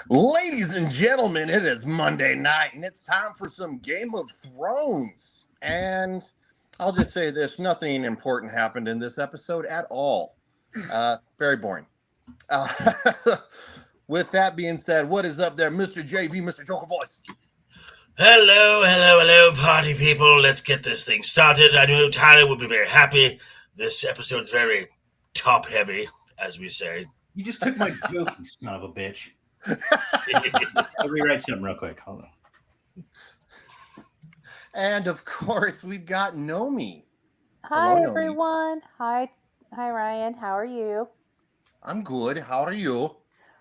Ladies and gentlemen, it is Monday night, and it's time for some Game of Thrones. And I'll just say this, nothing important happened in this episode at all. Very boring. Uh, with that being said, what is up there, Mr. JV, Mr. Joker Voice? Hello, party people. Let's get this thing started. I know Tyler will be very happy. This episode's very top heavy, as we say. You just took my joke, you son of a bitch. I'll rewrite something real quick. Hold on. And of course, we've got Nomi. Hi, Hello, Nomi. everyone. Hi, Ryan. How are you? I'm good. How are you?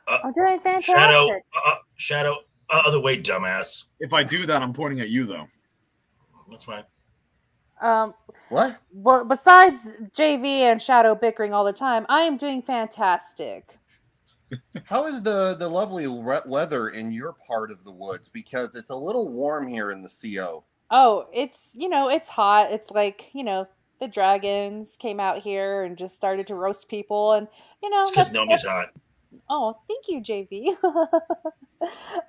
I'm doing fantastic. Shadow, other way, dumbass. If I do that, I'm pointing at you, though. That's fine. What? Well, besides JV and Shadow bickering all the time, I am doing fantastic. How is the lovely weather in your part of the woods? Because it's a little warm here in the CO. Oh, it's hot. It's like, the dragons came out here and just started to roast people, and It's because Nomi's hot. Oh, thank you, JV.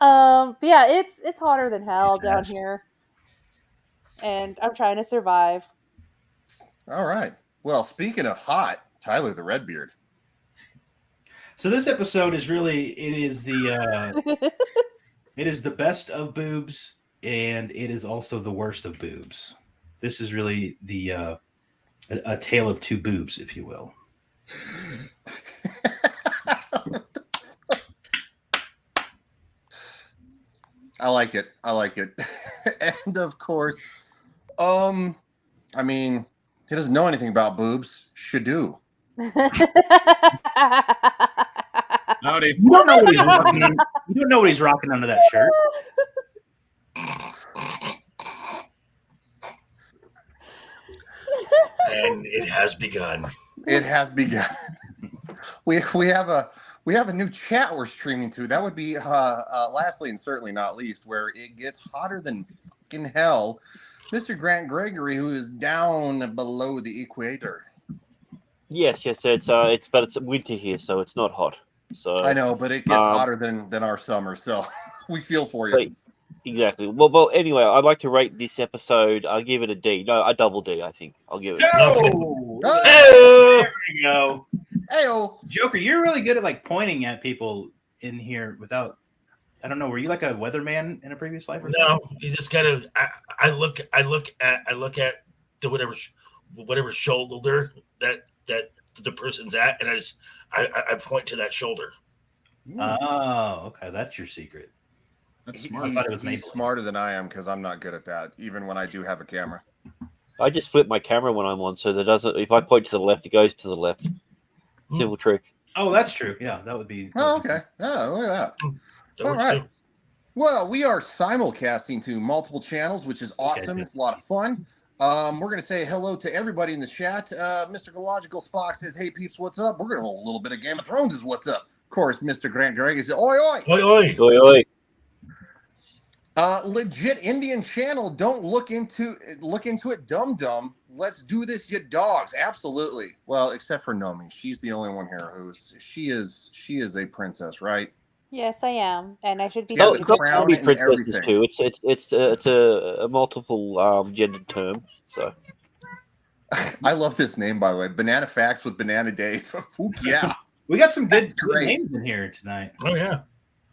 But yeah, it's hotter than hell down here, and I'm trying to survive. All right. Well, speaking of hot, Tyler the Redbeard. So this episode is it is the best of boobs, and it is also the worst of boobs. This is really a tale of two boobs, if you will. I like it. And of course, I mean, he doesn't know anything about boobs. Should do. Howdy. You don't know what he's rocking. You don't know what he's rocking under that shirt. And it has begun. It has begun. we have a new chat we're streaming to. That would be lastly and certainly not least, where it gets hotter than fucking hell. Mr. Grant Gregory, who is down below the equator. Yes, it's winter here, so it's not hot. So I know, but it gets hotter than our summer, so we feel for you. Right, exactly. Well. Anyway, I'd like to rate this episode. I'll give it a D. No, a double D. I think I'll give it. Oh, Oh! there we go. Heyo. Joker, you're really good at pointing at people in here without. I don't know. Were you like a weatherman in a previous life? Or No, something? you just gotta. I look at the whatever shoulder that the person's at, and I point to that shoulder. Oh, okay. That's your secret. That's smart. I thought it was He's Maple. smarter than I am because I'm not good at that, even when I do have a camera. I just flip my camera when I'm on, so that doesn't. If I point to the left, it goes to the left. Simple trick. Oh, that's true. Yeah, that would be. Oh, okay. Oh, look at that. That All works right. too. Well, we are simulcasting to multiple channels, which is awesome. It's a lot of fun. We're going to say hello to everybody in the chat. Mr. Gological Spock says, hey, peeps, what's up? We're going to roll a little bit of Game of Thrones is what's up. Of course, Mr. Grant Gregory says, oi, oi. Oi, oi. Oi, oi. Legit Indian channel. Don't look into it, dum-dum. Let's do this, you dogs. Absolutely. Well, except for Nomi. She's the only one here she is a princess, right? Yes, I am, and I should be. Yeah, Oh, the it's not crown be and princesses everything. too. It's a multiple gendered term. So I love this name, by the way. Banana Facts with Banana Dave. Fuck yeah. We got some good great. names in here tonight. Oh yeah.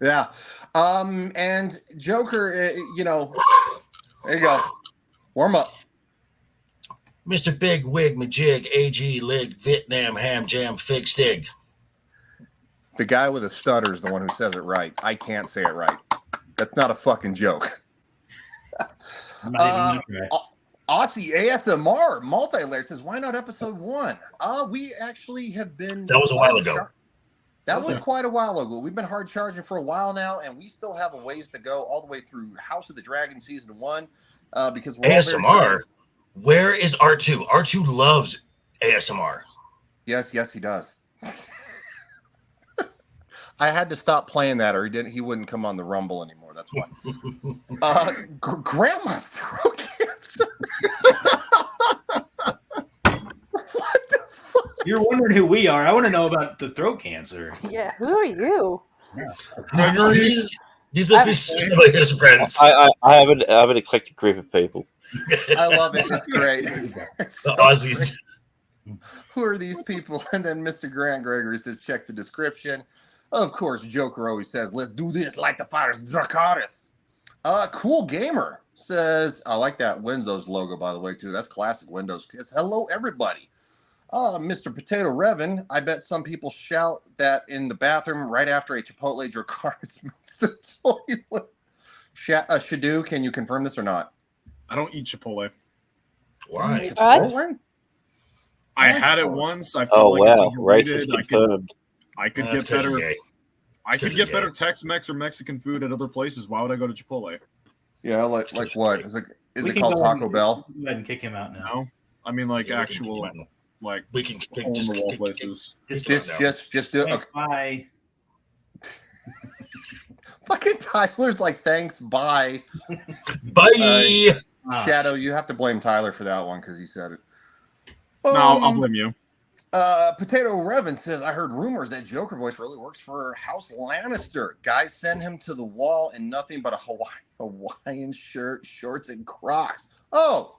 Yeah. And Joker, there you go. Warm up. Mr. Big Wig Majig AG Lig Vietnam Ham Jam Fig Stig. The guy with a stutter is the one who says it right. I can't say it right. That's not a fucking joke. I'm not even gonna try. Aussie ASMR multi-layer says, why not episode 1? We actually have been. That was a while ago. That was quite a while ago. We've been hard charging for a while now, and we still have a ways to go all the way through House of the Dragon season 1. Because we're ASMR. Where is R2? R2 loves ASMR. Yes, he does. I had to stop playing that, or he wouldn't come on the Rumble anymore. That's why. Grandma's throat cancer. What the fuck? You're wondering who we are. I want to know about the throat cancer. Yeah, who are you? These must be some of his friends. I have an eclectic group of people. I love it. It's great. It's The so Aussies. great. Who are these people? And then Mr. Grant Gregory says, check the description. Of course, Joker always says, let's do this like the fighters Dracarys. Cool Gamer says, I like that Windows logo, by the way, too. That's classic Windows. It's hello, everybody. Mr. Potato Revan, I bet some people shout that in the bathroom right after a Chipotle Dracarys meets the toilet. Shadu, can you confirm this or not? I don't eat Chipotle. Why? Chipotle? I had it once. I felt Oh like it's wow, overrated. racist confirmed. I could That's get 'cause you're better. gay. I could Because you're get better gay. Tex-Mex or Mexican food at other places. Why would I go to Chipotle? Yeah, like what? Is We it can called go Taco ahead- Bell? Go ahead and kick him out now. No, I mean like Yeah, actual like we can hole in the wall kick- places. Just, Just do it. thanks, bye. Fucking Tyler's like, thanks, bye. Bye. Ah, Shadow, you have to blame Tyler for that one because he said it. No, I'll blame you. Potato Revan says, I heard rumors that Joker voice really works for House Lannister. Guys send him to the wall in nothing but a Hawaiian shirt, shorts, and Crocs. Oh,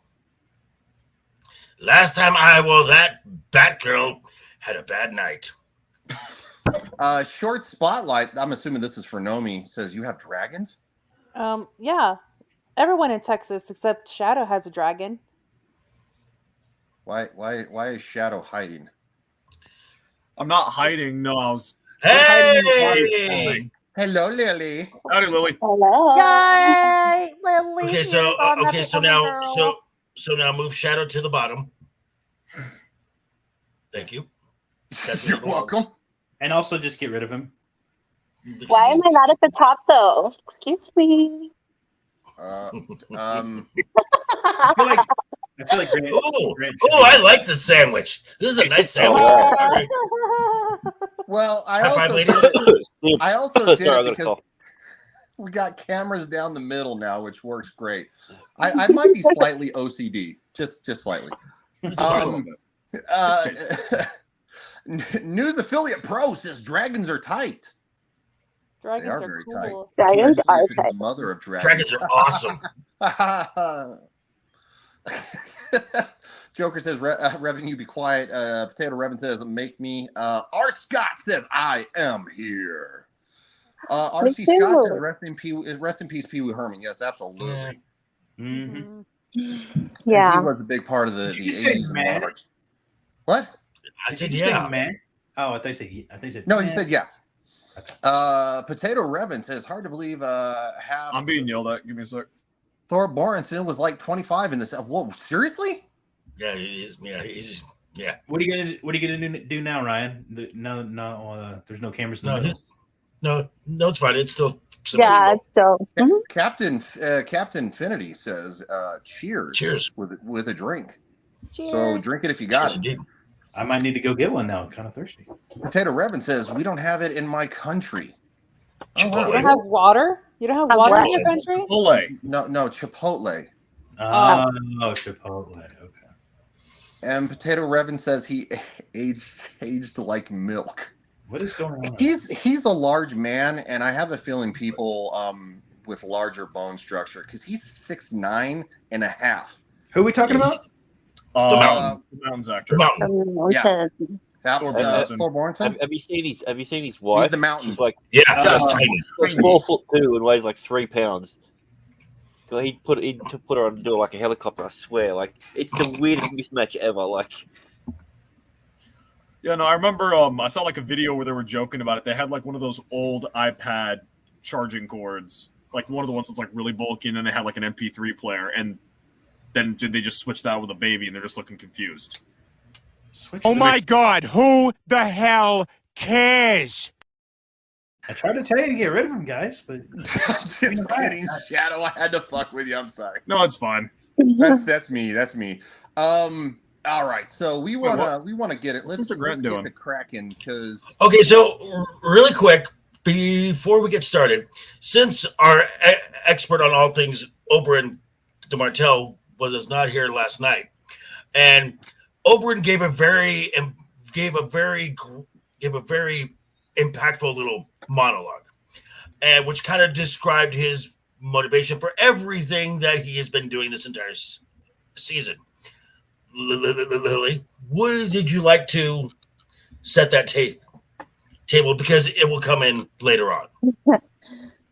Last time I wore that, Batgirl had a bad night. short spotlight. I'm assuming this is for Nomi. Says, you have dragons? Yeah. Everyone in Texas except Shadow has a dragon. Why is Shadow hiding? I'm not hiding. No, I was. Hey! Hello, Lily. Howdy, Lily. Hello. Yay! Lily! Okay, is on so Epic now Girl. so now move Shadow to the bottom. Thank you. That's where You're it belongs. welcome. and also just get rid of him. Why am I not at the top though? Excuse me. I feel like Grant, Oh, Grant I like the sandwich. This is a nice sandwich. Oh, All right. Well, I High five, also ladies. did it, I also did Sorry, I it got a because cough. we got cameras down the middle now, which works great. I might be slightly OCD, just slightly. Um, Uh, News Affiliate Pro says dragons are tight. Dragons They are are very cool. Dragons Especially are if it's tight. the mother of dragons. Dragons are awesome. Joker says, Revan, be quiet. Potato Revan says, make me. R. Scott says, I am here. R.C. Me Scott too. says, rest in peace, Pee Wee Herman. Yes, absolutely. Yeah. Mhm. And Yeah. he was a big part of the Did you say 80s and man? large. What? I said Did you say yeah. man? Oh, I thought you said. No, he man. said yeah. Okay. Potato Revan says, hard to believe half I'm being yelled at. Give me a sec. Thor Borenson was like 25 in this. Whoa, seriously? Yeah, he's What are you gonna do now, Ryan? There's no cameras. In the middle. no, it's fine. It's still Yeah. symmetrical. So mhm. Captain Infinity says, cheers. Cheers. With a drink. Cheers. So drink it if you got Cheers it. indeed. I might need to go get one now. I'm kind of thirsty. Potato Revan says, we don't have it in my country. Oh, wow. You don't have water? You don't have Have water in what? your country? Chipotle. No, Chipotle. Oh, Chipotle. Okay. And Potato Revan says he aged like milk. What is going on? He's a large man, and I have a feeling people with larger bone structure, because he's 6'9" and a half. Who are we talking about? Mountain. The Mountains actor. Mountain. Yeah. Thor Borenson. Thor Borenson? Have you seen his wife? He's the mountain. She's like Yeah, Oh. that's tiny. 4'2" and weighs like 3 pounds. So he'd put her on to do like a helicopter. I swear, like it's the weirdest mismatch ever. Like Yeah, no, I remember I saw like a video where they were joking about it. They had like one of those old iPad charging cords, like one of the ones that's like really bulky, and then they had like an MP3 player, and then they just switched that with a baby, and they're just looking confused. Switch Oh it. my God, who the hell cares? I tried to tell you to get rid of him, guys, but Just kidding, Shadow. I had to fuck with you. I'm sorry. No, it's fine. That's me. That's me. All right. So we wanna get it. Let's Mr. Grant get doing? the cracking, because Okay, so really quick before we get started, since our expert on all things Oberyn DeMartell was not here last night, and Oberyn gave a very impactful little monologue, and which kind of described his motivation for everything that he has been doing this entire season. Lily, would did you like to set that table because it will come in later on?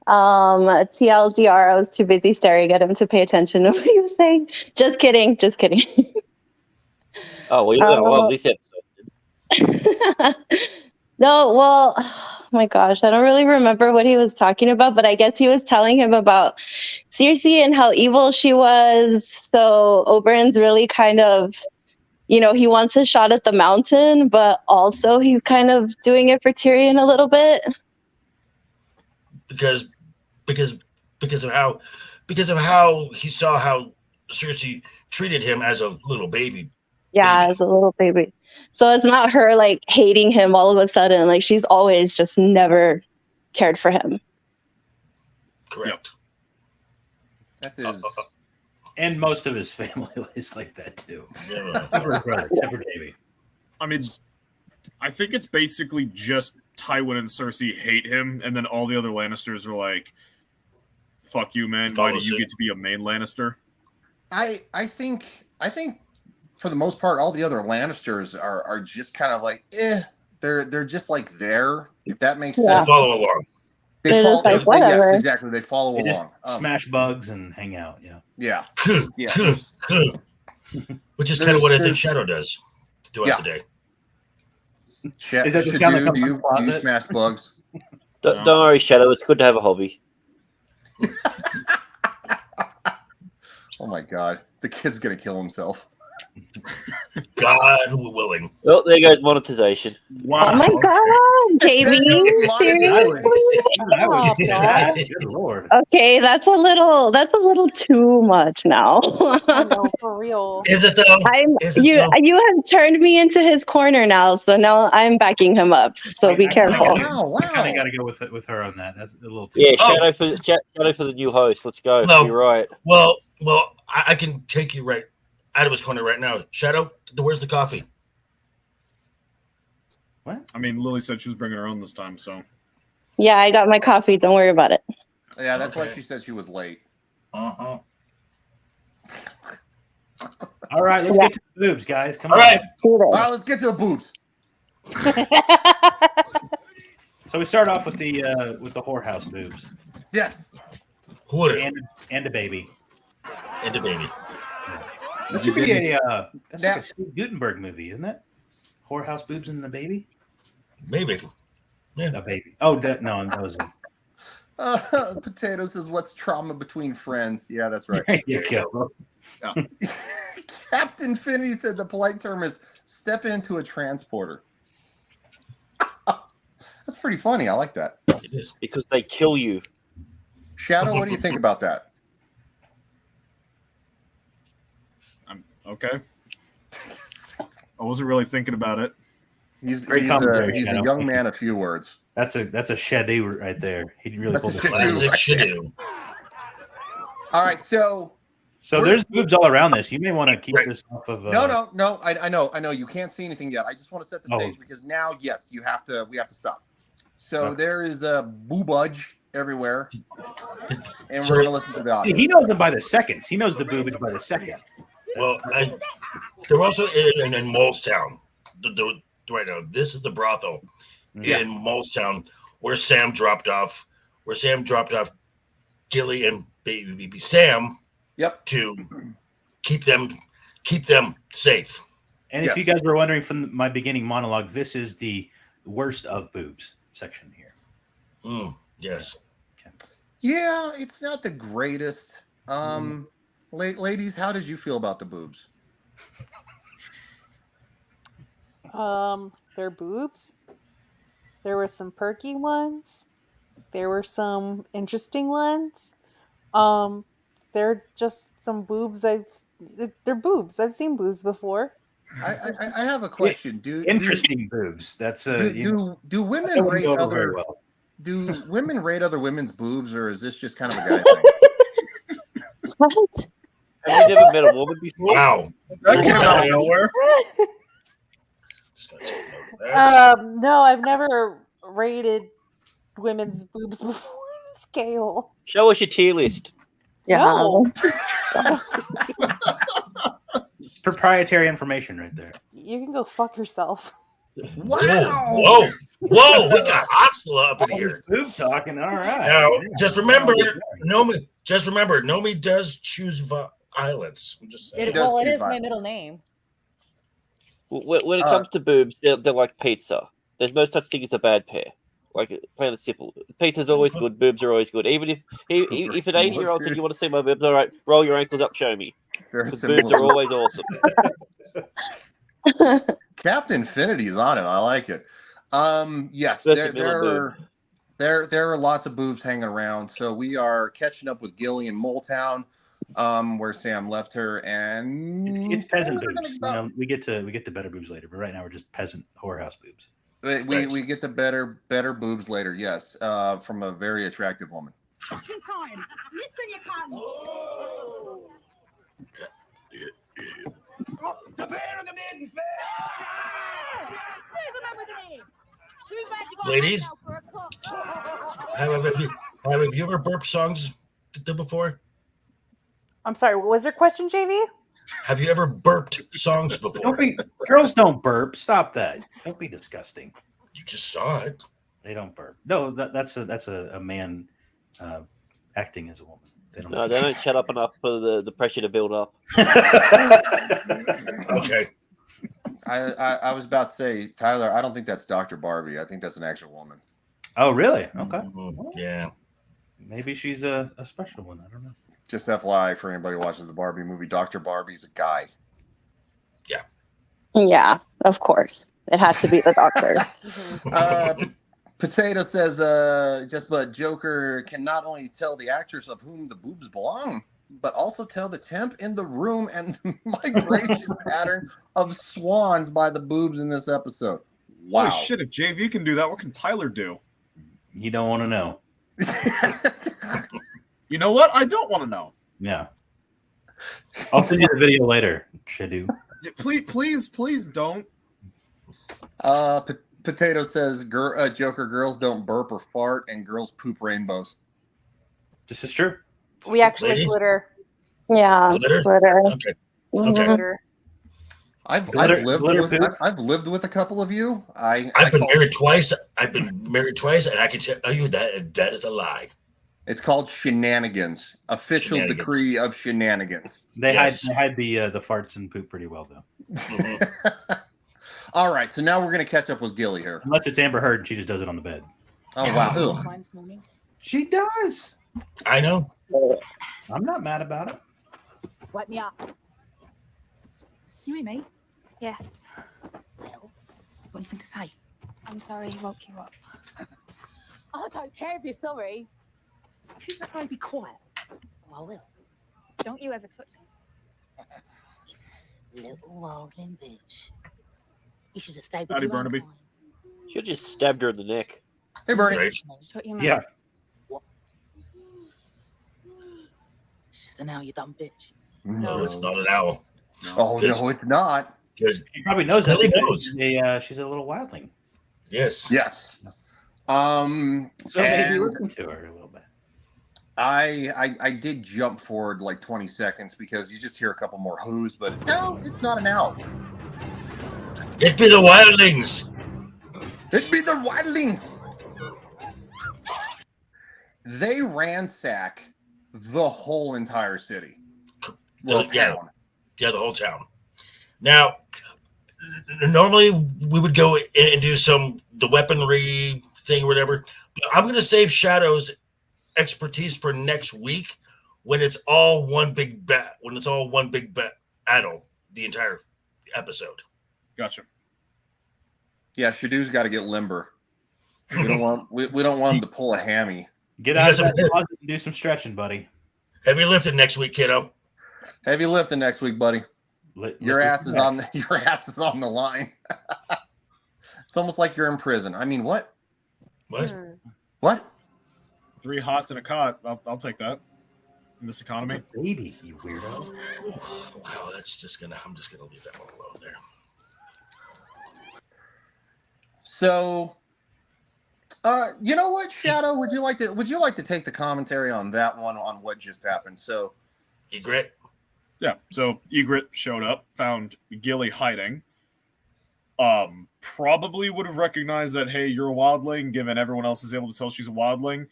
TLDR, I was too busy staring at him to pay attention to what he was saying. Just kidding. Oh, well, you're going to love this episode. No, well, oh my gosh, I don't really remember what he was talking about, but I guess he was telling him about Circe and how evil she was. So Oberyn's really kind of, he wants a shot at the mountain, but also he's kind of doing it for Tyrion a little bit. Because of how he saw how Circe treated him as a little baby. Yeah, as a little baby. So it's not her like hating him all of a sudden. Like she's always just never cared for him. Correct. That is. And most of his family is like that too. Yeah. Except for his brother, except for Davey. I mean, I think it's basically just Tywin and Cersei hate him, and then all the other Lannisters are like, "Fuck you, man! Why do you get to be a main Lannister?" I think for the most part, all the other Lannisters are just kind of like, they're just like there, if that makes Yeah. They sense. follow along. They're just like, whatever. Yes, exactly. They follow They just along. smash bugs and hang out. Yeah. Yeah. Which is kind of what I think Shadow does throughout the day. Is that the sound that comes do from you the closet? smash bugs? Don't worry, Shadow. It's good to have a hobby. Oh my God, the kid's gonna kill himself. God willing. Well, there goes monetization. Wow! Oh my God, Jamie! Seriously? I would Oh, say that. Good Lord. Okay, that's a little too much now. I know, for real. Is it though? Is it You though? have turned me into his corner now, so now I'm backing him up. So be careful. Wow. I kind of got to go with her on that. That's a little too. Yeah, Oh. Shadow for the new host. Let's go. No. You're right. Well, I can take you right out of his corner right now. Shadow, where's the coffee? What? I mean, Lily said she was bringing her own this time, so Yeah, I got my coffee. Don't worry about it. Yeah, that's why Okay. she said she was late. Uh-huh. All right, let's get to the boobs, guys. Come All on. right. Do All this. right, let's get to the boobs. So we start off with the whorehouse boobs Yes. Who and a baby. and the baby. That should be a that's Now- like a Steve Gutenberg movie, isn't it? Whorehouse boobs and the baby. Maybe. A baby. Oh, that was. Potato says, "What's trauma between friends?" Yeah, that's right. There you go. Captain Finney said the polite term is "step into a transporter." That's pretty funny. I like that. It is. Because they kill you. Shadow, what do you think about that? okay. I wasn't really thinking about it. He's Great commentary, a Shadow. young man of few words. That's a Shadow right there. He really That's pulled a it. Shadow. Classic Right Shadow. All right, so So there's boobs all around this. You may want to keep Right. this off of. no. I know. You can't see anything yet. I just want to set the Oh. stage because now, yes, we have to stop. So Okay. there is a boobage everywhere, and we're gonna listen to the See, audio. he knows them by the seconds. He knows the boobage by the second. Well, they're also in Molestown. Right now, this is the brothel Yeah. in Molestown where Sam dropped off. Gilly and baby Sam Yep. to keep them safe. And if Yes. you guys were wondering from my beginning monologue, this is the worst of boobs section here. Yes. Yeah, it's not the greatest. Ladies, how did you feel about the boobs? They're boobs. There were some perky ones. There were some interesting ones. They're just some boobs. They're boobs. I've seen boobs before. I have a question. Interesting boobs. That's Do women that wouldn't rate go over very other well. do women rate other women's boobs, or is this just kind of a guy thing? What? Have you never met a woman before? Wow. That came out of nowhere. Just gotta take note of that. No, I've never rated women's boobs before the scale. Show us your tier list. Yeah. No. It's proprietary information right there. You can go fuck yourself. Whoa! We got hostile up in here. Boob talking. All right. Now, Yeah. just remember, Nomi does choose violence. I'm just saying. It does Well, it choose is my violence. middle name. When it comes to boobs, they're like pizza. There's no such thing as a bad pair. Like plain and simple. Pizza's always good. Boobs are always good. Even if an 80-year-old said you want to see my boobs, all right, roll your ankles up, show me. Very Because boobs are similar. always awesome. Captain Infinity's on it. I like it. Yes, That's a middle there are lots of boobs hanging around. So we are catching up with Gilly in Moletown, where Sam left her, and It's peasant we're boobs. gonna We get to better boobs later, but right now we're just peasant whorehouse boobs. We get to better boobs later. Yes, from a very attractive woman. Fucking time. Listen, you can't. The bear of the maiden fair. Where's the man with the name? Too bad you got Ladies? knocked out for a cup. Have you ever burped songs before? I'm sorry, what was your question, JV? Have you ever burped songs before? Girls don't burp. Stop that. Don't be disgusting. You just saw it. They don't burp. No, that's a man acting as a woman. They don't. No, they don't shut up enough for the pressure to build up. Okay. I was about to say, Tyler, I don't think that's Dr. Barbie. I think that's an actual woman. Oh, really? Okay. Yeah. Maybe she's a special one. I don't know. Just FYI for anybody who watches the Barbie movie, Dr. Barbie's a guy. Yeah, of course. It has to be the doctor. Potato says, but Joker can not only tell the actress of whom the boobs belong, but also tell the temp in the room and the migration pattern of swans by the boobs in this episode. Wow. Holy shit, if JV can do that, what can Tyler do? You don't want to know. You know what? I don't want to know. Yeah. I'll send you the video later, Shadu. Yeah, please don't. Potato says, Joker, girls don't burp or fart, and girls poop rainbows. This is true. We actually Ladies? glitter. Yeah, Glitter? glitter. Okay. Mhm. Okay. Glitter. I've Glitter lived with a couple of you. I've been married twice. And I can tell you that is a lie. It's called shenanigans. Official Shenanigans. decree of shenanigans. They Yes. hide the farts and poop pretty well though. All right, so now we're gonna catch up with Gilly here. Unless it's Amber Heard, and she just does it on the bed. Oh wow. Ugh. Fine this morning. She does. I know. I'm not mad about it. Wake me up. You hear me? Yes. Well, you got anything to say? I'm sorry he woke you up. I don't care if you're sorry. If you prefer to be quiet, I will. Don't you ever touch me. Little walking bitch. You should have stayed with Howdy, your own Barnaby. kind. Should have just stabbed her in the neck. Hey Bernie. Right. Shut your mouth. Yeah. It's just an owl, you dumb bitch. No, it's not an owl. Oh no, it's not. Because She probably knows that. Really because knows. she's a little wildling. yes. Yes. So maybe And listen to her a little bit. I did jump forward like 20 seconds because you just hear a couple more whoos, but no, it's not an owl. It be the wildlings. It be the wildlings. They ransack the whole entire city. Well, Yeah. town. Yeah, the whole town. Now, normally we would go in and do the weaponry thing or whatever, but I'm going to save Shadow's expertise for next week when it's all one big battle, the entire episode. Gotcha. Yeah, Shadoo's got to get limber. We don't want him to pull a hammy. Get out of Yes, that closet and do some stretching, buddy. Heavy lifting next week, kiddo. Heavy lifting next week, buddy. Your ass is on the line. It's almost like you're in prison. I mean, what? What? What? 3 hots and a cot. I'll take that. In this economy. Baby, you weirdo. Wow, I'm just gonna leave that one alone there. So You know what, Shadow? Would you like to take the commentary on that one, on what just happened? So, Egret. Yeah. So Egret showed up, found Gilly hiding. Probably would have recognized that, hey, you're a wildling, given everyone else is able to tell she's a wildling.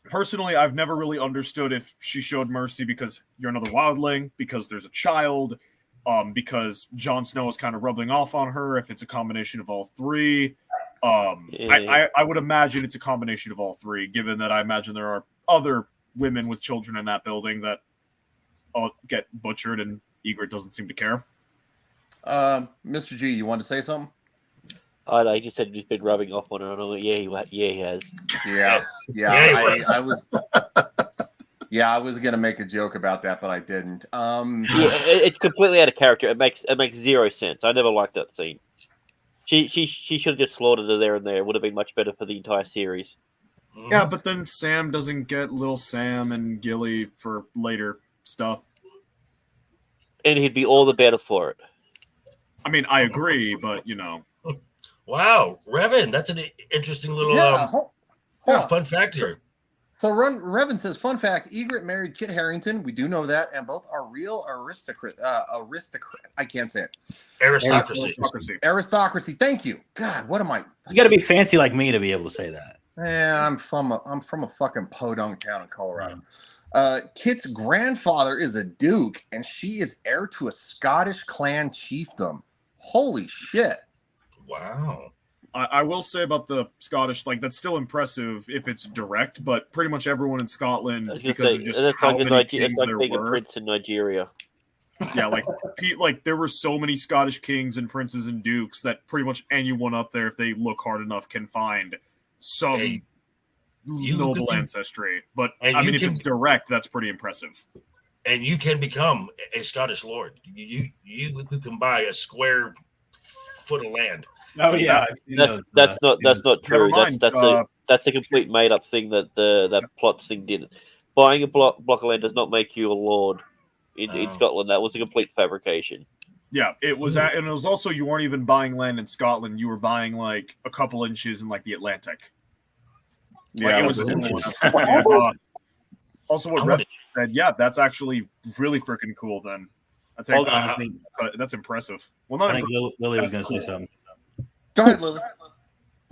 Personally, I've never really understood if she showed mercy because you're another wildling, because there's a child, because Jon Snow is kind of rubbing off on her, if it's a combination of all three. I would imagine it's a combination of all three, given that I imagine there are other women with children in that building that get butchered, and Egret doesn't seem to care. Mr. G, you want to say something? I know, he just said he's been rubbing off on her. And I'm like, he has. Yeah. I was gonna make a joke about that, but I didn't. It's completely out of character. It makes zero sense. I never liked that scene. She should have just slaughtered her there and there. It would have been much better for the entire series. Yeah, but then Sam doesn't get little Sam and Gilly for later stuff. And he'd be all the better for it. I mean, I agree, but you know. Wow, Revan, that's an interesting little fun fact here. So Revan says, fun fact, Egret married Kit Harington. We do know that, and both are real aristocrat. I can't say it. Aristocracy. Thank you. God, what am I? You got to be fancy like me to be able to say that. Yeah, I'm from a fucking podunk town in Colorado. Kit's grandfather is a duke, and she is heir to a Scottish clan chiefdom. Holy shit. Wow. I will say about the Scottish, like, that's still impressive if it's direct, but pretty much everyone in Scotland, because of just how many kings there being were. a prince in Nigeria. Yeah, like there were so many Scottish kings and princes and dukes that pretty much anyone up there, if they look hard enough, can find some noble ancestry. But I mean, if it's direct, that's pretty impressive. And you can become a Scottish lord. You can buy a square foot of land. Oh yeah, that's not true. That's a complete made up thing that plots thing did. Buying a block of land does not make you a lord in Scotland. That was a complete fabrication. Yeah, it was, and it was also, you weren't even buying land in Scotland. You were buying like a couple inches in like the Atlantic. Yeah, it was also what Red said. Yeah, that's actually really freaking cool. Then I think that's impressive. Well, not I think Lily was going to say something. Go ahead, Lily.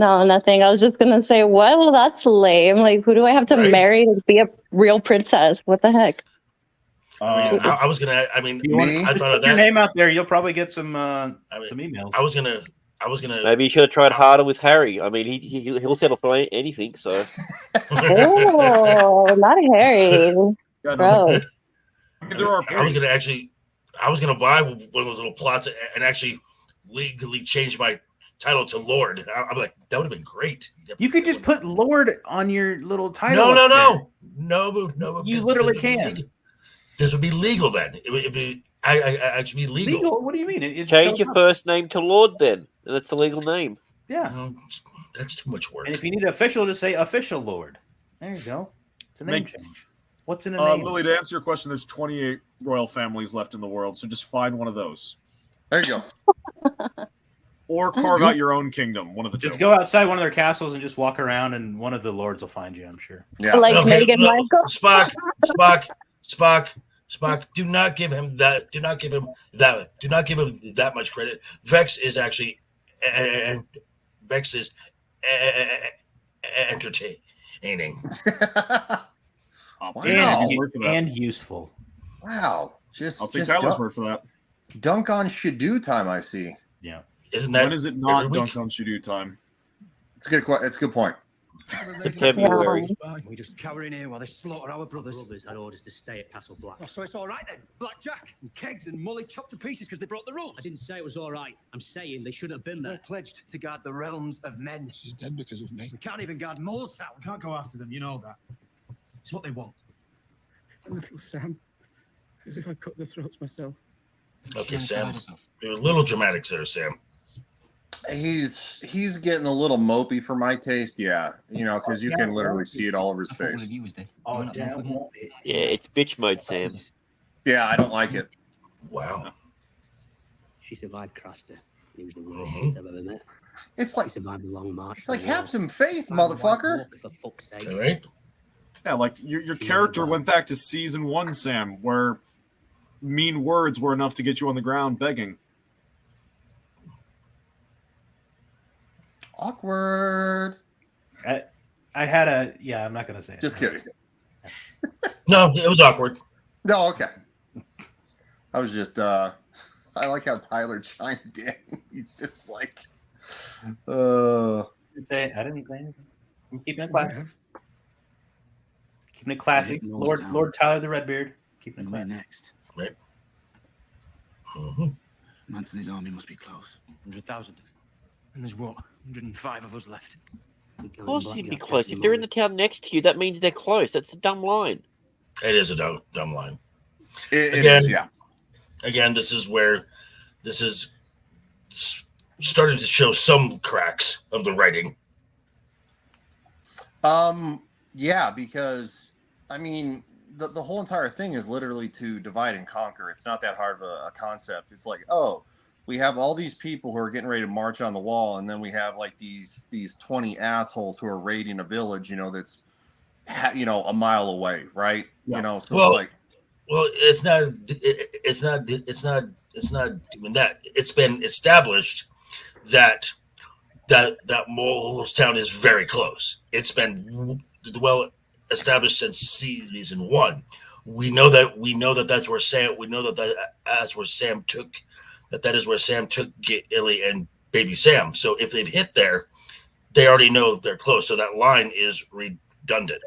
No, nothing. I was just gonna say, what? Well, that's lame. Like, who do I have to marry to be a real princess? What the heck? I was gonna. I mean, I thought of that. Your name out there, you'll probably get some emails. I was gonna. Maybe you should have tried harder with Harry. I mean, he'll settle for anything. So. Oh, not Harry. Bro. I was gonna buy one of those little plots and actually legally change my title to Lord. I'm like, that would have been great. You could just put Lord on your little title. No. You literally can. This would be legal then. It would be. I actually be legal. Legal? What do you mean? Change your first name to Lord then, and it's a legal name. Yeah, that's too much work. And if you need official, just say official Lord. There you go. It's a name change. What's in a name? Lily, to answer your question, there's 28 royal families left in the world, so just find one of those. There you go. Or carve out your own kingdom. One of the two. Just go outside one of their castles and just walk around, and one of the lords will find you. I'm sure. Yeah. Like Meghan Markle. Spock. Do not give him that. Do not give him that. Do not give him that much credit. Vex is actually, and Vex is entertaining. And useful. Wow. I'll take Tyler's word for that. Dunk on Shadoo time, I see. Yeah. Isn't that when is it not dunk on Shadoo time? It's a good point. February. We just cower in here while they slaughter our brothers. Brothers had orders to stay at Castle Black. Oh, so it's all right then. Blackjack and kegs and Molly chopped to pieces because they broke the rules. I didn't say it was all right. I'm saying they shouldn't have been there. They're pledged to guard the realms of men. She's dead because of me. We can't even guard Molestown. We can't go after them, you know that. It's what they want. Little Sam, as if I cut their throats myself. Okay, Sam. You're a little dramatic there, Sam. He's getting a little mopey for my taste, yeah. You know, because you can literally see it all over his face. Oh, damn. Yeah, it's bitch mode, Sam. Yeah, I don't like it. Wow. She survived Craster. He was the worst hate I've ever met. It's like survived the long march. It's like have some faith, motherfucker. For fuck's sake. All right. Yeah, like your character went back to season 1, Sam, where mean words were enough to get you on the ground begging. Awkward. I had a I'm not gonna say it. Just kidding. No, it was awkward. No, okay. I was just I like how Tyler chimed in. He's just like I didn't say anything. I'm keeping it classy. Keeping it classy. Lord Tyler the Redbeard. Keeping it classy. Next. Right. Anthony's army must be close. 100,000. And there's what? 105 of us left. Of course he'd be close. If they're in the town next to you, that means they're close. That's a dumb line. It is a dumb line. It is, yeah. Again, this is where this is starting to show some cracks of the writing. Yeah, because I mean the whole entire thing is literally to divide and conquer. It's not that hard of a concept. It's like, oh, we have all these people who are getting ready to march on the wall, and then we have like these 20 assholes who are raiding a village, that's a mile away, right? Yeah. So well, it's like, it's not even that. It's been established that Mole's Town is very close. It's been well established since season 1. We know that that's where Sam. We know that's where Sam took. That is where Sam took Illy and baby Sam. So if they've hit there, they already know they're close. So that line is redundant.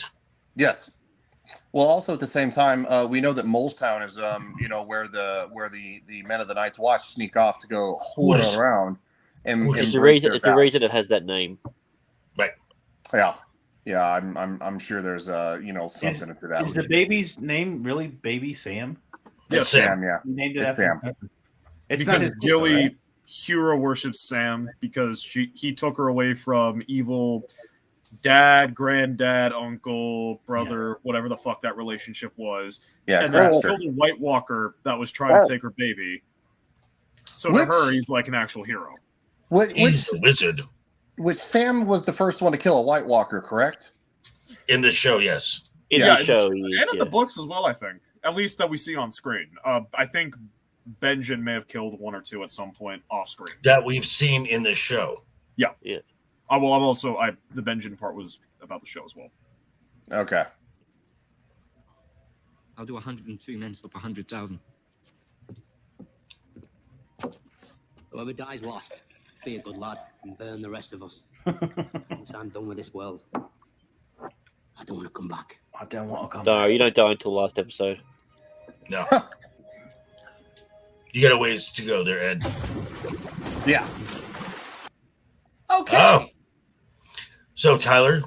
yes. Well, also at the same time, we know that Molestown is, where the Men of the Night's Watch sneak off to go hold around. And it's the reason it has that name. Right. Yeah. I'm sure there's something to that. Is the baby's name really Baby Sam? Yes, Sam. Yeah. He named it It's after Sam. It's not because his Gilly right? hero worships Sam because he took her away from evil dad, granddad, uncle, brother, whatever the fuck that relationship was. Yeah, and then Crafter. killed a White Walker that was trying to take her baby. So to her, he's like an actual hero. He's the wizard. Which Sam was the first one to kill a White Walker, correct? In the show, yes. In the show, and in the books as well, I think. At least that we see on screen. I think Benjen may have killed 1 or 2 at some point off screen. That we've seen in the show. Yeah. Yeah. The Benjen part was about the show as well. Okay. I'll do 102 men stop 100,000. Whoever dies lost. Be a good lad and burn the rest of us. Once I'm done with this world, I don't want to come back. I don't want to come No, back. you don't die until last episode. No. You got a ways to go there, Ed. Yeah. Okay. Oh. So Tyler,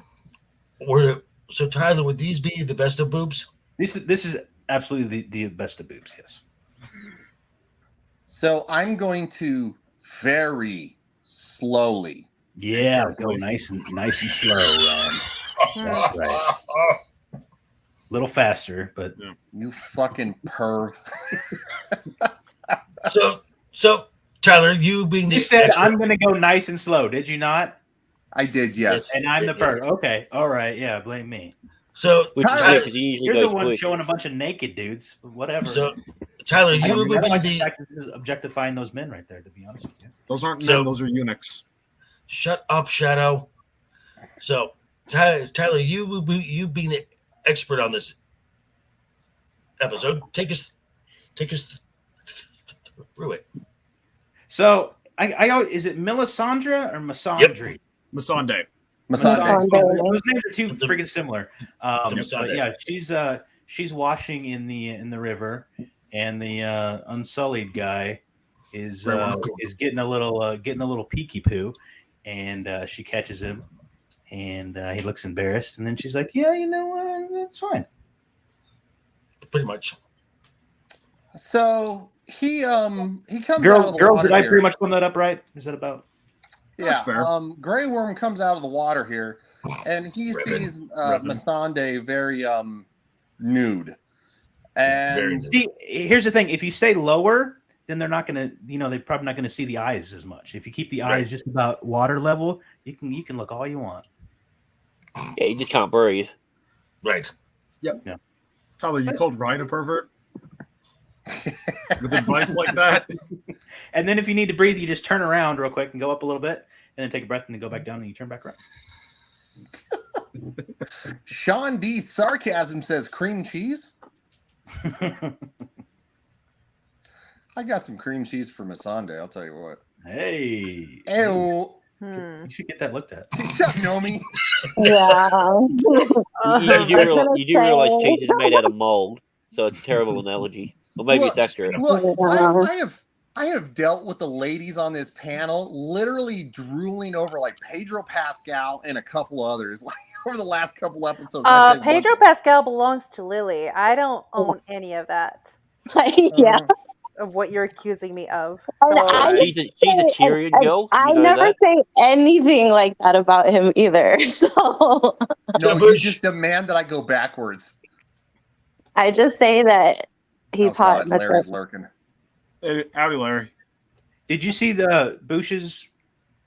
would these be the best of boobs? This is absolutely the best of boobs. Yes. So I'm going to very slowly. Yeah, go nice and slow, Ron. That's right. A little faster, but You fucking perv. So Tyler, you being the you said expert- I'm going to go nice and slow. Did you not? I did, yes. And I'm the perv. Okay, all right, yeah, blame me. So Which is Tyler, good, 'cause he usually You're the goes one quick. showing a bunch of naked dudes. Whatever. So Tyler, I you don't would know, be that's the objectifying those men right there. To be honest with you. Those aren't So- men, those are eunuchs. shut up, Shadow. So Tyler, you being the expert on this episode, take us through it. So I is it Melisandre or Masandre? Missandei. Those names are too freaking similar. But Missandei. yeah, she's washing in the river, and the Unsullied guy is getting a little peeky poo, and she catches him, and he looks embarrassed, and then she's like, "Yeah, you know what? That's fine." Pretty much. So he comes out of Girls, the did water I here. pretty much sum that up right? Is that about? Yeah, fair. Grey Worm comes out of the water here, and he sees Missandei very nude. And See, here's the thing: if you stay lower, then they're not gonna, they're probably not gonna see the eyes as much. If you keep the eyes just about water level, you can look all you want. Yeah, you just can't breathe. Right. Yep. Yeah. Tyler, you called Ryan a pervert with advice like that? And then if you need to breathe, you just turn around real quick and go up a little bit, and then take a breath and then go back down, and you turn back around. Sean D. Sarcasm says cream cheese. I got some cream cheese for my Sunday. I'll tell you what. Hey. Ew. You should get that looked at. Shut Nomi. Yeah. You do realize cheese is made out of mold, so it's a terrible analogy. Or maybe it's accurate. Look, I have dealt with the ladies on this panel literally drooling over like Pedro Pascal and a couple others like over the last couple episodes. Pedro Pascal belongs to Lily. I don't own any of that. Yeah. Of what you're accusing me of. And she's a Tyrion girl. I never say anything like that about him either. So no, you just demand that I go backwards. I just say that he's hot. God, Larry's lurking. Hey, howdy, Larry. Did you see the Bush's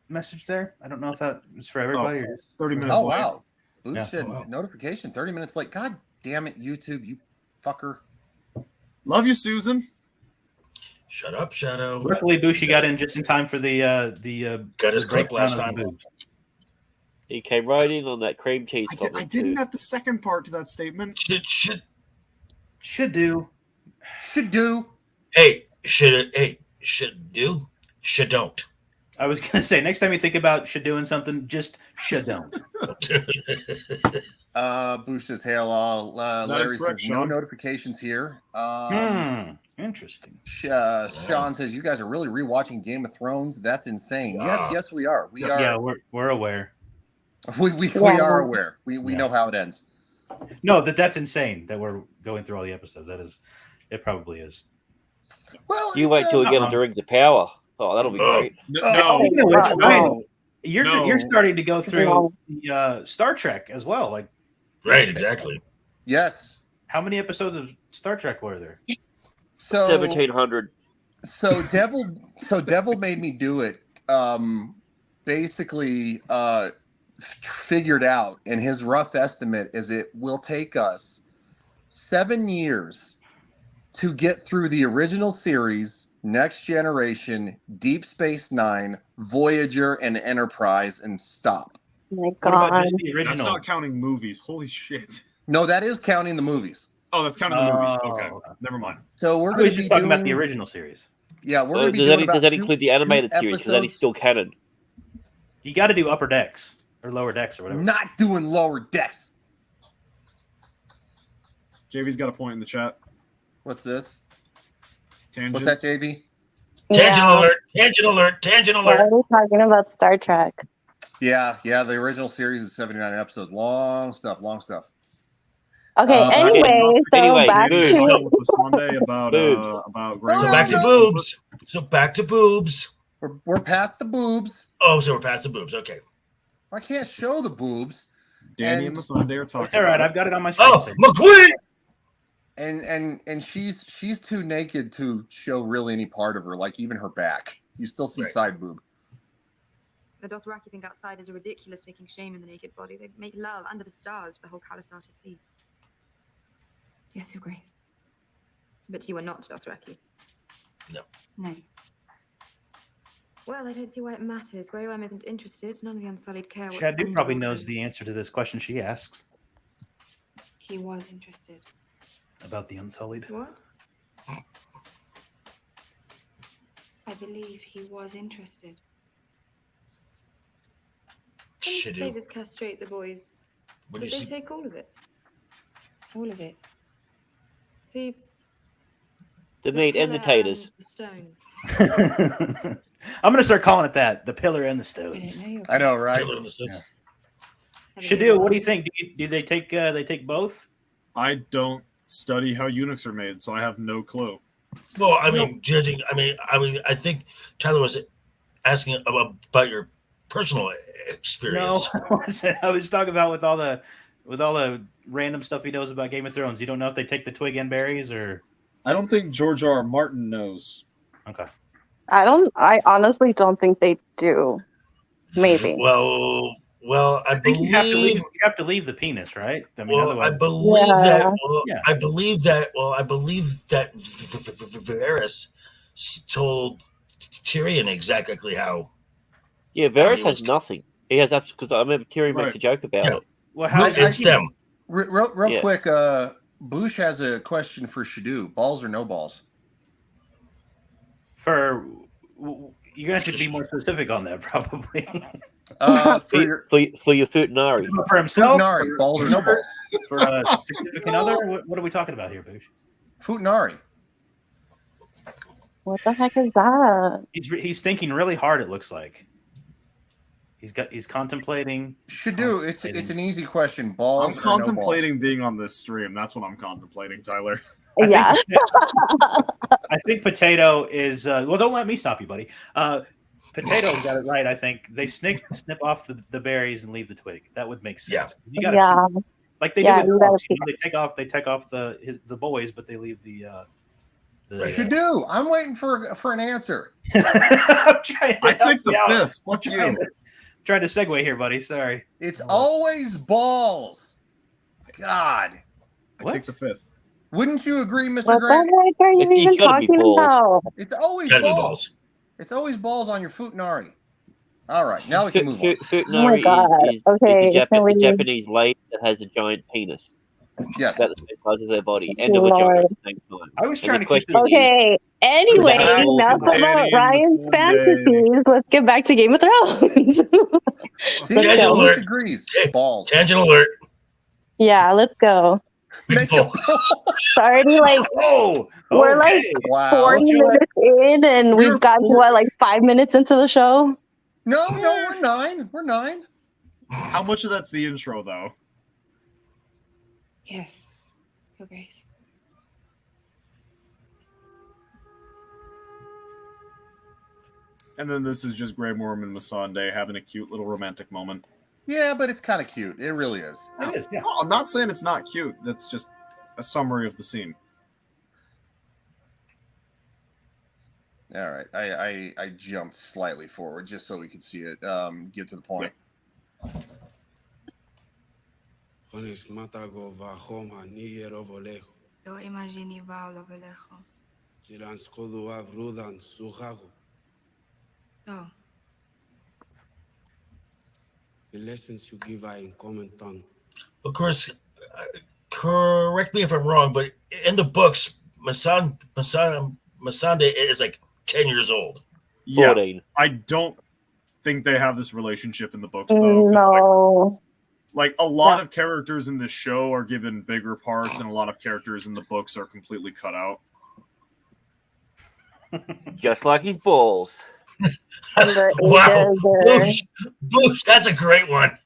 message there? I don't know if that was for everybody. Or 30 minutes late. Wow. Bush said notification 30 minutes late. God damn it, YouTube, you fucker. Love you, Susan. Shut up, Shadow. Luckily, Bushi got in just in time for the got his clip last time. He came right in on that cream cheese. I didn't have the second part to that statement. Should do. Hey, should do. Should don't. I was gonna say next time you think about should doing something, just should don't. Bush says hail all. Larry correct, says no Sean. notifications here. Interesting. Sean says you guys are really rewatching Game of Thrones. That's insane. Yes, we are. We are. Yeah, we're aware. We are aware. We know how it ends. No, that's insane that we're going through all the episodes. It probably is. Well, you wait till we get into Rings of Power. Oh, that'll be great. You're starting to go through the Star Trek as well, like right, exactly. Yes. How many episodes of Star Trek were there? 1,700. So Devil made me do it. Basically, figured out, and his rough estimate is it will take us 7 years to get through the original series, Next Generation, Deep Space Nine, Voyager, and Enterprise, and stop. Oh my God. What about just the original? That's not counting movies. Holy shit. No, that is counting the movies. Oh, that's counting the movies. Okay, never mind. So we're going to be talking about the original series. Yeah, we're going to be doing does that include the animated series? Because that is still canon. You got to do Upper Decks or Lower Decks or whatever. Not doing Lower Decks. JV's got a point in the chat. What's this? Tangent. What's that, JV? Tangent alert! Tangent alert! Tangent alert! Why are we talking about Star Trek? Yeah. The original series is 79 episodes. Long stuff. Okay. Anyway, back to Sunday about Gregory. So back to boobs. So back to boobs. We're past the boobs. Oh, so we're past the boobs. Okay. I can't show the boobs. Danny and the Sunday are talking. It's all right. I've got it on my screen. Oh, McQueen. And she's too naked to show really any part of her, like even her back. You still see side boob. The Dothraki think outsiders are ridiculous, taking shame in the naked body. They make love under the stars for the whole Khalisar to see. Yes, Your Grace. But you are not Dothraki. No. No. Well, I don't see why it matters. Grey-Worm isn't interested. None of the Unsullied care. Shadu probably knows the answer to this question she asks. He was interested. About the Unsullied. What? I believe he was interested. Didn't they just castrate the boys? Did they take all of it? All of it. The meat and the taters. The stones. I'm going to start calling it that. The pillar and the stones. I know, right? Pillar and the stones. Shadu, what do you think? Do they take both? I don't study how eunuchs are made, so I have no clue. Well, I mean, judging. I think Tyler was asking about your personal experience. No, I was talking about with all the random stuff he knows about Game of Thrones. You don't know if they take the twig and berries or. I don't think George R. R. Martin knows. Okay. I honestly don't think they do. Maybe. Well, I think you have to leave. believe. You have to leave the penis, right? I mean, Well, otherwise, I believe that. Well, Yeah. I believe that. Well, I believe that Varys told Tyrion exactly how. Yeah, Varys has nothing. He has because I remember Tyrion makes a joke about it. Well, it's them. Real Yeah. quick, Boosh has a question for Shadu. Balls or no balls? you're gonna have to be more specific on that, probably. For your Futanari. For himself, Futanari, balls or no balls? For a significant other, what are we talking about here, Boosh? Futanari. What the heck is that? He's thinking really hard. It looks like he's contemplating. Shadu, it's an easy question. Balls. I'm or contemplating no balls? being on this stream. That's what I'm contemplating, Tyler. Yeah. I think Potato is. Well, don't let me stop you, buddy. Potato got it right. I think they snip off the berries and leave the twig. That would make sense. Yeah. You gotta Yeah. like they Yeah, do you with gotta dogs. keep- They take off the boys, but they leave the. Shadu, I'm waiting for an answer. I'm trying I to take the help you out. fifth. Fuck you. Trying to segue here, buddy. Sorry. It's always balls. God. I take the fifth. Wouldn't you agree, Mr. What Grant? the heck are you It's even gotta be talking balls. about? It's always Gotta be balls. balls. It's always balls on your Futanari. All right, now we can move on. Futanari God. is Okay, the can we- Japanese lady that has a giant penis. Yes. About the same size as their body and a Lord. vagina at the same time. I was And trying the to keep question is, Okay. Anyway, Wow. enough about Danny Ryan's Sunday. fantasies. Let's get back to Game of Thrones. See, Tangent Boosh alert. agrees. Balls. Tangent alert. Yeah, let's go. Make Balls. it- Already like Oh, we're like Wow. 40 minutes in and We're we've gotten four- like 5 minutes into the show. No, we're nine. We're nine. How much of that's the intro, though? Yes, Your Grace. And then this is just Grey Worm and Missandei having a cute little romantic moment. Yeah, but it's kind of cute. It really is. It is, yeah. No, I'm not saying it's not cute. That's just a summary of the scene. All right. I jumped slightly forward just so we could see it. Get to the point. Do imagini valo velecho. Oh, The lessons you give are in common tongue. Of course, correct me if I'm wrong, but in the books, Missandei is like 10 years old. Yeah, 14. I don't think they have this relationship in the books, though. 'cause, No. like a lot of characters in the show are given bigger parts, and a lot of characters in the books are completely cut out. Just like his balls. Under Wow. ages or- Boosh, that's a great one.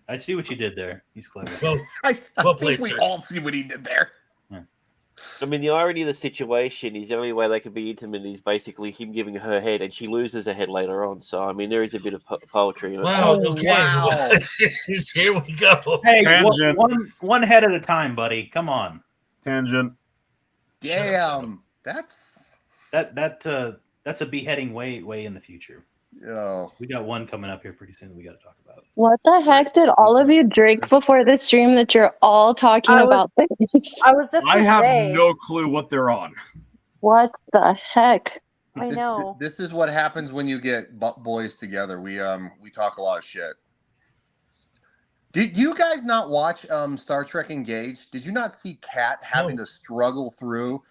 I see what you did there. He's clever. Well, I Well think played, we sir. all see what he did there. I mean, the irony of the situation is the only way they can be intimate is basically him giving her head, and she loses her head later on. So, I mean, there is a bit of poetry in it. Wow. Oh, Okay. wow. Here we go. Hey, Tangent. one head at a time, buddy. Come on. Tangent. Damn. That's That's a beheading way in the future. oh. We got one coming up here pretty soon that we got to talk about. What the heck did all of you drink before the stream that you're all talking I about this? I was just I gonna have say, no clue what they're on. What the heck? I know. This is what happens when you get boys together. We talk a lot of shit. Did you guys not watch Star Trek Engage? Did you not see Kat having to struggle through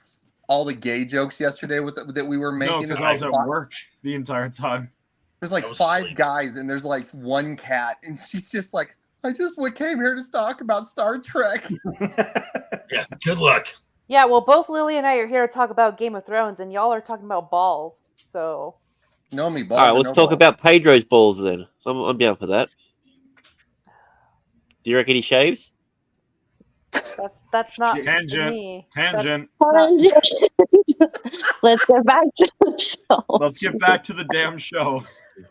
all the gay jokes yesterday that we were making? No, because I was at work the entire time. There's like 5 guys and there's like one cat, and she's just like, I just came here to talk about Star Trek. Yeah, good luck. Yeah, well, both Lily and I are here to talk about Game of Thrones, and y'all are talking about balls. So, Nomi, balls. All right, or let's no talk balls? about Pedro's balls then. I'm down for that. Do you reckon he shaves? that's not Tangent. me. Tangent. Let's get back to the show. Let's get back to the damn show.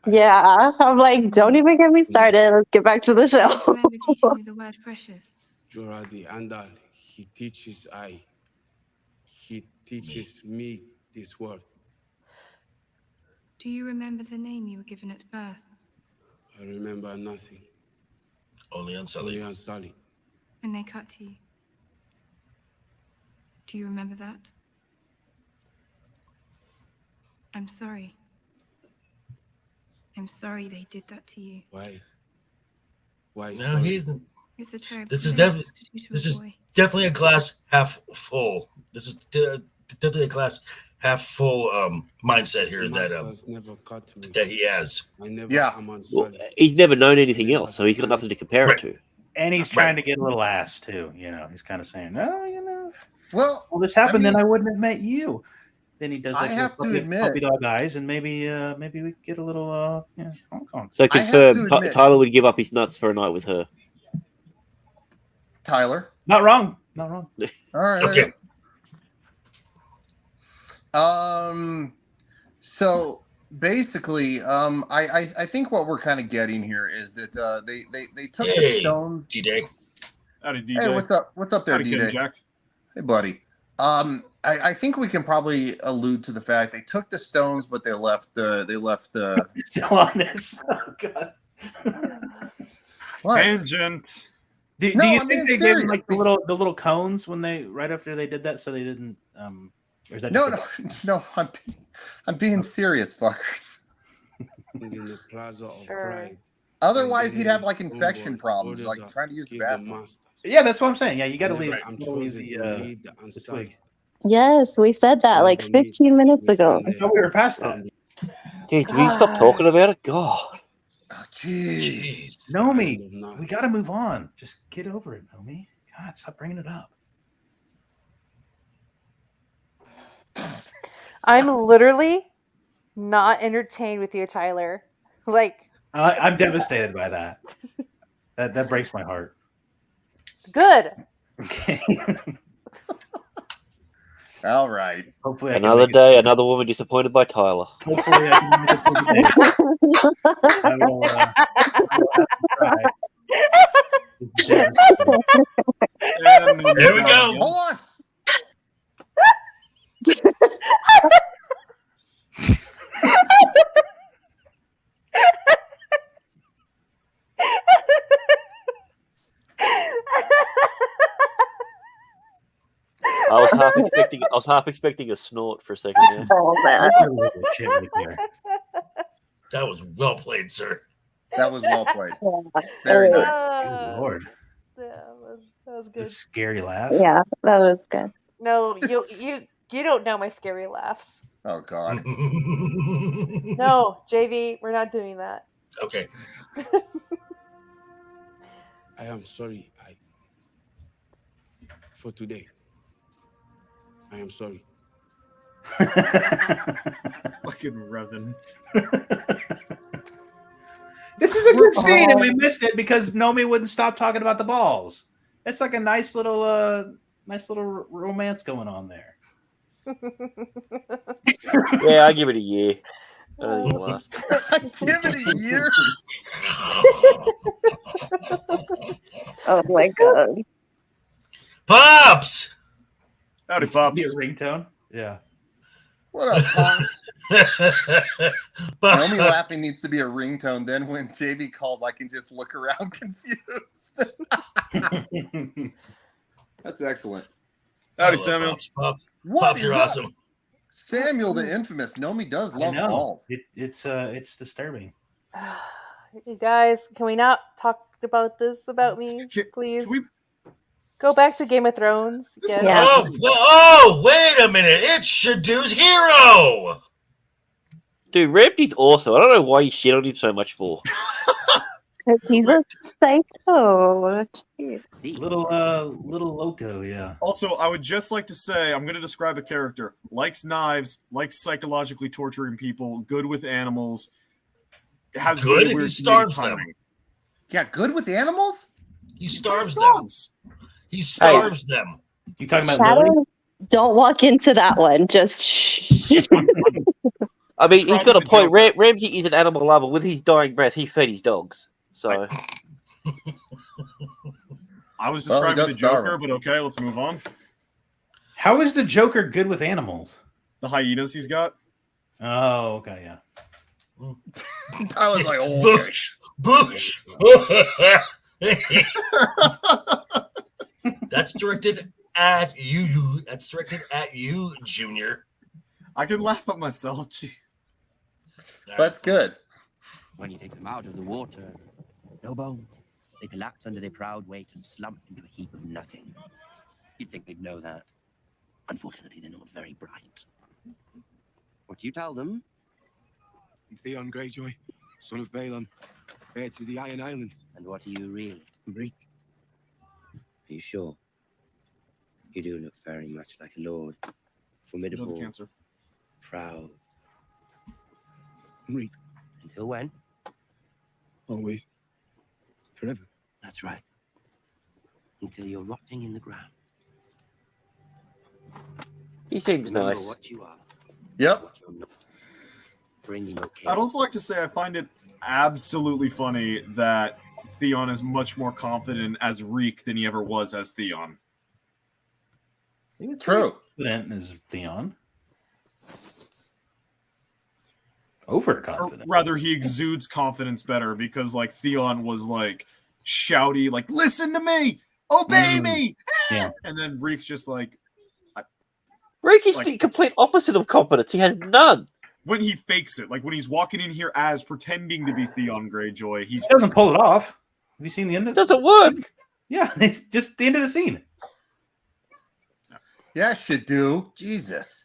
Yeah, I'm like, don't even get me started. Let's get back to the show. Remember teaching me the word precious. Jura the Andal, he teaches I. He teaches me this word. Do you remember the name you were given at birth? I remember nothing. Only Unsullied. Only Unsullied. When they cut you? Do you remember that? I'm sorry. I'm sorry they did that to you. Why? Why? No, he's. It's a terrible This is thing definitely. to do to a This is boy. definitely a glass half full. This is definitely a glass half full mindset here that he has. Yeah. Well, he's never known anything else, so he's got nothing to compare it to. And he's trying to get a little ass too. He's kind of saying, "No, well, this happened, then I wouldn't have met you." Then he does. I have to admit, puppy dog eyes, and maybe we get a little Hong Kong. So confirm, Tyler would give up his nuts for a night with her. Tyler, not wrong. Not wrong. All right. Okay. So basically, I think what we're kind of getting here is that they took the stone. D-Day. Howdy, D-Day. Hey, what's up there, Howdy, D-Day? Jack. Hey, buddy. I think we can probably allude to the fact they took the stones, but they left the still on this. Oh God. What? Tangent. Do you I'm think being they gave him serious. like the little cones when they right after they did that, so they didn't or is that No, I'm being serious, fuckers. In the plaza of Sure. pride. Otherwise, he'd have like infection problems, like trying to use the bathroom. Yeah, that's what I'm saying. Yeah, you got to leave. I'm You gotta leave chosen the to lead the twig. Yes, we said that like 15 minutes ago. I thought we were past that. Dude, can we stop talking about it? God. Oh, jeez. Nomi, we got to move on. Just get over it, Nomi. God, stop bringing it up. I'm literally not entertained with you, Tyler. Like, I'm devastated by that. That breaks my heart. good. Okay. All right. Hopefully, Another day, another woman disappointed by Tyler. Hopefully, I can make it I will, Here we go. Hold on. I was half expecting a snort for a second there. Oh, man. That was well played, sir. That was well played. Very nice. Good Lord. That was good. The scary laugh. Yeah, that was good. No, you don't know my scary laughs. Oh God. No, JV, we're not doing that. Okay. I am sorry. For today. I am sorry. Fucking Revan. This is a good scene, and we missed it because Nomi wouldn't stop talking about the balls. It's like a nice little romance going on there. Yeah, I give it a year. I don't think it'll last. Give it a year. Oh my God. Pops! Howdy, Be a Pops. ringtone. Yeah. What up, Pops? Nomi laughing needs to be a ringtone. Then when JV calls, I can just look around confused. That's excellent. Howdy, Samuel. Pops, What Pops, is you're up? awesome. Samuel the infamous. Nomi does I love know. golf. It's disturbing. You guys, can we not talk about this about me, please? Can we... Go back to Game of Thrones. Yes. Yeah. Oh, wait a minute. It's Shadoo's hero. Dude, Redbeard's awesome. I don't know why you shit on him so much for. Because he's a psycho. Jeez. Little loco, yeah. Also, I would just like to say, I'm going to describe a character. Likes knives, likes psychologically torturing people, good with animals. Has Good, really and he weird starves comedic them. timing. Yeah, good with animals. He starves them. Dogs. He starves them. You talking about Lily? Shadow, don't walk into that one. Just shh. I mean, he's got a the point. Joker. Ramsey is an animal lover. With his dying breath, he fed his dogs. So I was Well, he describing does the starve Joker, him. but okay, let's move on. How is the Joker good with animals? The hyenas he's got. Oh, okay, yeah. I was like, oh, okay. Boosh. That's directed at you. That's directed at you, Junior. I can laugh at myself. Jeez. That's good. When you take them out of the water, no bones. They collapse under their proud weight and slump into a heap of nothing. You'd think they'd know that. Unfortunately, they're not very bright. What do you tell them? I'm Theon Greyjoy, son of Balon, heir to the Iron Islands. And what are you really? Reek. Are you sure? You do look very much like a lord. Formidable. Another cancer. Proud. Reek. Until when? Always. Forever. That's right. Until you're rotting in the ground. He seems Remember nice. what you are. Yep. What you're not. Bringing okay. I'd also like to say I find it absolutely funny that Theon is much more confident as Reek than he ever was as Theon. True. Confident is Theon. Overconfident. Or rather, he exudes confidence better because, like, Theon was like shouty, like, "Listen to me, obey me," Yeah. and then Reek's just like, Rick is Like- the complete opposite of confidence. He has none. when he fakes it, like when he's walking in here as pretending to be Theon Greyjoy, he's He doesn't pull it off. Have you seen the end of It doesn't work. Yeah, it's just the end of the scene. Yes, you do. Jesus.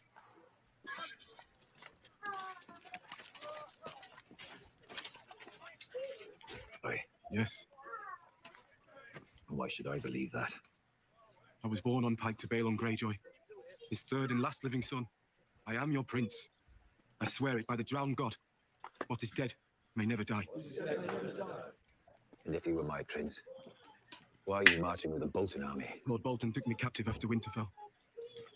Yes. Why should I believe that? I was born on Pike to Balon Greyjoy, his third and last living son. I am your prince. I swear it by the drowned god. What is dead may never die. And if you were my prince, why are you marching with the Bolton army? Lord Bolton took me captive after Winterfell.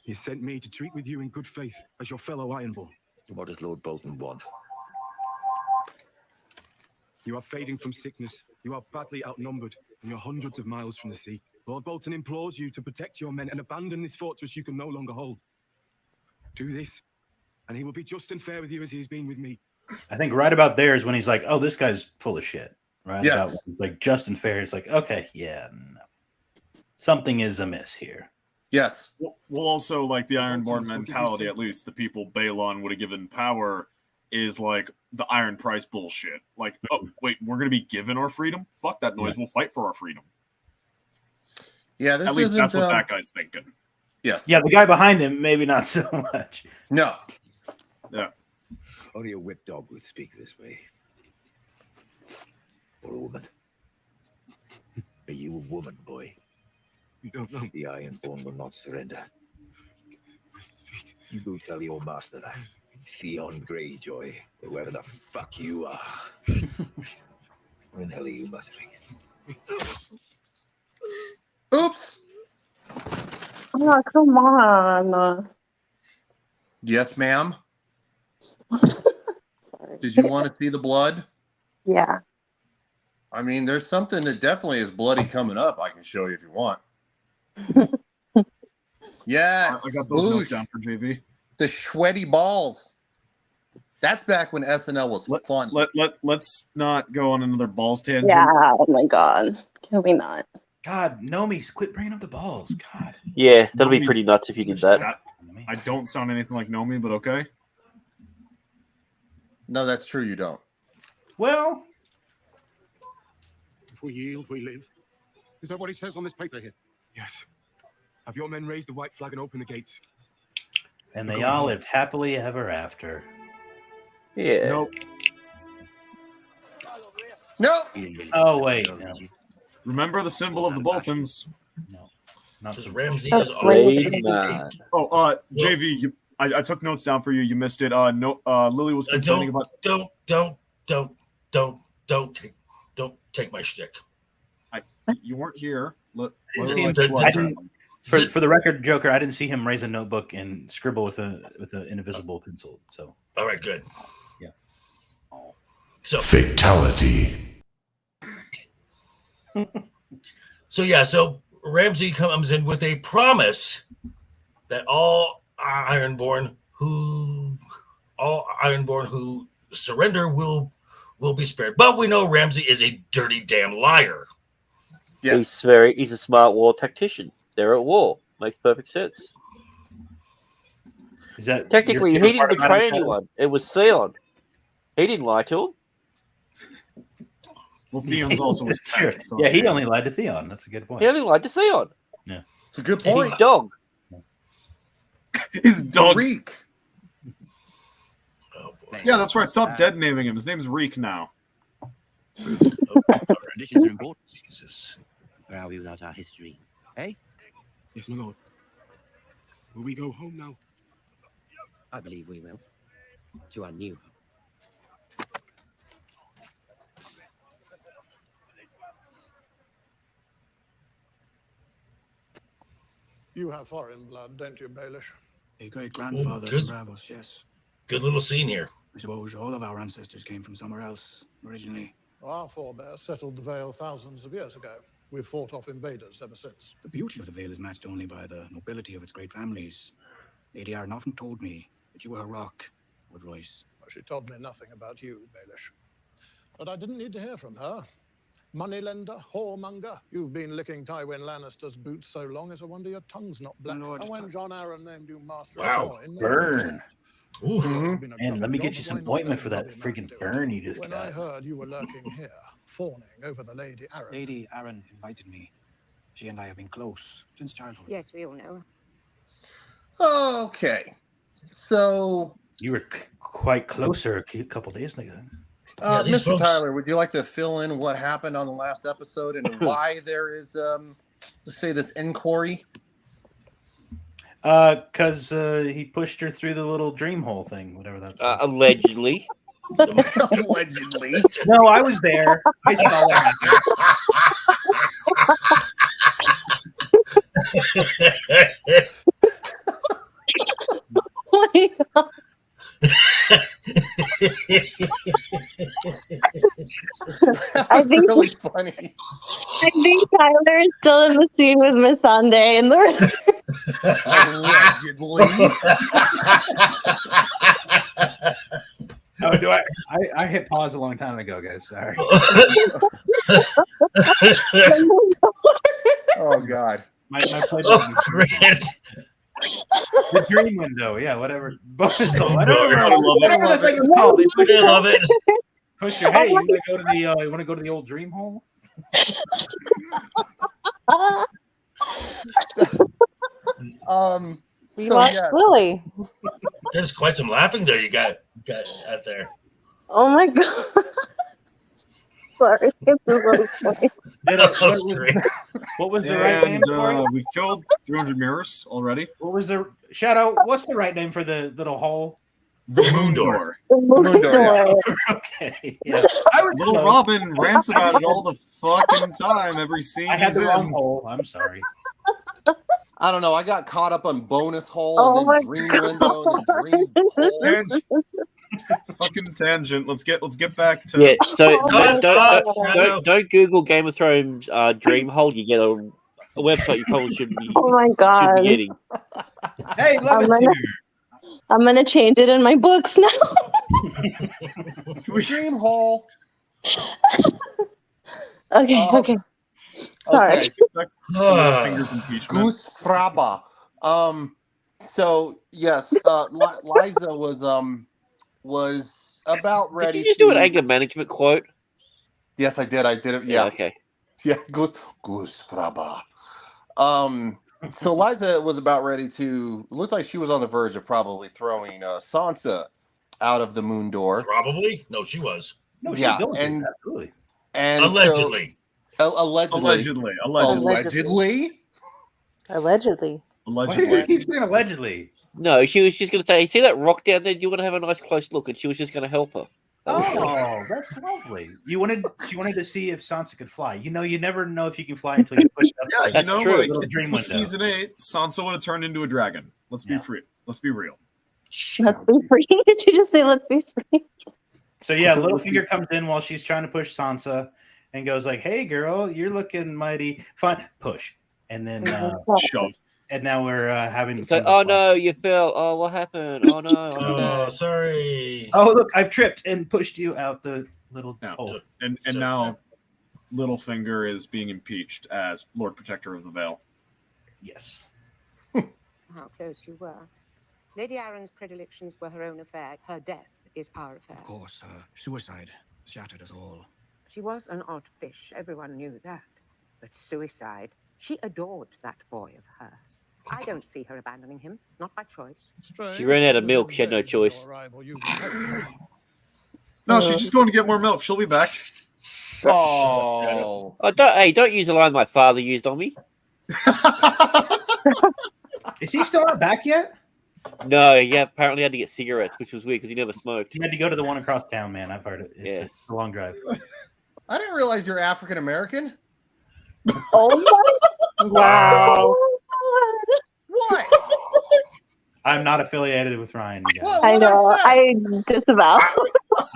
He sent me to treat with you in good faith as your fellow Ironborn. What does Lord Bolton want? You are fading from sickness. You are badly outnumbered, and you're hundreds of miles from the sea. Lord Bolton implores you to protect your men and abandon this fortress you can no longer hold. Do this, and he will be just and fair with you as he has been with me. I think right about there is when he's like, "Oh, this guy's full of shit." Right? Yes. About when he's like just and fair. It's like, okay, yeah, no. Something is amiss here. Yes. well, also like the Ironborn mentality. At least the people Balon would have given power is like the Iron Price bullshit. Like, oh wait, we're gonna be given our freedom? Fuck that noise. We'll fight for our freedom. Yeah, this At least isn't, that's what that guy's thinking. Yes. Yeah, the guy behind him, maybe not so much. No. Yeah. Only a whip dog would speak this way. Or a woman. Are you a woman, boy? You don't know. The Ironborn will not surrender. You go tell your master that. Theon Greyjoy, whoever the fuck you are. Where in the hell are you muttering? Oops. Oh, come on. Yes, ma'am. Did you want to see the blood? Yeah. I mean, there's something that definitely is bloody coming up. I can show you if you want. Yes. I got those notes Boosh. down for JV. The sweaty balls. That's back when SNL was fun. Let's not go on another balls tangent. Yeah. Oh my God. Can we not? God, Nomi, quit bringing up the balls. God. Yeah, that'll be Nomi- pretty nuts if you did that. I don't sound anything like Nomi, but okay. No, that's true. You don't. Well, If we yield, we live. Is that what it says on this paper here? Yes. Have your men raise the white flag and open the gates. and they all lived happily ever after. Yeah. Nope. No. Oh wait. No. Remember the symbol of the Boltons. Not Because the Ramsey That's is great, also. man. Oh, JV, I took notes down for you. You missed it. Lily was complaining about. Don't take my shtick. You weren't here. For the record, Joker, I didn't see him raise a notebook and scribble with an invisible pencil. So all right, good. Yeah. So Fatality. So Ramsey comes in with a promise that all Ironborn who surrender will be spared. But we know Ramsay is a dirty damn liar. He's a smart war tactician. They're at war. Makes perfect sense. Is that technically he didn't betray anyone? It was Theon. He didn't lie to him. Well, Theon's also his pet. So yeah, he only lied to Theon. That's a good point. He only lied to Theon. Yeah, it's a good point. His dog. His dog. Reek. Oh boy. Yeah, that's right. Stop dead naming him. His name's Reek now. Our traditions are important. Jesus. Where are we without our history? Eh? Yes, my lord. Will we go home now? I believe we will. To our new home. You have foreign blood, don't you, Baelish? A great-grandfather good. from Bravos, yes. Good little scene here. I suppose all of our ancestors came from somewhere else, originally. Our forebears settled the Vale thousands of years ago. We've fought off invaders ever since. The beauty of the Vale is matched only by the nobility of its great families. Lady Arryn often told me that you were a rock, Lord Royce. Well, she told me nothing about you, Baelish. But I didn't need to hear from her. Moneylender, whoremonger. You've been licking Tywin Lannister's boots so long, it's a wonder your tongue's not black. Lord, and when John Arryn named you master Wow. of Burn. Mm-hmm. And let me get you some ointment for that freaking burn you just When I got. heard you were lurking here, fawning over the Lady Arryn. Lady Arryn invited me. She and I have been close since childhood. Yes, we all know. Okay. So, You were quite closer a couple days ago. these Mr. folks- Tyler, would you like to fill in what happened on the last episode and why there is, let's say, this inquiry? Because he pushed her through the little dream hole thing, whatever that's called. Allegedly. Allegedly. No, I was there. I saw what happened. Oh my God. That's think- really funny. I think Tyler is still in the scene with Miss Sunday in the Allegedly. Oh, do I hit pause a long time ago, guys. Sorry. Oh, God. My play Oh, Grant. the dream window, yeah, whatever. Bonus hole. I I don't love know. Whatever the thing is called. They push I love it. push your hey, you want to go to the old dream hole? We So, lost yeah. Lily. There's quite some laughing there. You got out there. Oh my God. Sorry. This is so funny. What was the right name And for it? we've killed 300 mirrors already. What was the Shadow? What's the right name for the little hole? The moon door. Moon door, yeah. Okay, yeah. I was Little close. Robin rants about it all the fucking time. Every scene I had he's the wrong in. hole. I'm sorry. I don't know. I got caught up on bonus hole Oh and my then dream window and then dream hole. Tangent. Fucking tangent. Let's get back to Yeah, so Oh don't Google Game of Thrones dream hole. You get a website you probably shouldn't be, Oh my shouldn't God. be getting. Hey, I'm Levitt gonna- here. I'm gonna change it in my books now. Dream hole. Okay, okay. Sorry. Okay. fingers impeachment. Goose Fraba. So yes, Liza was about Did ready you just to do an anger management quote? Yes, I did. I did it. Yeah. Okay. Yeah, Goose Fraba. So Liza was about ready to. It looked like she was on the verge of probably throwing Sansa out of the moon door. Probably. No, she was. No, Yeah, she's going and- to, absolutely. And Allegedly. So, allegedly. Allegedly. Why do you keep saying allegedly? No, she was just going to say, "See that rock down there? You want to have a nice close look," and she was just going to help her. Oh, that's lovely. She wanted to see if Sansa could fly. You know, you never know if you can fly until you push up. Yeah, you That's know, true. like Little if dream this was window. season 8, Sansa would have turned into a dragon. Let's be Yeah. free. Let's be real. Let's be free. Did you just say let's be free? So yeah, Littlefinger comes in while she's trying to push Sansa, and goes like, "Hey, girl, you're looking mighty fine." Push, and then Shove. And now we're having. It's like, oh no, you fell. Oh, what happened? Oh no, I'm Oh, dead. sorry. Oh look, I've tripped and pushed you out the little hole. And now Littlefinger is being impeached as Lord Protector of the Vale. Yes. How close you were. Lady Arryn's predilections were her own affair. Her death is our affair. Of course, suicide shattered us all. She was an odd fish. Everyone knew that. But suicide, she adored that boy of hers. I don't see her abandoning him, not by choice. She ran out of milk. She had no choice. No, she's just going to get more milk. She'll be back. Oh. Don't use the line my father used on me. Is he still not back yet? No, yeah, apparently had to get cigarettes, which was weird because he never smoked. He had to go to the one across town, man. I've heard it. It's a long drive. I didn't realize you're African American. Oh my Wow. What? I'm not affiliated with Ryan. You guys. I know. I just about.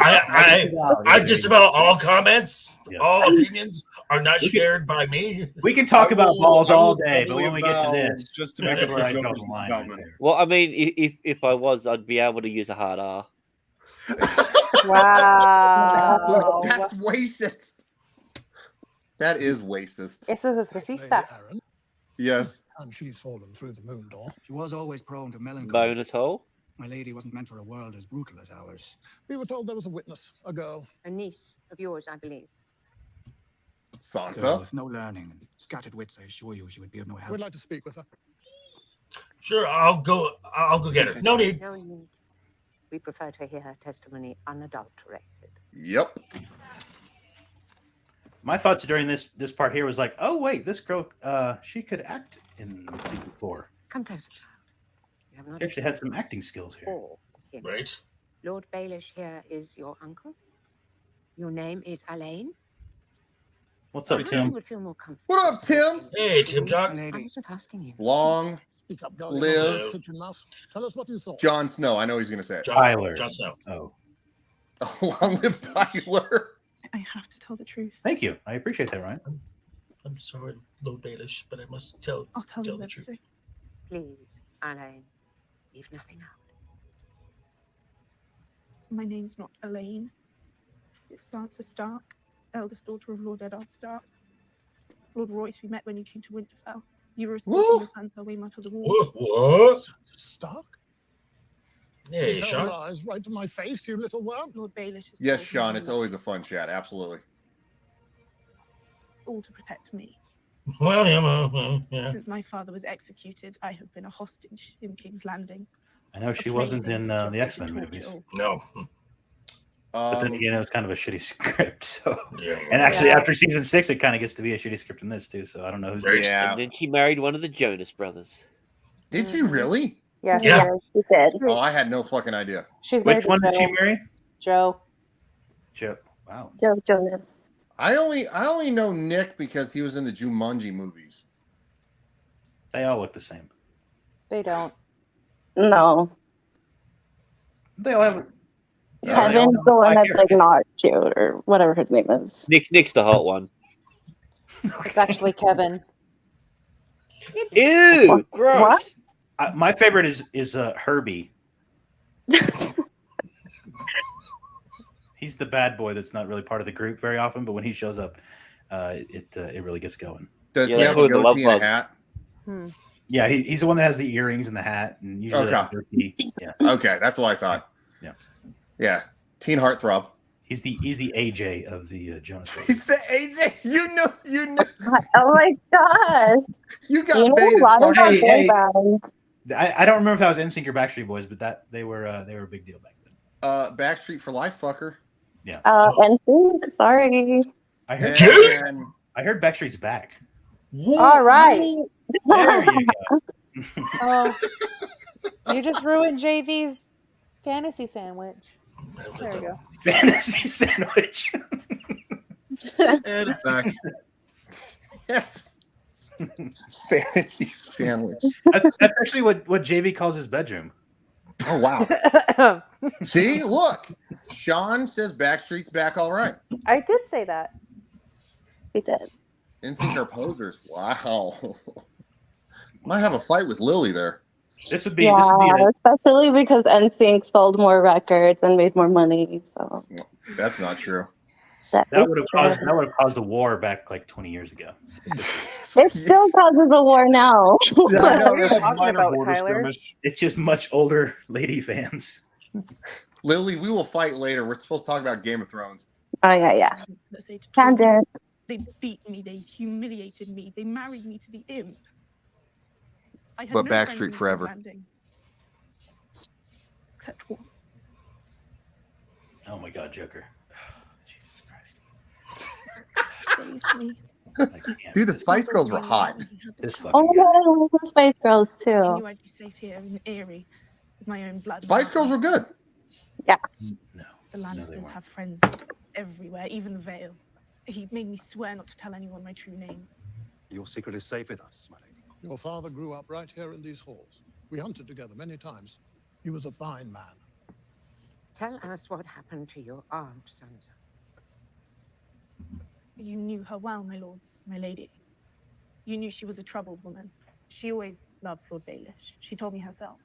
I just about all comments, all opinions are not shared by me. We can talk about balls all day, but when we get to this, just to that's make it where I for draw Joker's the line right there. Well, I mean, if I was, I'd be able to use a hard R. Wow. That's racist. That is racist. Eso es racista. Yes. And she's fallen through the moon door. She was always prone to melancholy. Bonus hole. My lady wasn't meant for a world as brutal as ours. We were told there was a witness, a girl. A niece of yours, I believe. Girl with no learning and scattered wits, I assure you she would be of no help. We'd like to speak with her. Sure, I'll go get her. No need. No need. We prefer to hear her testimony unadulterated. Yep. My thoughts during this part here was like, oh wait, this girl, she could act in season 4. Come closer, child. You have not She actually had some acting skills here. all him. Right. Lord Baelish here is your uncle. Your name is Elaine. What's up, Perhaps Tim? you would feel more comfortable. What up, Tim? Hey, Tim John. I wasn't asking you. Long Speak up, girl. live Kitchen mouse. Tell us what you saw. Jon Snow. I know he's going to say it. Tyler. Jon Snow. Oh. Long live Tyler. I have to tell the truth. Thank you. I appreciate that, Ryan. I'm sorry, Lord Baelish, but I must tell I'll tell you the truth. everything. Please, Elaine, leave nothing out. My name's not Elaine. It's Sansa Stark, eldest daughter of Lord Eddard Stark. Lord Royce, we met when you came to Winterfell. You were escorting your sons away much of the war. What? Stark? Hey, You Sean. tell lies right to my face, you little worm. Lord Baelish has Yes, told me Sean. you It's love always a fun chat. Absolutely. all to protect me. Well, yeah. Since my father was executed, I have been a hostage in King's Landing. I know she wasn't in the X-Men movies. No. But then again, it was kind of a shitty script. So, Yeah. and actually, after season 6, it kind of gets to be a shitty script in this too. So I don't know who's. Yeah. And then she married one of the Jonas brothers. Did she really? Yeah, Yeah. She did. Oh, I had no fucking idea. She's married Which to one did she Joe. marry? Joe. Joe. Wow. Joe Jonas. I only know Nick because he was in the Jumanji movies. They all look the same. They don't. No. They all have. Kevin's the one that's like not cute or whatever his name is. Nick's the hot one. It's actually Kevin. Ew, gross. What? My favorite is Herbie. He's the bad boy that's not really part of the group very often, but when he shows up, it really gets going. Does Yeah, he have a like the goatee and a love hat? Yeah, he's the one that has the earrings and the hat, and usually Okay. like turkey. Yeah, Okay, that's what I thought. yeah. Yeah. Teen heartthrob. He's the AJ of the Jonas Brothers. He's the AJ. You know. Oh my gosh. You got You know baited. a lot of fucker. Hey, boy bands. I don't remember if that was NSYNC or Backstreet Boys, but that they were a big deal back then. Backstreet for Life, fucker. Yeah. And Sync, sorry. I heard And I heard Backstreet's back. All right. There you go. Oh, you just ruined JV's fantasy sandwich. There we go. Fantasy sandwich. And it's back. yes. Fantasy sandwich. That's actually what JV calls his bedroom. Oh wow. See, look. Sean says Backstreet's back all right. I did say that. He did. NSYNC are posers. Wow. Might have a fight with Lily there. This would be a, especially because NSYNC sold more records and made more money. So that's not true. that would have caused a war back like 20 years ago. It still causes a war now. Yeah, I know. You're talking about Tyler. It's just much older lady fans. Lily, we will fight later. We're supposed to talk about Game of Thrones. Oh yeah. Tangent. They beat me. They humiliated me. They married me to the imp. I had But no Backstreet friends in forever. Landing, except one. Oh my God, Joker. Saved me. Dude, the Spice Girls were hot. Oh my God, I love the Spice Girls I too. knew I'd be safe here in Erie with my own blood. Spice Girls were good. Yeah. The Lannisters have friends everywhere, even the Vale. He made me swear not to tell anyone my true name. Your secret is safe with us, my lady. Your father grew up right here in these halls. We hunted together many times. He was a fine man. Tell us what happened to your aunt, Sansa. You knew her well, my lords, my lady. You knew she was a troubled woman. She always loved Lord Baelish. She told me herself.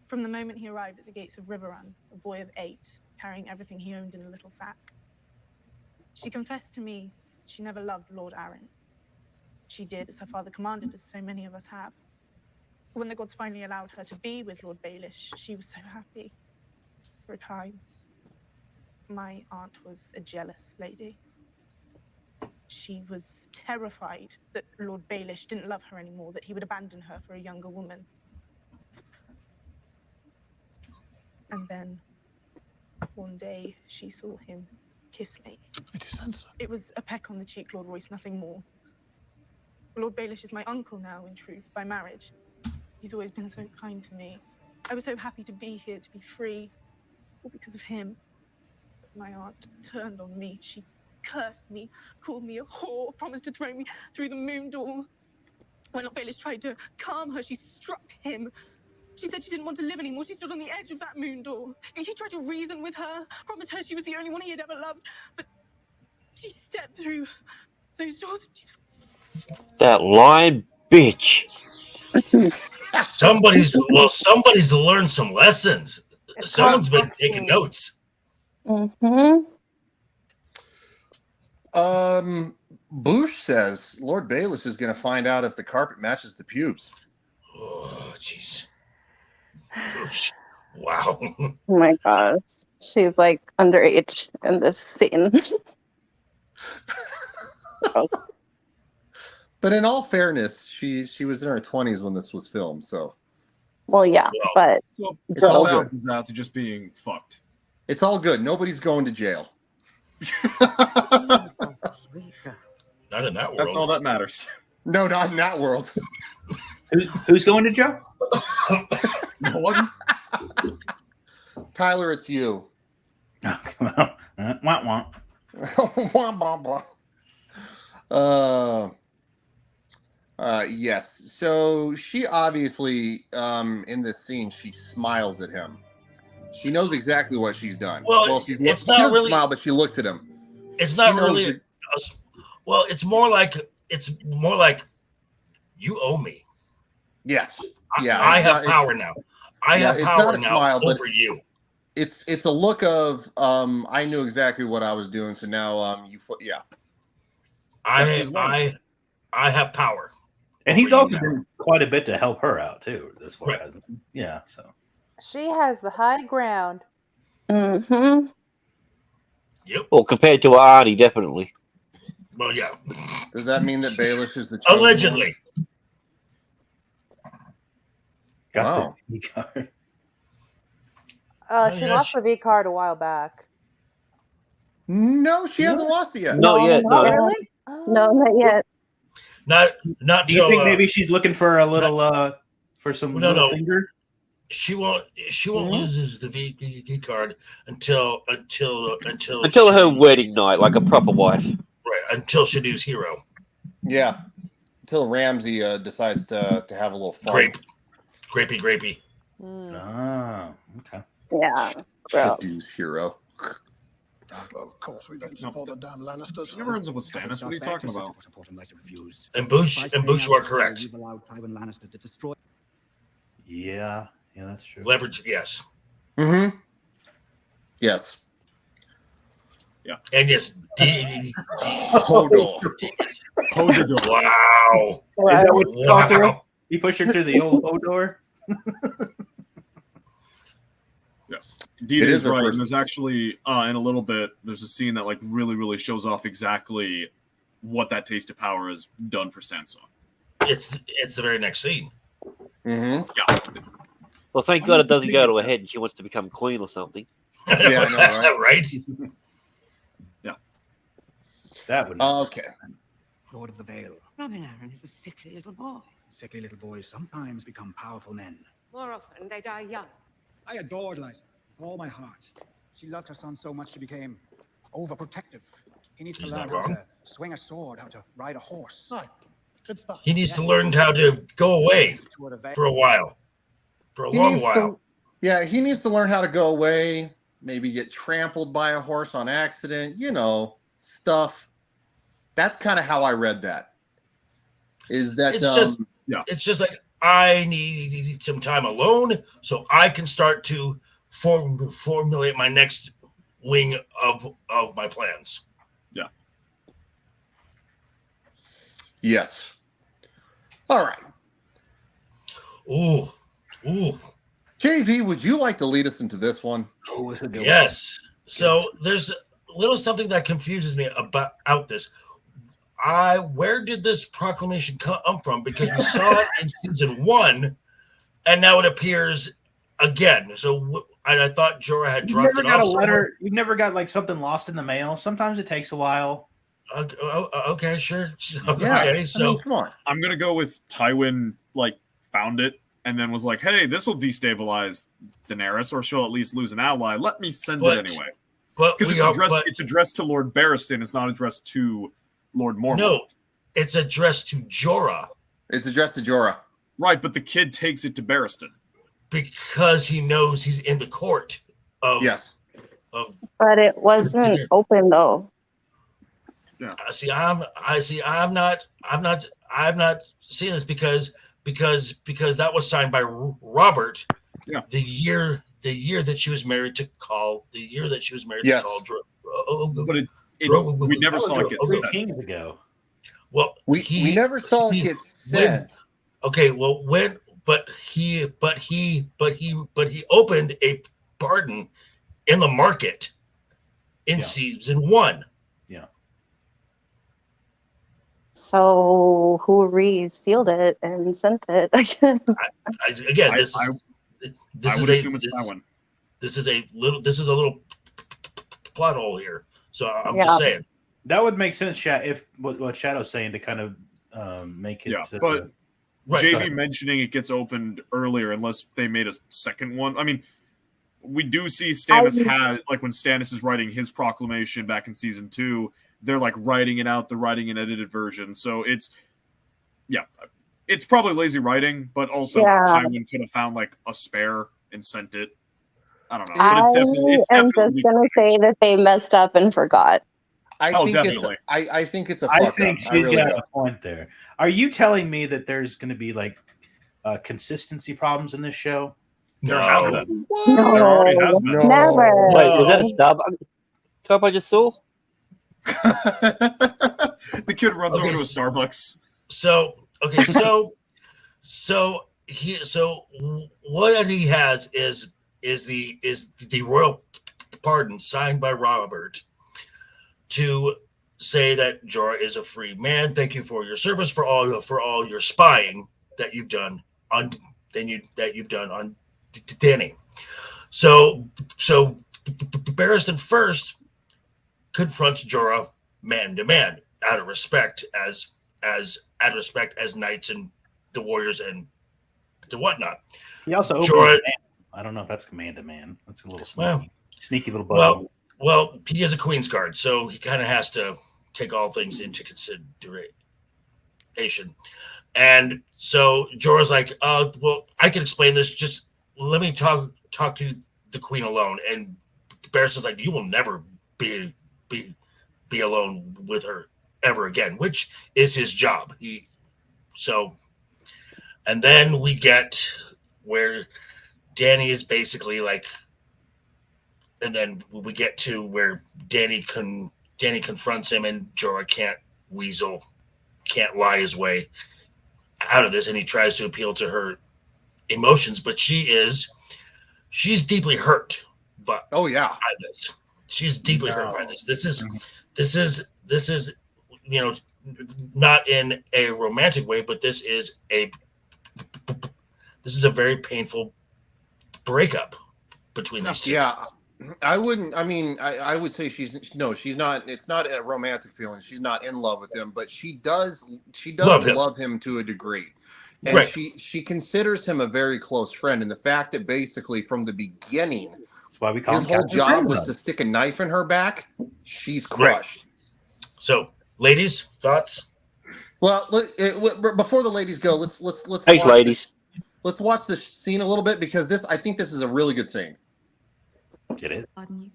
From the moment he arrived at the gates of Riverrun, a boy of 8, carrying everything he owned in a little sack. She confessed to me she never loved Lord Arryn. She did as her father commanded, as so many of us have. When the gods finally allowed her to be with Lord Baelish, she was so happy. For a time. My aunt was a jealous lady. She was terrified that Lord Baelish didn't love her anymore, that he would abandon her for a younger woman. And then, one day, she saw him kiss me. It was a peck on the cheek, Lord Royce, nothing more. Lord Baelish is my uncle now, in truth, by marriage. He's always been so kind to me. I was so happy to be here, to be free, all because of him. My aunt turned on me. She cursed me, called me a whore, promised to throw me through the moon door. When Lord Baelish tried to calm her, she struck him. She said she didn't want to live anymore. She stood on the edge of that moon door. He tried to reason with her, promised her she was the only one he had ever loved. But she stepped through those doors. That lying bitch. Somebody's learned some lessons. Someone's been taking notes. Mm-hmm. Boosh says Lord Baelish is going to find out if the carpet matches the pubes. Oh, jeez. Wow. Oh my gosh. She's like underage in this scene. But in all fairness, she was in her 20s when this was filmed, so. Well, yeah, but So it's all good. balances out to just being fucked. It's all good. Nobody's going to jail. Not in that world. That's all that matters. No, not in that world. Who's going to jail? No one. Tyler, it's you. Oh, come on. Wah, wah. Yes. So she obviously, in this scene, she smiles at him. She knows exactly what she's done. Well, she it's not doesn't really smile, but she looks at him. It's not She knows really. Well, it's more like you owe me. Yes. Yeah. I have power now. I have power now over you. It's a look of I knew exactly what I was doing, so now yeah. I have power. And he's also done quite a bit to help her out too, as far as so. She has the high ground. Mm-hmm. Yep. Well, compared to Arnie, definitely. Well, yeah. Does that mean that Baelish is the chosen allegedly? Wow. She lost the V card a while back. No, she hasn't lost it yet. Not yet. No. Really? No, not yet. Not. Do you think maybe she's looking for a little for some little finger? She won't lose the V card until her wedding night, like a proper wife. Right, until Shadoo's hero. Yeah, until Ramsay decides to have a little fun. Of course, we don't support the damn Lannisters. She never ends up with Stannis. What are you talking about? And Bush, you are correct. You've allowed Tywin Lannister to destroy. Yeah, that's true. Leverage, yes. Mm-hmm. Yes. Yeah. And yes, Hodor. Hodor. Wow. Is that what you call her? Wow. You push her through the old Hodor? Dean It is is the right. first- And there's actually in a little bit, there's a scene that like really shows off exactly what that taste of power has done for Sansa. It's the very next scene. Mm-hmm. Yeah. Well, thank God it doesn't go to her head and she wants to become queen or something. Yeah, I know, right? Yeah. That would. Okay. Lord of the Vale. Robin Arryn is a sickly little boy. Sickly little boys sometimes become powerful men. More often, they die young. I adored Lysa with all my heart. She loved her son so much she became overprotective. He needs to He's learn not how wrong. to swing a sword, how to ride a horse. No, good stuff. He needs to learn how to go away for a while. For a He long needs while. to- yeah, he needs to learn how to go away, maybe get trampled by a horse on accident, stuff. That's kind of how I read that. Is that It's just like I need some time alone so I can start to formulate my next wing of my plans. Yeah. Yes. All right. Ooh. JV, would you like to lead us into this one? Yes. So there's a little something that confuses me about this. Where did this proclamation come from? Because we saw it in season 1, and now it appears again. So I thought Jorah had You dropped never it got off a somewhere. letter. You've never got like something lost in the mail. Sometimes it takes a while. Okay, sure. Okay, Yeah. so I mean, come on. I'm gonna go with Tywin found it and then was like, hey, this will destabilize Daenerys, or she'll at least lose an ally. Let me send it anyway. But Because it's addressed to Lord Barristan, it's not addressed to Lord Mormont. No, it's addressed to Jorah. It's addressed to Jorah. Right, but the kid takes it to Barristan. Because he knows he's in the court of yes. But it wasn't open though. Yeah. I'm not seeing this because that was signed by Robert. Yeah. The year that she was married to Call. Yes. To Call. But we never saw it get sent. 13 ago. Well, we never saw it get sent. Okay, well, but he opened a pardon in the market in season 1. Yeah. So who resealed it and sent it again? This is a little plot hole here. So I'm just saying. That would make sense, if what Shadow's saying to kind of make it. Yeah, but JV mentioning it gets opened earlier, unless they made a second one. I mean, we do see Stannis when Stannis is writing his proclamation back in season 2, they're writing it out. They're writing an edited version, so it's probably lazy writing, but also Tywin could have found a spare and sent it. I don't know. But it's I'm definitely just gonna say that they messed up and forgot. I think definitely. I think it's a I fuck think up. she's really got do. a point there. Are you telling me that there's going to be consistency problems in this show? There has been. No, There already has been. never. Wait, was that a Starbucks cup I just saw? The kid runs over to a Starbucks. So what he has is the royal pardon signed by Robert to say that Jorah is a free man. Thank you for your service, for all your spying that you've done on Dany. So Barristan first confronts Jorah man to man out of respect as knights and the warriors and the whatnot. He also opens Jorah, I don't know if that's command to man. That's a little Well, sneaky little bug. Well, he is a Queen's Guard, so he kind of has to take all things into consideration. And so Jorah's like, well, I can explain this. Just let me talk to the Queen alone. And Barristan's like, you will never be alone with her ever again, which is his job. And then we get where Danny is basically like, and then we get to where Danny confronts him, and Jorah can't lie his way out of this, and he tries to appeal to her emotions, but she's deeply hurt by this. She's deeply hurt by this. This is not in a romantic way, but this is a very painful breakup between these two. Yeah, I wouldn't. I mean, I would say she's not. It's not a romantic feeling. She's not in love with him, but she does love him to a degree, and Right. she considers him a very close friend. And the fact that basically from the beginning, That's why we call his him whole Captain job was Friendlove. to stick a knife in her back, she's crushed. So, ladies, thoughts? Well, before the ladies go, let's Thanks, watch ladies. let's watch this scene a little bit, because I think this is a really good scene. It is. Pardon you.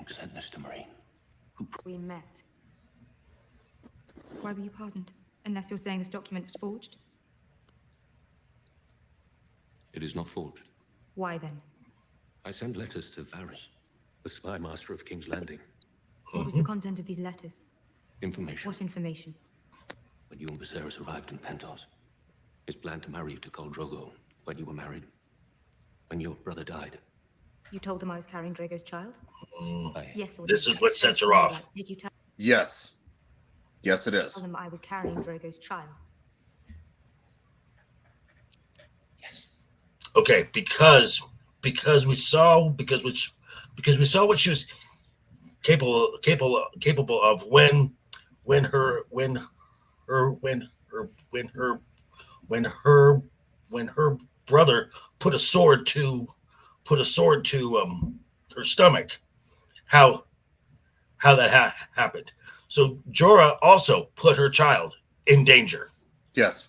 You sent this to Marine. We met. Why were you pardoned? Unless you're saying this document was forged. It is not forged. Why then? I sent letters to Varys, the spy master of King's Landing. What was the content of these letters? Information. What information? When you and Viserys arrived in Pentos, his plan to marry you to Khal Drogo when you were married. When your brother died. You told them I was carrying Drago's child? Yes or This no? is what sets her off. Did you tell Yes, it is. them I was carrying Drago's child? Okay, because we saw what she was capable of when her brother put a sword to her stomach. How that happened. So Jorah also put her child in danger. Yes.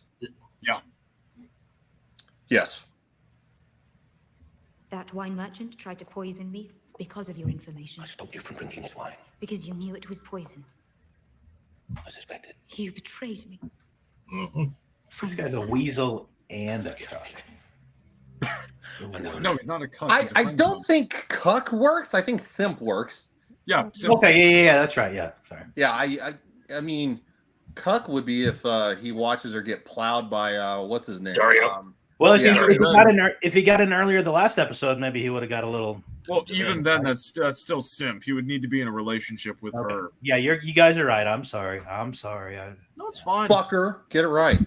Yeah. Yes. That wine merchant tried to poison me because of your information. I stopped you from drinking his wine. Because you knew it was poison. I suspected. You betrayed me. Mm-hmm. This guy's a weasel and a cuck. No, he's not a cuck. I don't think cuck works. I think simp works. Yeah. Simp. Okay. Yeah. That's right. Yeah. Sorry. Yeah. I mean, cuck would be if he watches her get plowed by what's his name? Dario. Well, if he got in earlier the last episode, maybe he would have got a little. Well, even then, that's still simp. He would need to be in a relationship with her. Yeah, you guys are right. I'm sorry. No, it's fine. Fucker, get it right.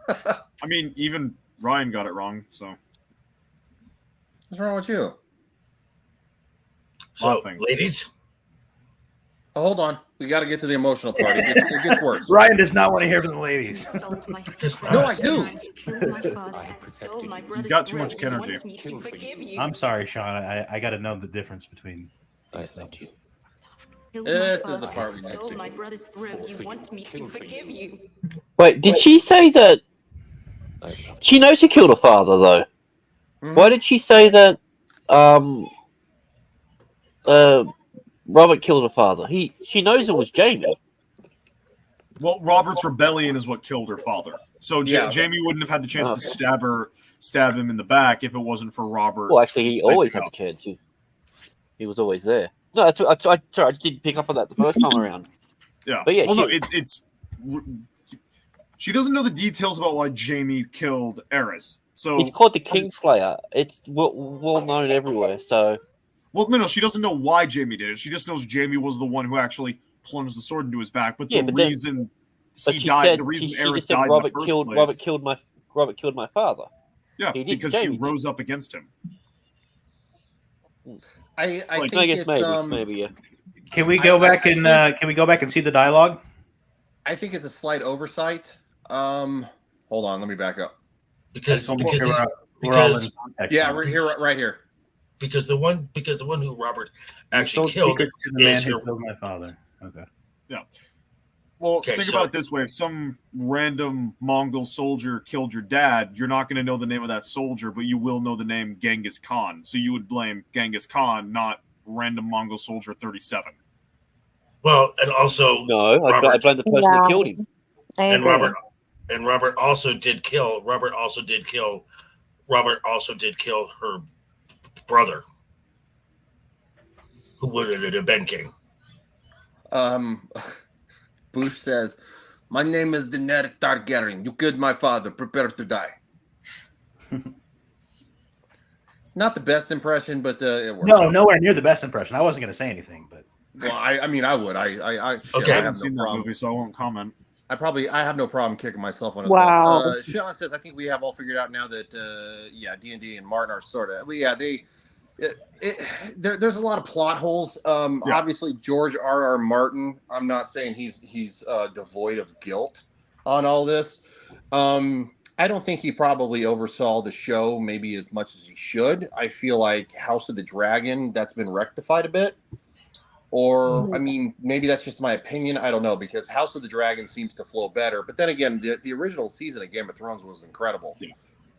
I mean, even Ryan got it wrong. So what's wrong with you? So, ladies. Oh, hold on. We got to get to the emotional part. It gets worse. Ryan does not want to hear from the ladies. No, I do. He's got too much energy. I'm sorry, Sean. I got to know the difference between these things. This is the part we need Stole to my see. brother's throat. You want me to forgive you? Wait, did she say that she knows who killed her father, though? Mm-hmm. Why did she say that Robert killed her father? She knows it was Jamie. Well, Robert's rebellion is what killed her father. So Yeah. Jamie wouldn't have had the chance to stab him in the back if it wasn't for Robert. Well, actually, he always Isaac had the chance. He was always there. No, sorry, I just didn't pick up on that the first time around. Yeah. But yeah, well, no, it's she doesn't know the details about why Jamie killed Eris. So It's called the Kingslayer. It's well known everywhere. So, well, no, she doesn't know why Jamie did it. She just knows Jamie was the one who actually plunged the sword into his back. But yeah, the but then, reason but he she died, said the reason she Eris just said died Robert in the first killed place, Robert killed my father. Yeah, He didn't, because Jamie he rose up against him. I think guess it's maybe yeah. Can we go back and see the dialogue? I think it's a slight oversight. Hold on, let me back up. Because we're all in context yeah, now. right here. Because the one who Robert actually killed to the man is who your killed my father. Okay. Yeah. Well, Okay, think so- about it this way: if some random Mongol soldier killed your dad, you're not going to know the name of that soldier, but you will know the name Genghis Khan. So you would blame Genghis Khan, not random Mongol soldier 37. Well, and also no, I blame the person that killed him. Robert also did kill her brother, who would have been king. Boosh says, "My name is Daenerys Targaryen. You killed my father. Prepare to die." Not the best impression, but it works. No, nowhere near the best impression. I wasn't going to say anything, but well, I mean, I would. I I haven't seen that movie, so I won't comment. I have no problem kicking myself on it. Wow. Sean says, "I think we have all figured out now that D&D and Martin are sort of there's a lot of plot holes. Obviously, George R.R. Martin. I'm not saying he's devoid of guilt on all this. I don't think he probably oversaw the show maybe as much as he should. I feel like House of the Dragon, that's been rectified a bit. Or, I mean, maybe that's just my opinion. I don't know, because House of the Dragon seems to flow better. But then again, the original season of Game of Thrones was incredible. Yeah.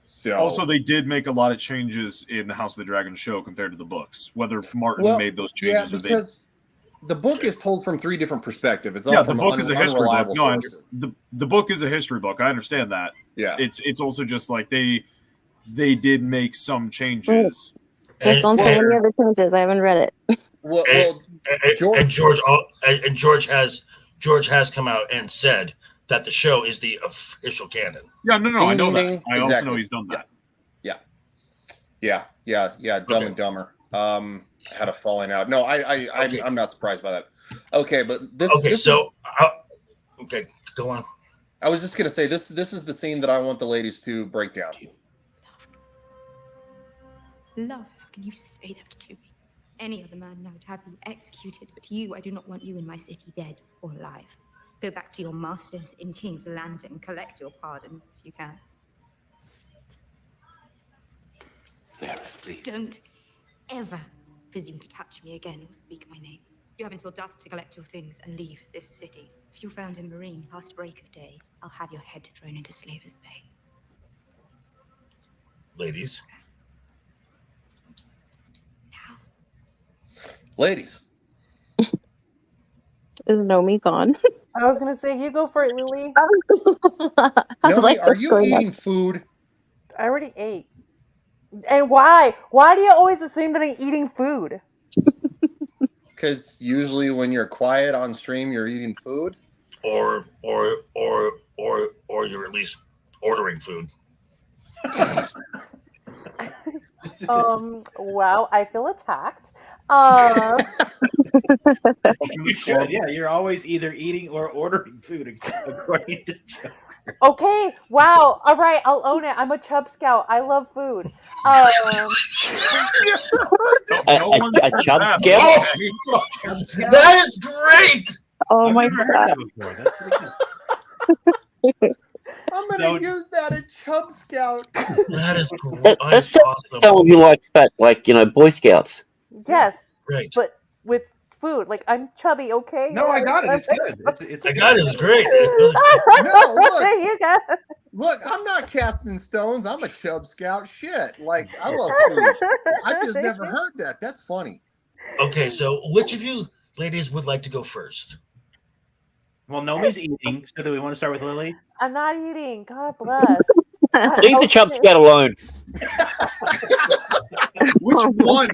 So, also, they did make a lot of changes in the House of the Dragon show compared to the books. Whether Martin made those changes or they... the book is told from 3 different perspectives. It's all the book is a history book. No, sources. the book is a history book. I understand that. Yeah, it's also just like they did make some changes. Just don't say any other changes. I haven't read it. George has come out and said that the show is the official canon. Yeah, no, I know that. I also know he's done that. Yeah. Dumb and Dumber. Had a falling out. No, I'm not surprised by that. Okay, but this. Okay, go on. I was just gonna say this is the scene that I want the ladies to break down. Love, how can you say that to me? Any other man I would have you executed, but you, I do not want you in my city, dead or alive. Go back to your masters in King's Landing, collect your pardon if you can. Please. Don't ever presume to touch me again or speak my name. You have until dusk to collect your things and leave this city. If you're found in Marine past break of day, I'll have your head thrown into Slaver's Bay. Ladies. Ladies. Is Nomi gone? I was gonna say, you go for it, Lily. Nomi, are you eating food? I already ate. And why? Why do you always assume that I'm eating food? Because usually when you're quiet on stream, you're eating food, or you're at least ordering food. Wow, I feel attacked. You should. Yeah, you're always either eating or ordering food, according to Joker. Okay, wow. All right, I'll own it. I'm a Chub Scout. I love food. A Chub Scout? That is great! Oh I've my never heard god. that before. That's pretty good. I'm gonna use that at Chub Scout. That is great. That's someone who likes that, Boy Scouts. Yes, right. But with food, like I'm chubby. Okay. No, I got it. It's good. I got it. It was great. No, look. You got it. Look, I'm not casting stones. I'm a Chub Scout. Shit, like I love food. I just never heard that. That's funny. Okay, so which of you ladies would like to go first? Well, Nomi's eating, so do we want to start with Lily? I'm not eating. God bless. Leave the Chub Scout alone. Which one?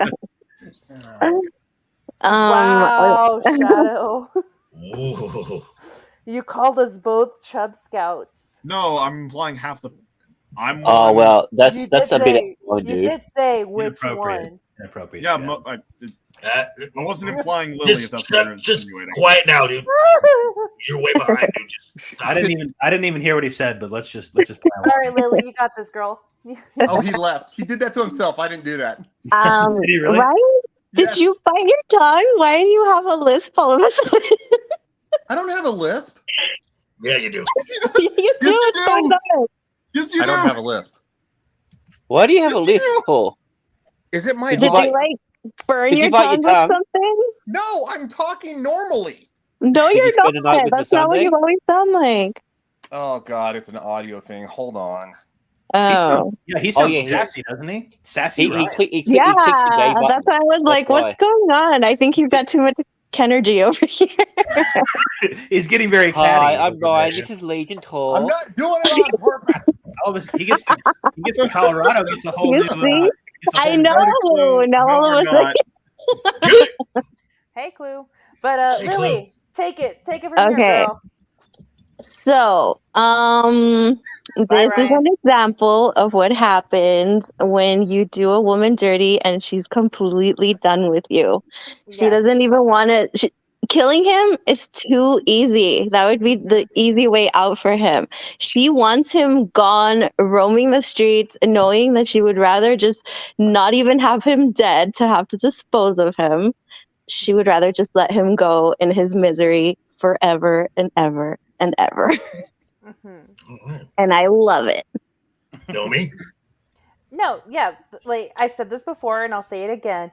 Wow, Shadow. Ooh. You called us both Chub Scouts. No, I'm implying half the. I'm. Oh well, that's You a did bit. say- You did say which Inappropriate. one. Inappropriate. Yeah, Shadow. I wasn't implying Lily. If that's what you're Just insinuating. quiet now, dude. You're way behind, dude. Just stop. I didn't even hear what he said, but let's just play All right, Lily, you got this, girl. Oh, he left. He did that to himself. I didn't do that. Did he really? Right? Did Yes. you bite your tongue? Why do you have a lisp all of a sudden? I don't have a lisp. Yeah, you do. Yes, he does. You do. Yes, you It's so do. nice. Yes, you I do. don't have a lisp. Why do you have Yes, a you list do. for? Is it my Did Did you volume? you burn Did you your bite your tongue with tongue? something? No, I'm talking normally. No, Did you you're spend the night not. with the That's not what Sunday? you always sound like. Oh God, it's an audio thing. Hold on. Oh. Yeah, he sounds sassy, doesn't he? Sassy. He clicked the gay Yeah, button. that's why I was like, why. what's going on? I think he's got too much energy over here. He's getting very Hi, catty. I'm Ryan. This is Legion Tor. I'm not doing it on purpose. He gets to Colorado, gets a whole You new. see? Gets a whole I new- know. Now all of a sudden. Hey, Clue. But Hey, Lily, take it from here, Okay. girl. So, this is an example of what happens when you do a woman dirty and she's completely done with you. She doesn't even want to. Killing him is too easy. That would be the easy way out for him. She wants him gone, roaming the streets, knowing that she would rather just not even have him dead to have to dispose of him. She would rather just let him go in his misery forever and ever and ever. And I love it. Nomi? No, yeah, like I've said this before, and I'll say it again.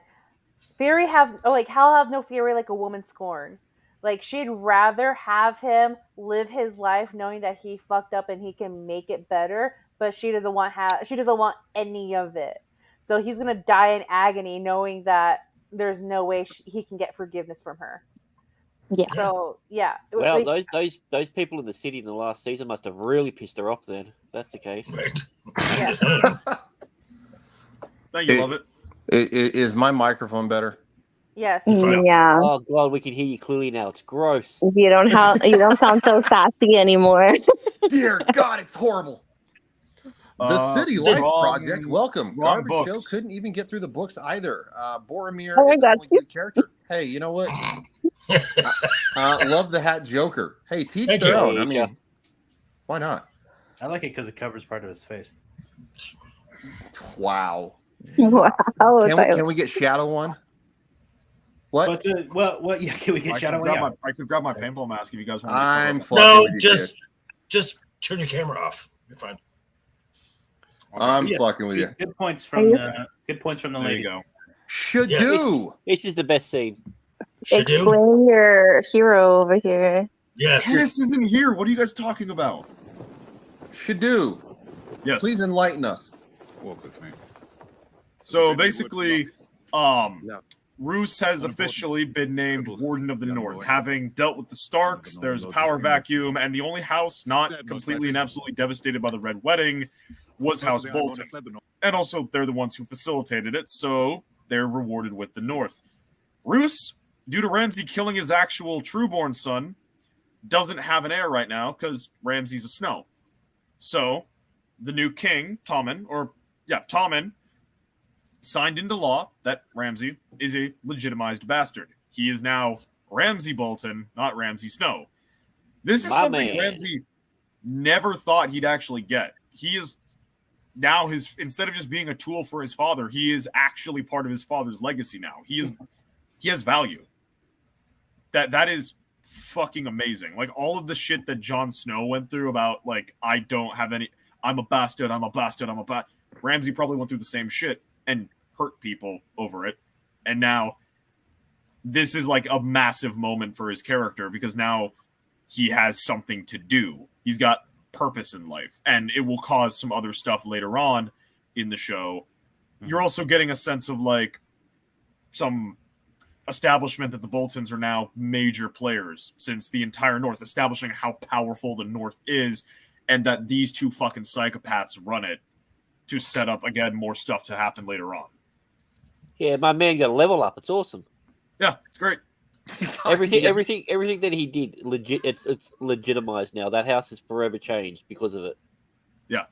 Hal have no fury like a woman scorn. Like she'd rather have him live his life knowing that he fucked up and he can make it better, but she doesn't want any of it. So he's gonna die in agony knowing that there's no way he can get forgiveness from her. Yeah. So yeah. Well, those people in the city in the last season must have really pissed her off. Then, if that's the case. Thank you, love it. Is my microphone better? Yes. Yeah. Oh God, we can hear you clearly now. It's gross. You don't sound so sassy anymore. Dear God, it's horrible. The City Life Project, welcome. Garbage books. Show couldn't even get through the books either. Boromir Oh, I is the got only good character. Hey, you know what? Love the Hat Joker. Hey, teach Thank their you. own. I mean, why not? I like it because it covers part of his face. Wow. Wow. Can we get Shadow one? What? But what? Yeah, can we get Shadow one? I could grab my paintball mask if you guys want. I'm fucking No, with you, kid. just turn your camera off. You're fine. I'm fucking with you. Good points from the lady. You go. Should do. This is the best scene. Explain your hero over here. Yes. This isn't here. What are you guys talking about? Should do. Yes. Please enlighten us. Walk with me. So basically, Roose has officially been named Warden of the North, having dealt with the Starks. There's a power vacuum, and the only house not completely and absolutely devastated by the Red Wedding was House Bolton. And also, they're the ones who facilitated it, so they're rewarded with the North. Roose, due to Ramsay killing his actual trueborn son, doesn't have an heir right now because Ramsay's a Snow. So, the new king, Tommen, signed into law that Ramsay is a legitimized bastard. He is now Ramsay Bolton, not Ramsay Snow. This is something Ramsay never thought he'd actually get. He is now instead of just being a tool for his father, he is actually part of his father's legacy now. He has value. That is fucking amazing. Like all of the shit that Jon Snow went through about like I'm a bastard. Ramsay probably went through the same shit and hurt people over it. And now this is like a massive moment for his character because now he has something to do. He's got purpose in life, and it will cause some other stuff later on in the show. You're also getting a sense of like some establishment that the Boltons are now major players since the entire North, establishing how powerful the North is and that these two fucking psychopaths run it to set up, again, more stuff to happen later on. Yeah, my man got a level up. It's awesome. Yeah, it's great. Everything that he did, it's legitimized now. That house is forever changed because of it. Yeah.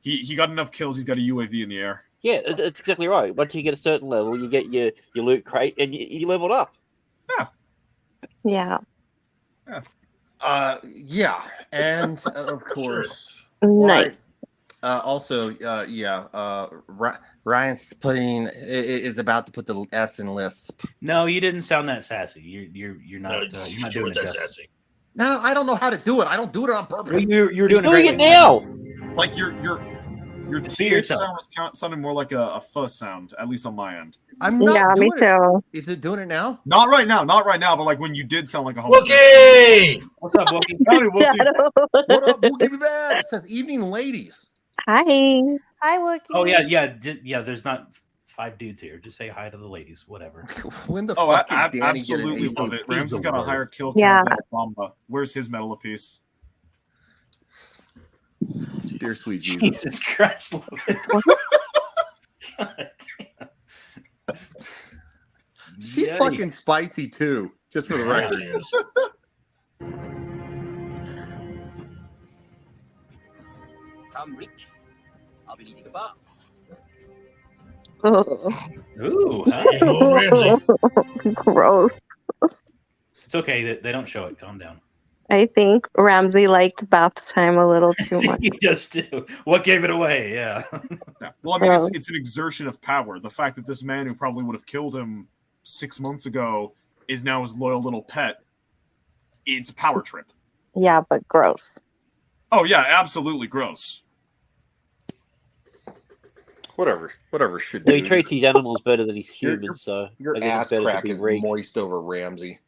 He got enough kills, he's got a UAV in the air. Yeah, it's exactly right. Once you get a certain level, you get your loot crate and you leveled up. Yeah. Yeah. And of course. Nice. Ryan's is about to put the S in lisp. No, you didn't sound that sassy. You're not. You're not doing that sassy. No, I don't know how to do it. I don't do it on purpose. Well, you're doing it now. Like your TH sound was sounding more like a fuzz sound, at least on my end. I'm not Yeah, doing me too. it. Is it doing it now? Not right now, but like when you did sound like a homeless. Wookie! What's up, Wookie? Howdy, Wookie. What up, Wookie? Be bad. It says evening ladies. Hi. Hi, Wookie. Oh yeah. There's not 5 dudes here. Just say hi to the ladies. Whatever. When the Oh, fuck I did Danny get an absolutely AC? love it. Ramsey's got a higher kill Yeah. count than Obama. Where's his medal of peace? Dear sweet Jesus. Jesus Christ, love it. She's Yikes. fucking spicy too, just for the record. Come, Rick. I'll be needing a bath. Ooh, Gross. It's okay. They don't show it. Calm down. I think Ramsey liked bath time a little too much. He does too. What gave it away? Yeah. Yeah. Well, I mean, it's an exertion of power. The fact that this man who probably would have killed him 6 months ago is now his loyal little pet. It's a power trip. Yeah, but gross. Oh yeah, absolutely gross. Whatever should Well, do. he treats his animals better than his humans, so Your I guess ass it's better to crack be is Reek. moist over Ramsey.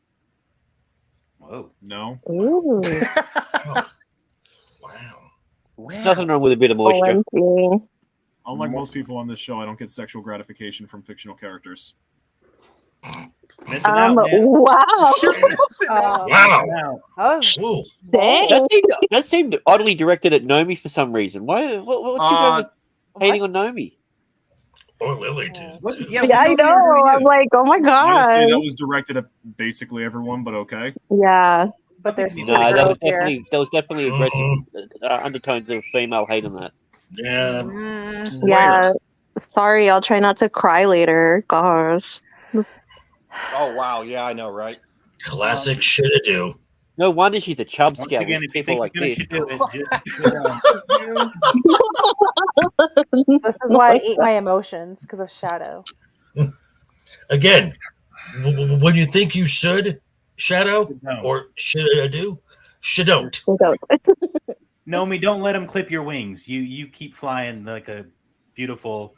Whoa. No. Ooh. Nothing wrong with a bit of moisture. Unlike most people on this show, I don't get sexual gratification from fictional characters. Missing out, man. Wow. Wow. Ooh. Dang. That seemed oddly directed at Nomi for some reason. What's she going with hating on Nomi? Or Lily, too. Yeah, I know. I'm like, oh my Honestly, that god. was directed at basically everyone, but okay. Yeah. But there's two No, that was girls definitely aggressive undertones of female hate in that. Yeah. Yeah. Sorry, I'll try not to cry later. Gosh. Oh wow, yeah, I know, right? Classic shoulda do. No wonder she's a chub Once scout again, with if you people think like you're this. gonna do it, This is why I ate my emotions because of Shadow. Again, when you think you should, Shadow, or should do, should don't. Nomi, don't let him clip your wings. You keep flying like a beautiful.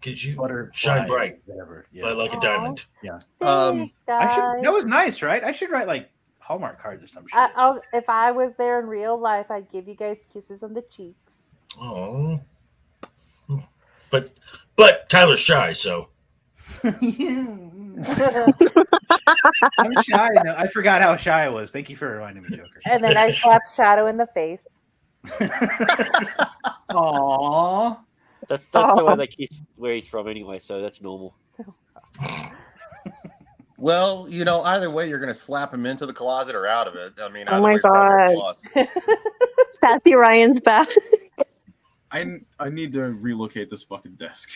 Because you butterfly, shine bright, whatever. like a diamond. Yeah. Thanks, guys. That was nice, right? I should write like Hallmark cards or some shit. If I was there in real life, I'd give you guys kisses on the cheeks. Oh. But Tyler's shy, so. I'm shy. No, I forgot how shy I was. Thank you for reminding me, Joker. And then I slapped Shadow in the face. Aww. That's the way they kiss where he's from anyway, so that's normal. Well, either way, you're going to slap him into the closet or out of it. I mean, Oh either my way's probably a god. plus. Sassy Ryan's back. I need to relocate this fucking desk.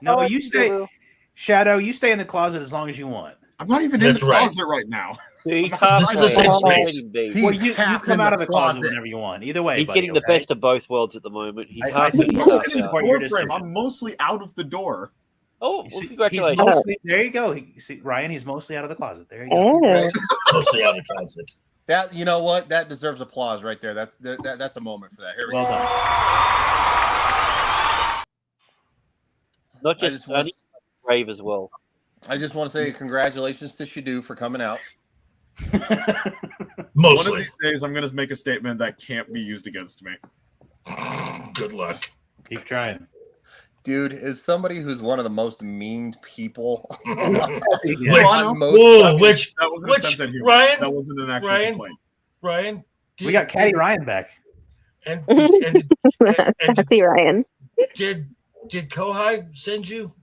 No, you stay. Shadow, you stay in the closet as long as you want. I'm not even in the closet right now. He's I'm half outside the the same closet. space. Well, you come out of the closet whenever you want. Either way, He's buddy, getting the okay? best of both worlds at the moment. He's I half said in, both half is out. important. Door frame. I'm mostly out of the door. Oh, well, He's congratulations. mostly, there you go. See, Ryan, he's mostly out of the closet. There you go. Oh. Mostly out of the closet. That, you know what? That deserves applause right there. That's a moment for that. Here we Well go. done. Not I just just want- brave as well. I just want to say congratulations to Shadu for coming out. One Mostly. of these days, I'm going to make a statement that can't be used against me. Good luck. Keep trying. Dude, as somebody who's one of the most memed people. Which That wasn't a sense of humor. Ryan? That wasn't an actual Ryan? complaint. Ryan? We got Caddy Ryan back. And Sassy Ryan. did Kohai send you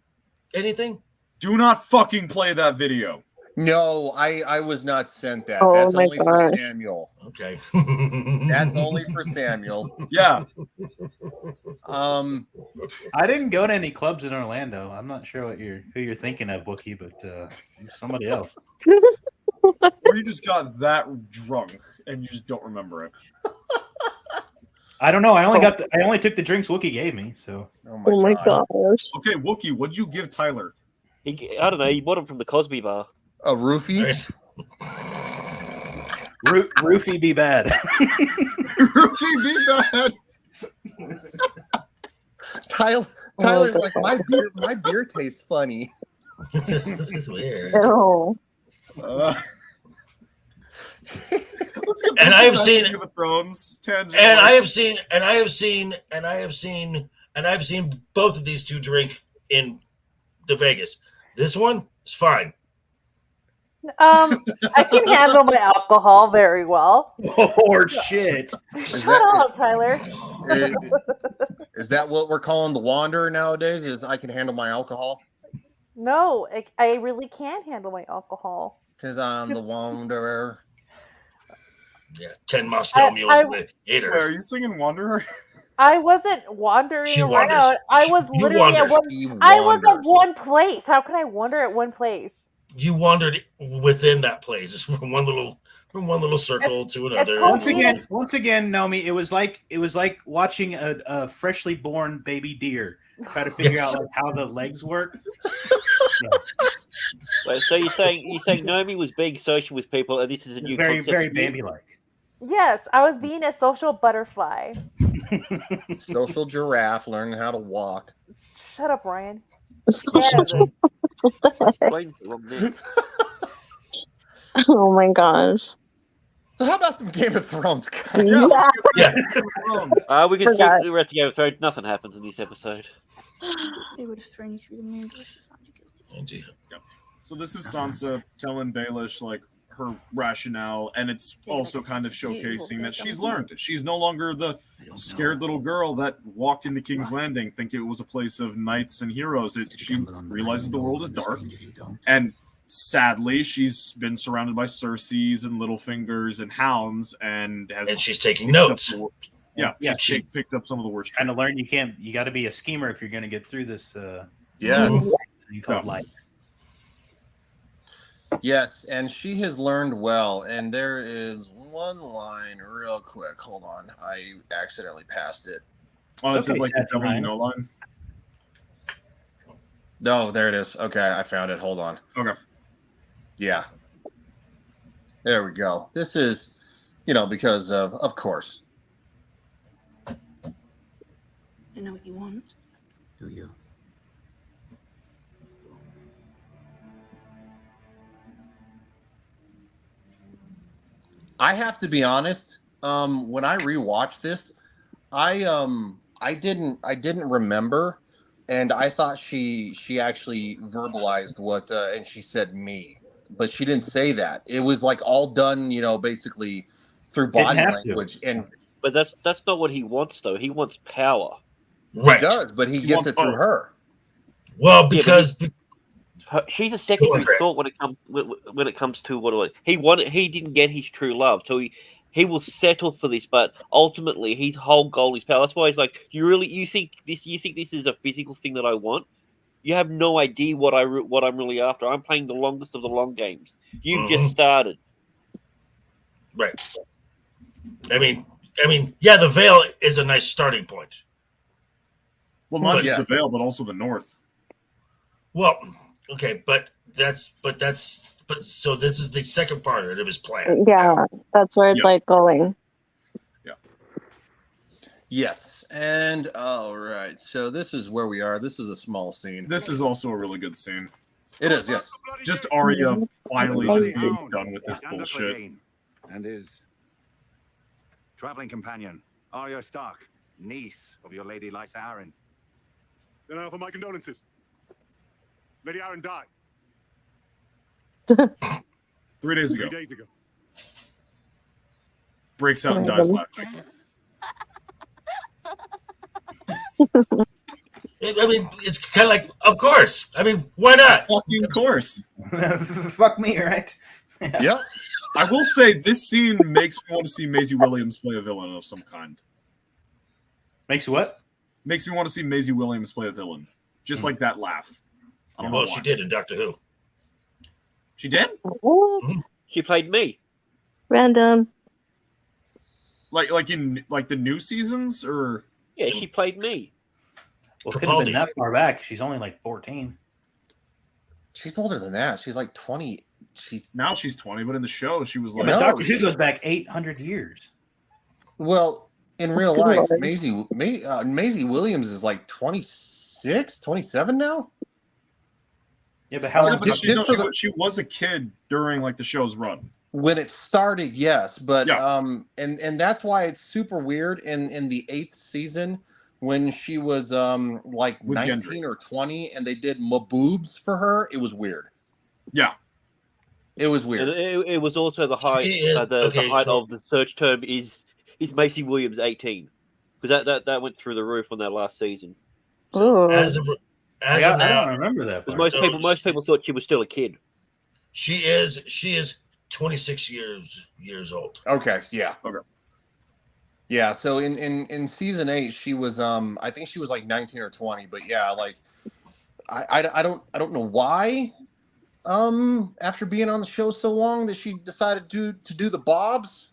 anything? Do not fucking play that video. No, I was not sent that. Oh That's my only for gosh. Samuel. Okay. That's only for Samuel. Yeah. I didn't go to any clubs in Orlando. I'm not sure who you're thinking of, Wookie, but somebody else. Or you just got that drunk and you just don't remember it. I don't know. I only took the drinks Wookie gave me. So. Oh my gosh. Okay, Wookie, what'd you give Tyler? I don't know. He bought him from the Cosby bar. A roofie? Roofie be bad. Roofie be bad. Tyler's like, my beer tastes funny. This is weird. Oh. And I have seen Game of Thrones tangent. And I have seen both of these two drink in the Vegas. This one is fine. I can handle my alcohol very well. Oh shit! Shut up, Tyler. Is that what we're calling the wanderer nowadays? Is I can handle my alcohol? No, I really can handle my alcohol. Because I'm the wanderer. Yeah, 10 Moscow mules with hater. Are you singing Wanderer? I wasn't wandering She around. wanders. I was You literally at wanders. one. I was at one place. How can I wander at one place? You wandered within that place from one little circle to another. Once again, Nomi, it was like watching a freshly born baby deer try to figure out like how the legs work. Wait, so you're saying Nomi was being social with people, and this is a new concept very to you? Bambi-like. Yes, I was being a social butterfly. Social giraffe learning how to walk. Shut up, Ryan. Oh my gosh. So how about some Game of Thrones? Yeah. We can skip the rest of Game of Thrones. Nothing happens in this episode. They would have thrown you through the moon bridge to find you guilty. So this is Sansa telling Baelish like her rationale, and it's also kind of showcasing that she's learned. She's no longer the scared little girl that walked into King's Landing thinking it was a place of knights and heroes. She realizes the world is dark, and sadly, she's been surrounded by Cersei's and Littlefingers and hounds, and she's taking notes. She picked up some of the worst. Trying to learn, you got to be a schemer if you're going to get through this. You call life. Yes, and she has learned well. And there is one line real quick. Hold on. I accidentally passed it. Oh, is it like the devil you know line? No, there it is. Okay, I found it. Hold on. Okay. Yeah. There we go. This is, because of course. I know what you want. Do you? I have to be honest. When I rewatched this, I didn't remember, and I thought she actually verbalized what, and she said me, but she didn't say that. It was like all done, basically through body language. But that's not what he wants, though. He wants power. Right. He does, but he gets it through her. Well, because she's a secondary thought when it comes to what he didn't get his true love, so he will settle for this. But ultimately, his whole goal is power. That's why he's like, you think this is a physical thing that I want? You have no idea what I'm really after. I'm playing the longest of the long games. You've just started. Right. I mean, yeah, the Vale is a nice starting point. Well, not just the Vale, but also the North. Well, okay, but so this is the second part of his plan. Yeah, that's where it's like going. Yeah. Yes, and all right. So this is where we are. This is a small scene. This is also a really good scene. It is, yes. Just Arya finally just being done with this bullshit. And his traveling companion, Arya Stark, niece of your lady Lysa Arryn. Then I offer my condolences. Lady Arryn died. 3 days ago. 3 days ago. Breaks out and dies laughing. I mean, it's kind of like, of course. I mean, why not? Fucking course. Fuck me, right? Yep. I will say this scene makes me want to see Maisie Williams play a villain of some kind. Makes you what? Makes me want to see Maisie Williams play a villain. Just like that laugh. I don't know Well, why. she did in Doctor Who. She did? She played me. Random. Like in the new seasons, or Yeah, she played me. Well, couldn't have been that far back. She's only like 14. She's older than that. She's like 20. Now she's 20, but in the show she was like. But Doctor Who goes back 800 years. Well, in real life, Maisie Williams is like 26, 27 now. Yeah, but how? She was a kid during like the show's run. When it started, yes, but Yeah. and that's why it's super weird in the 8th season when she was like With 19 Gendry. or 20 and they did boobs for her. It was weird. Yeah. It was weird. And it was also the height. She is- The okay, height so- of the search term is Macy Williams 18, because that went through the roof on that last season. As of I now, don't remember that. Because part. most people thought she was still a kid. she is 26 years old. Okay, yeah. Okay. Yeah, so in season 8 she was I think she was like 19 or 20, but yeah, like I don't know why after being on the show so long that she decided to do the bobs.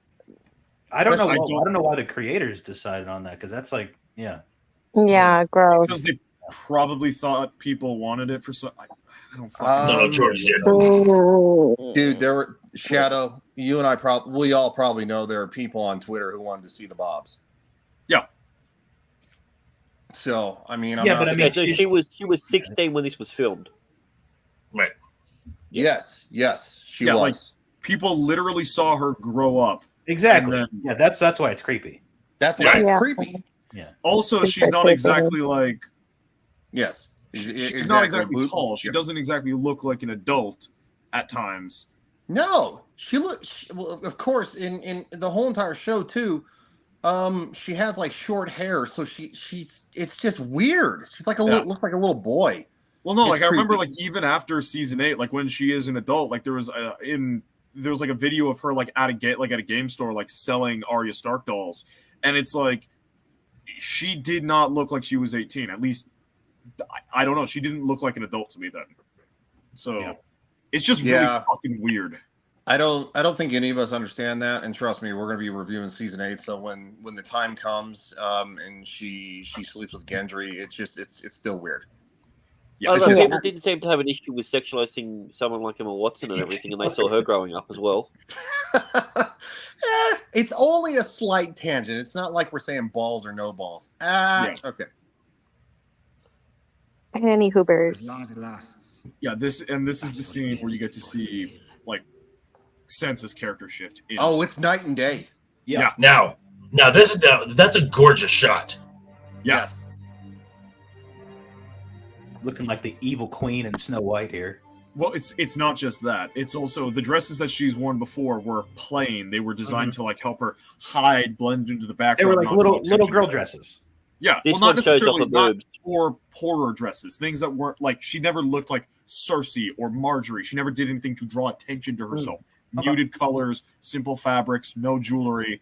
I don't know. I don't know why the creators decided on that, because that's like, yeah. Yeah, gross. Because they probably thought people wanted it for some. I don't fucking know. No, George did. Dude, there were Shadow. You and I we all probably know there are people on Twitter who wanted to see the bobs. Yeah. So I mean, So she was 16 when this was filmed. Right. Yes, she Yeah, was. like people literally saw her grow up. Exactly. And then- Yeah, that's why it's creepy. That's why it's creepy. Yeah. Also, she's not exactly like. Yes. She's not exactly tall. She doesn't exactly look like an adult at times. No, well, of course, in the whole entire show too. She has like short hair, so she's it's just weird. She's like looks like a little boy. Well, no, It's like I remember, creepy. like even after season 8, like when she is an adult, like there was like a video of her like at a game store like selling Arya Stark dolls, and it's like she did not look like she was 18. At least I don't know. She didn't look like an adult to me then. So it's just really fucking weird. I don't think any of us understand that, and trust me, we're going to be reviewing season 8. So when the time comes, and she sleeps with Gendry, it's still weird. Yeah, Although people didn't seem to have an issue with sexualizing someone like Emma Watson and everything, and they saw her growing up as well. It's only a slight tangent. It's not like we're saying balls or no balls. Okay. Any hoobers. As long as it lasts. Yeah, this is the scene where you get to see like Sansa's character shift. Oh, it's night and day. Yeah. Now that's a gorgeous shot. Yes. Looking like the evil queen in Snow White here. Well, it's not just that. It's also the dresses that she's worn before were plain. They were designed to like help her hide, blend into the They background. were like not draw little attention. girl dresses. Yeah, This well, not one shows necessarily off the not boobs. poorer dresses. Things that weren't like she never looked like Cersei or Marjorie. She never did anything to draw attention to herself. Muted colors, simple fabrics, no jewelry.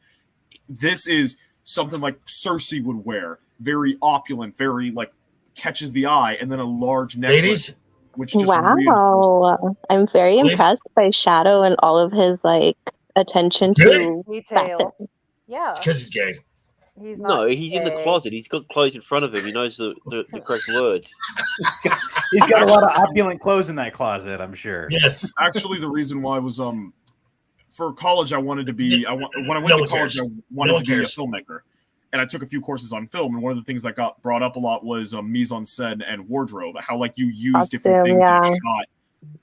This is something like Cersei would wear. Very opulent, very like catches the eye, and then a large necklace. Ladies, which just Wow. I'm very impressed by Shadow and all of his like attention to Detail. fashion. Yeah. because he's gay. He's not. No, he's in the gay. closet. He's got clothes in front of him. He knows the correct words. He's got a lot of opulent clothes in that closet, I'm sure. Yes. Actually, the reason why was for college I wanted to be when I went No to one college cares. I wanted No to one be a cares. filmmaker, and I took a few courses on film. And one of the things that got brought up a lot was mise en scène and wardrobe. How like you use different things in a shot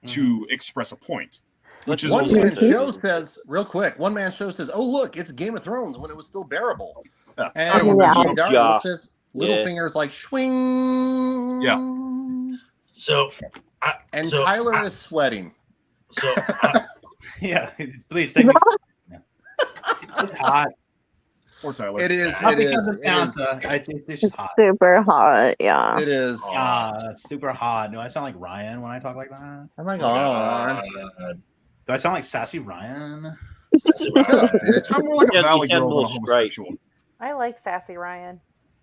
to express a point. Which is one also man show says real quick. One man show says, "Oh look, it's Game of Thrones when it was still bearable." Yeah. And Yeah. says, "Little fingers like swing." Yeah. So, Tyler is sweating. So, Yeah, please take me. It's hot. Poor Tyler. It is. Not It because is. of It is. Sansa. It's just hot. Super hot, yeah. It is. Super hot. Do I sound like Ryan when I talk like that? Oh my god. Do I sound like Sassy Ryan? I'm more like a Yeah, valley you sound girl than a more straight. homosexual. I like Sassy Ryan.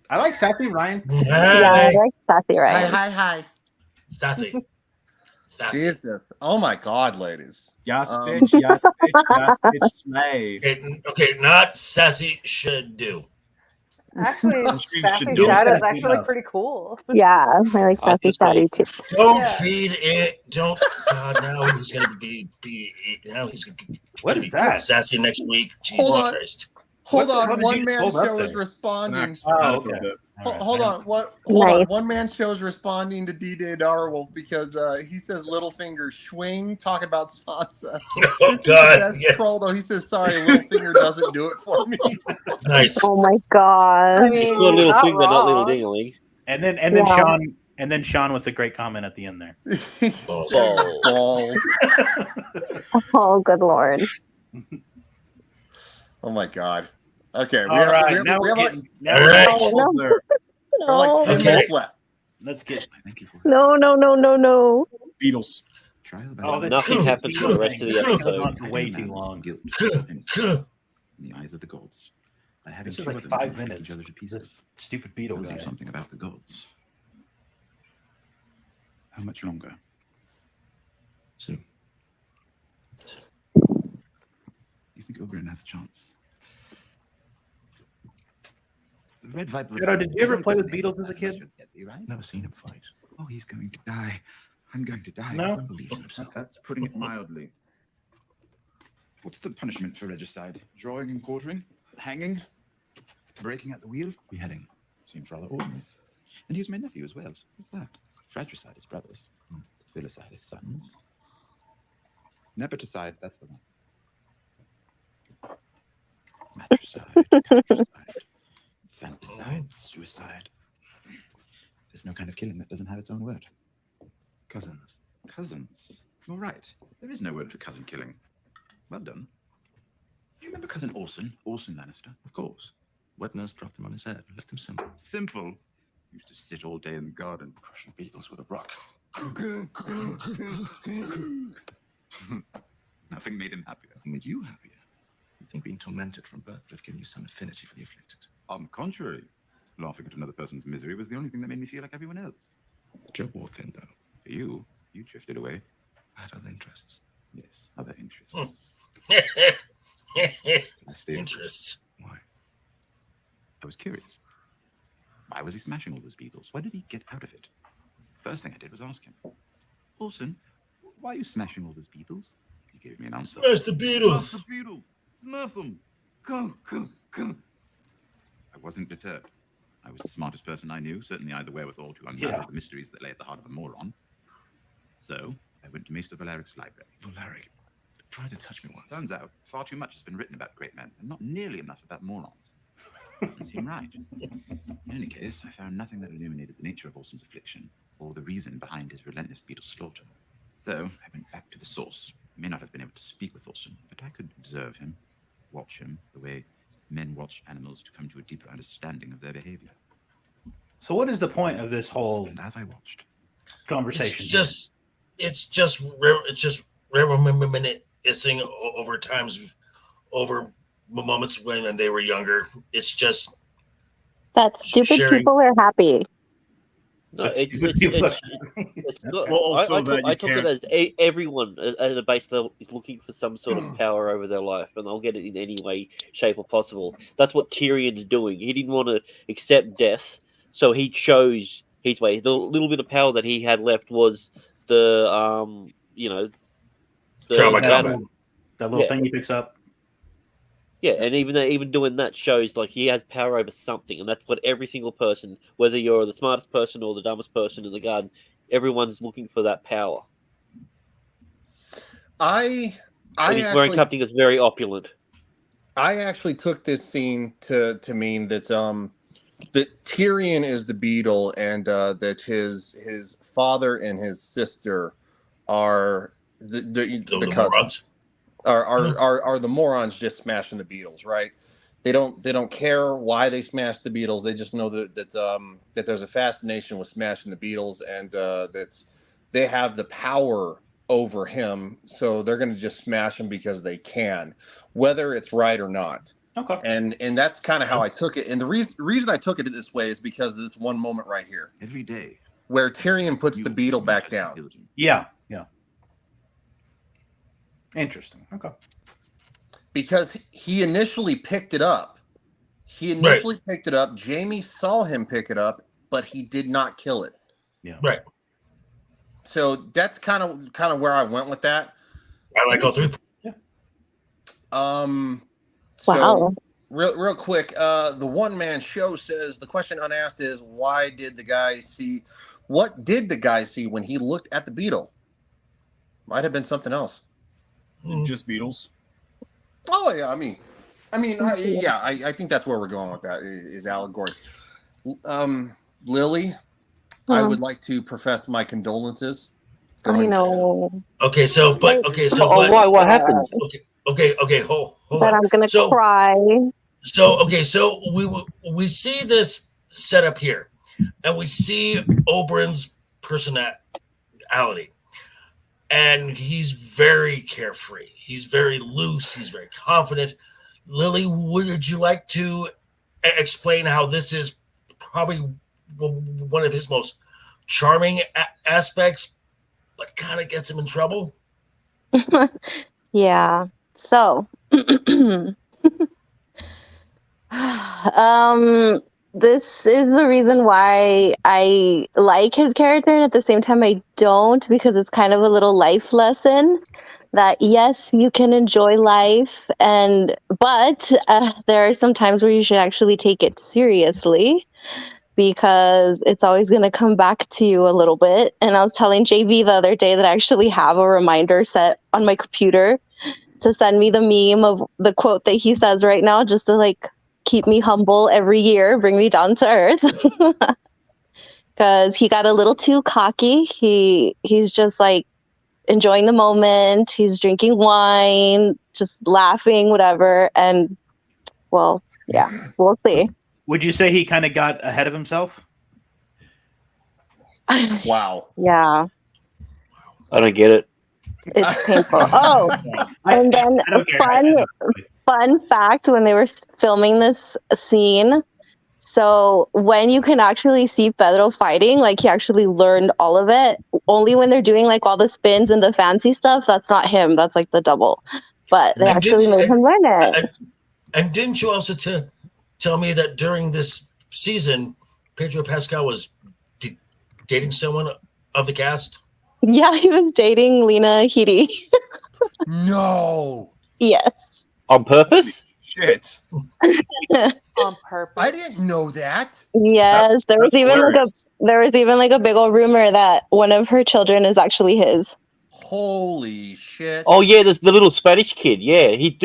I like Sassy Ryan. Yeah, I like Sassy Ryan. Hi. Sassy. Jesus. Oh my god, ladies. Yes, bitch. Yes, bitch. Yes, bitch. Slay. Okay, not sassy should do. Actually, She Sassy should know. Shadow is Sassy actually enough. pretty cool. Yeah, I like I was Sassy gonna Shadow say- too. Don't Yeah. feed it. Don't. God, now he's gonna be. Now he's gonna be. What is that? Sassy next week. Jesus Hold on. Christ. Hold What on. did One you man hold up show is there? responding. Snacks. Oh, Had it for a okay. bit. Hold on. Hold Nice. on. One man show's responding to D-Day Darwolf because he says Littlefinger swing, talking about Sansa. Oh, This is God, the best yes. troll, though. He says, sorry, Littlefinger doesn't do it for me. Nice. Oh my gosh. Just put a little finger, not little dingling. And then Yeah. Sean with the great comment at the end there. Balls. Oh, good lord. Oh my God. Okay, we All have, right, we have, now we we're have getting, like, now we're getting Oh, almost no. there. we have like 10 No. minutes left. Let's get No, no, no, no, no. Beatles. Oh, this Nothing stupid happens for the Beatles rest thing. of the This goes episode. on for way too long. Guilt in the eyes of the gods. By having This is two like of them 5 take minutes. each other to pieces. This stupid Beetle Tells you guy. something about the gods. How much longer? Soon. You think Oberyn has a chance? The Red Viper. Shadow, did you ever play with Beetles as a kid? Never seen him fight. Oh, he's going to die. I'm going to die. No? He believes in himself. That's putting it mildly. What's the punishment for regicide? Drawing and quartering? Hanging? Breaking at the wheel? Beheading. Seems rather ordinary. And he was my nephew as well. So what's that? Fratricide is brothers. Filicide is sons. Nepoticide, that's the one. Matricide, patricide, fanticide, suicide. There's no kind of killing that doesn't have its own word. Cousins. Cousins. All right. There is no word for cousin killing. Well done. Do you remember cousin Orson? Orson Lannister? Of course. Wet nurse dropped him on his head and left him simple. Simple. Used to sit all day in the garden crushing beetles with a rock. Nothing made him happier. Nothing made you happier. You think being tormented from birth would have given you some affinity for the afflicted? On the contrary, laughing at another person's misery was the only thing that made me feel like everyone else. The job wore thin, though. For you drifted away. I had other interests. Yes, other interests. Interests. Why? I was curious. Why was he smashing all those beetles? Why did he get out of it? First thing I did was ask him, Orson, why are you smashing all those beetles? He gave me an answer. Smash the Beatles. Smash the beetles. Smash them. Go, go, go. I wasn't deterred. I was the smartest person I knew. Certainly I had the wherewithal to unravel the mysteries that lay at the heart of a moron. So I went to Maester Valaric's library. Valeric tried to touch me once. Turns out far too much has been written about great men, and not nearly enough about morons. Doesn't seem right. In any case, I found nothing that illuminated the nature of Orson's affliction, or the reason behind his relentless beetle slaughter. So I went back to the source. I may not have been able to speak with Orson, but I could observe him, watch him, the way men watch animals to come to a deeper understanding of their behavior. So what is the point of this whole And as I watched, conversation? It's just reminiscing over times, over moments when they were younger. It's just That stupid sharing. people are happy. No, That's it's not. Well, also I took it as everyone at a base level is looking for some sort of power over their life, and they'll get it in any way, shape, or possible. That's what Tyrion's doing. He didn't want to accept death, so he chose his way. The little bit of power that he had left was the that little thing he picks up. Yeah, and even doing that shows like he has power over something, and that's what every single person, whether you're the smartest person or the dumbest person in the garden, everyone's looking for that power. And he's wearing something that's very opulent. I actually took this scene to mean that that Tyrion is the beetle, and that his father and his sister are the morons. Are the morons just smashing the beetles, right? They don't care why they smash the beetles. They just know that there's a fascination with smashing the beetles, and that they have the power over him, so they're going to just smash him because they can, whether it's right or not. Okay. And that's kind of how I took it. And the reason I took it this way is because of this one moment right here. Every day. Where Tyrion puts the beetle back down. Yeah. Interesting. Okay. Because he initially picked it up. Picked it up. Jaime saw him pick it up, but he did not kill it. Yeah. Right. So that's kind of where I went with that. I like all three. Wow. real quick, the one-man show says the question unasked is what did the guy see when he looked at the beetle? Might have been something else. Just beetles. Oh yeah, I think that's where we're going with that is allegory. Lily, I would like to profess my condolences. I know. Okay, so what happens? Okay, hold But on. I'm gonna cry. So we see this setup here, and we see Oberyn's personality, and he's very carefree. He's very loose. He's very confident. Lily, would you like to explain how this is probably one of his most charming aspects, but kind of gets him in trouble? Yeah. So, this is the reason why I like his character, and at the same time I don't, because it's kind of a little life lesson that yes, you can enjoy life, but there are some times where you should actually take it seriously, because it's always going to come back to you a little bit. And I was telling JB the other day that I actually have a reminder set on my computer to send me the meme of the quote that he says right now, just to like keep me humble every year, bring me down to earth. Because he got a little too cocky. He's just like enjoying the moment. He's drinking wine, just laughing, whatever. And well, yeah, we'll see. Would you say he kind of got ahead of himself? Wow. Yeah. I don't get it. It's painful. Oh, and then fun fact, when they were filming this scene, so when you can actually see Pedro fighting, like he actually learned all of it. Only when they're doing like all the spins and the fancy stuff, that's not him. That's like the double. But they actually made him learn it. And didn't you also tell me that during this season, Pedro Pascal was dating someone of the cast? Yeah, he was dating Lena Headey. No. Yes. On purpose? Shit. On purpose. I didn't know that. Yes, there was even like a big old rumor that one of her children is actually his. Holy shit. Oh yeah, there's the little Spanish kid. Yeah, he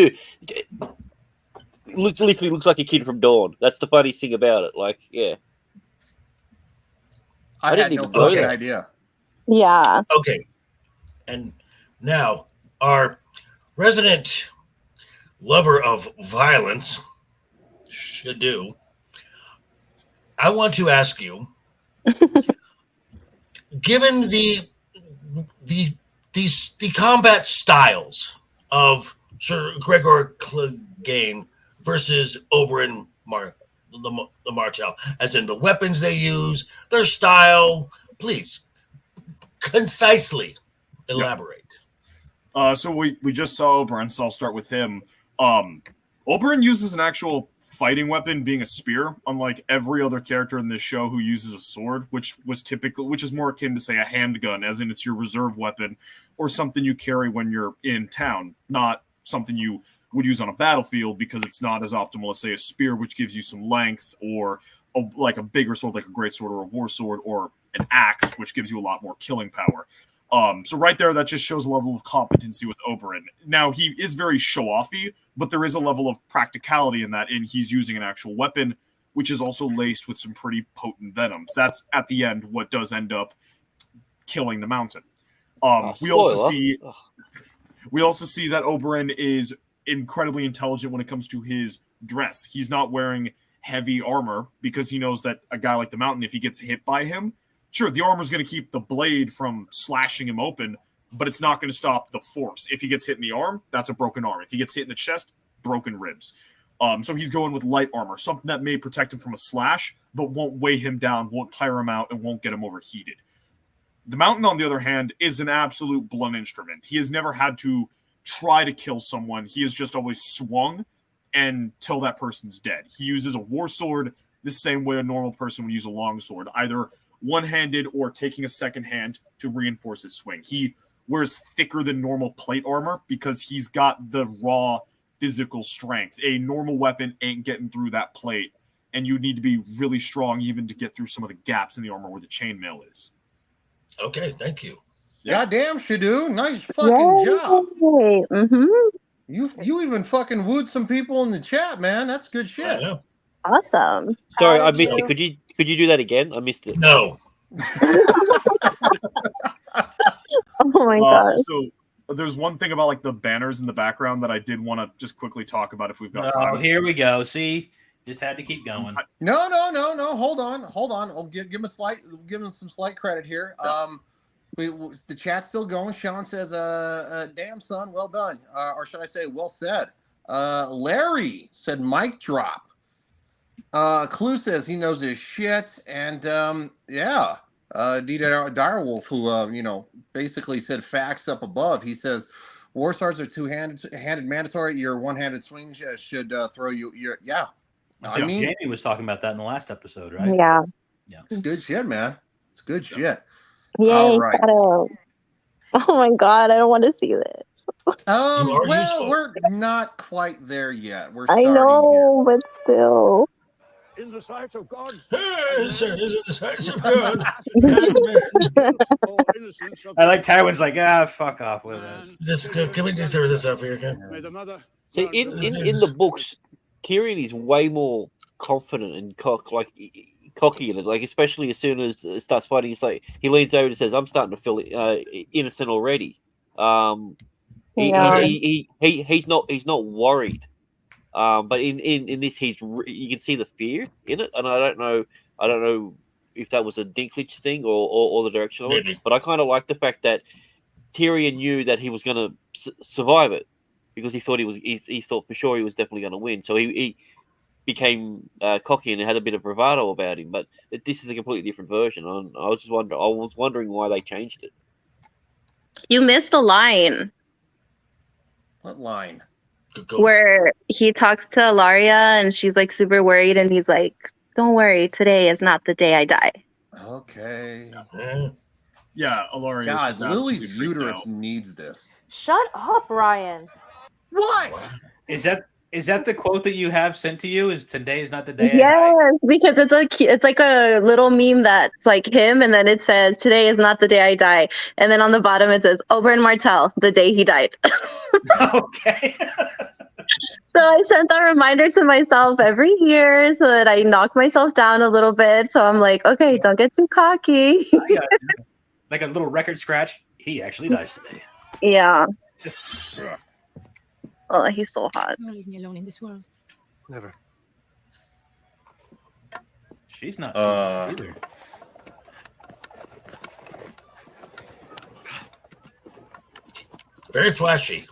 literally looks like a kid from Dawn. That's the funniest thing about it. Like, yeah. I had no fucking idea. Yeah. Okay. And now, our resident lover of violence, Shadu, I want to ask you, given the combat styles of Sir Gregor Clegane versus Oberyn the Martell, as in the weapons they use, their style, please concisely elaborate. So we just saw Oberyn, so I'll start with him. Oberyn uses an actual fighting weapon, being a spear, unlike every other character in this show who uses a sword, which is more akin to, say, a handgun, as in it's your reserve weapon or something you carry when you're in town, not something you would use on a battlefield, because it's not as optimal as, say, a spear, which gives you some length, or like a bigger sword, like a great sword or a war sword, or an axe, which gives you a lot more killing power. So right there, that just shows a level of competency with Oberyn. Now, he is very show-offy, but there is a level of practicality in that, and he's using an actual weapon, which is also laced with some pretty potent venoms. That's, at the end, what does end up killing the Mountain. We also see that Oberyn is incredibly intelligent when it comes to his dress. He's not wearing heavy armor because he knows that a guy like the Mountain, if he gets hit by him, sure, the armor's going to keep the blade from slashing him open, but it's not going to stop the force. If he gets hit in the arm, that's a broken arm. If he gets hit in the chest, broken ribs. So he's going with light armor, something that may protect him from a slash, but won't weigh him down, won't tire him out, and won't get him overheated. The Mountain, on the other hand, is an absolute blunt instrument. He has never had to try to kill someone. He has just always swung until that person's dead. He uses a war sword the same way a normal person would use a long sword, either one-handed or taking a second hand to reinforce his swing. He wears thicker than normal plate armor because he's got the raw physical strength. A normal weapon ain't getting through that plate, and you need to be really strong even to get through some of the gaps in the armor where the chainmail is. Okay, thank you. Goddamn, Shadu, nice fucking job. Mm-hmm. You even fucking wooed some people in the chat, man. That's good shit. Awesome. Sorry, I missed it. Could you do that again? I missed it. No. Oh my god. So there's one thing about like the banners in the background that I did want to just quickly talk about if we've got time. Oh, here we go. See, just had to keep going. No. Hold on. I'll give him some slight credit here. The chat's still going. Sean says, damn son, well done. Or should I say, well said. Larry said, mic drop. Clue says he knows his shit. And yeah. D. Direwolf, who basically said facts up above. He says war swords are two-handed mandatory. Your one-handed swing should throw you. I mean, Jamie was talking about that in the last episode, right? Yeah. It's good shit, man. It's good shit. Yay, All right. Shadow. Oh my god, I don't want to see this. Well, we're not quite there yet. We're I starting know, but still. In the sight of God. In the sight of God. I like Tywin's like, fuck off with this. Can we just hear this up here, okay? See, in the books, Tyrion is way more confident and cocky in it. Like, especially as soon as it starts fighting, he's like, he leans over and says, "I'm starting to feel innocent already." He's not worried. But in this, you can see the fear in it, and I don't know if that was a Dinklage thing or the direction of it. But I kind of like the fact that Tyrion knew that he was going to survive it because he thought he thought for sure he was definitely going to win. So he became cocky and had a bit of bravado about him. But this is a completely different version. I was wondering why they changed it. You missed the line. What line? Where he talks to Ilaria and she's like super worried and he's like, "Don't worry, today is not the day I die." Okay. Yeah, Ilaria. God, Lily's uterus needs this. Shut up, Ryan. What? Is that the quote that you have sent to you? Is today is not the day? Yes, because it's like a little meme that's like him, and then it says, "Today is not the day I die," and then on the bottom it says, "Oberyn Martell, the day he died." Okay. So I sent that reminder to myself every year so that I knock myself down a little bit. So I'm like, okay, don't get too cocky. Like a little record scratch. He actually dies today. Yeah. Oh, he's so hot. Don't leave me alone in this world. Never. She's not either. Very flashy.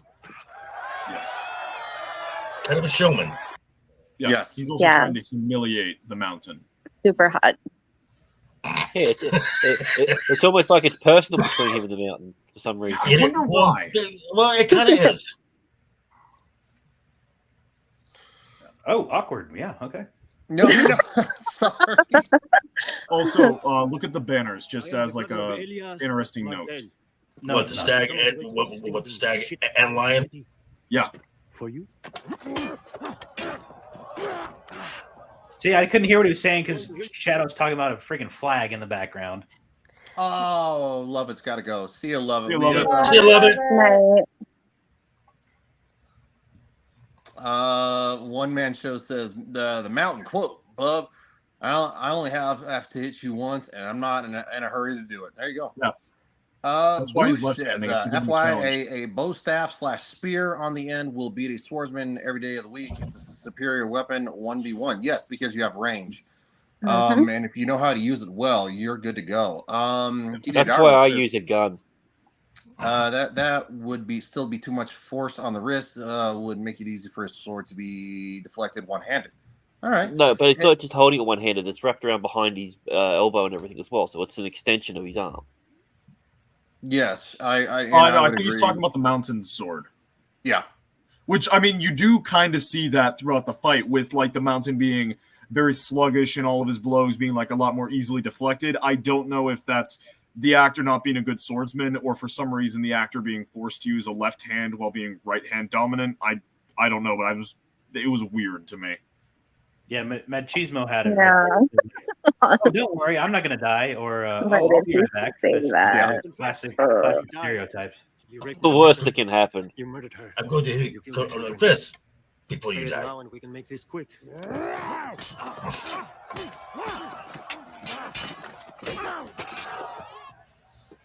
Yes. Kind of a showman. Yeah. Yes. He's also trying to humiliate the mountain. Super hot. Yeah, it's almost like it's personal between him and the mountain for some reason. I wonder why. Well, it kind of is. Oh, awkward. Yeah, okay. No, sorry. Also, look at the banners, just as like a interesting note. No, What the stag? What the stag and lion? Yeah. For you? See, I couldn't hear what he was saying because Shadow's talking about a freaking flag in the background. Oh, love it's got to go. See you, love it. See you, love it. See you, love it. Right. One man show says the mountain quote, Bub. I only have to hit you once, and I'm not in a hurry to do it. There you go. Yeah. That's why he's Boosh left-handed. says, It's to give him a FYI, challenge. a bow staff / spear on the end will beat a swordsman every day of the week. It's a superior weapon 1v1. Yes, because you have range. And if you know how to use it well, you're good to go. That's why I use a gun. That would still be too much force on the wrist. Would make it easy for a sword to be deflected one-handed. All right. No, but it's not just holding it one-handed. It's wrapped around behind his elbow and everything as well. So it's an extension of his arm. Yes, I think he's talking about the mountain sword. Yeah. Which, I mean, you do kind of see that throughout the fight with, like, the mountain being very sluggish and all of his blows being, like, a lot more easily deflected. I don't know if that's the actor not being a good swordsman or for some reason the actor being forced to use a left hand while being right hand dominant. I I don't know, but it was weird to me. Yeah, Machismo had it. Yeah. Right there. Oh, don't worry, I'm not going to die, or Why I'll did be he right back. say That's that? classic stereotypes. The worst that can happen. You murdered her. I'm going to hit you like this before you Say it die. now and we can make this quick.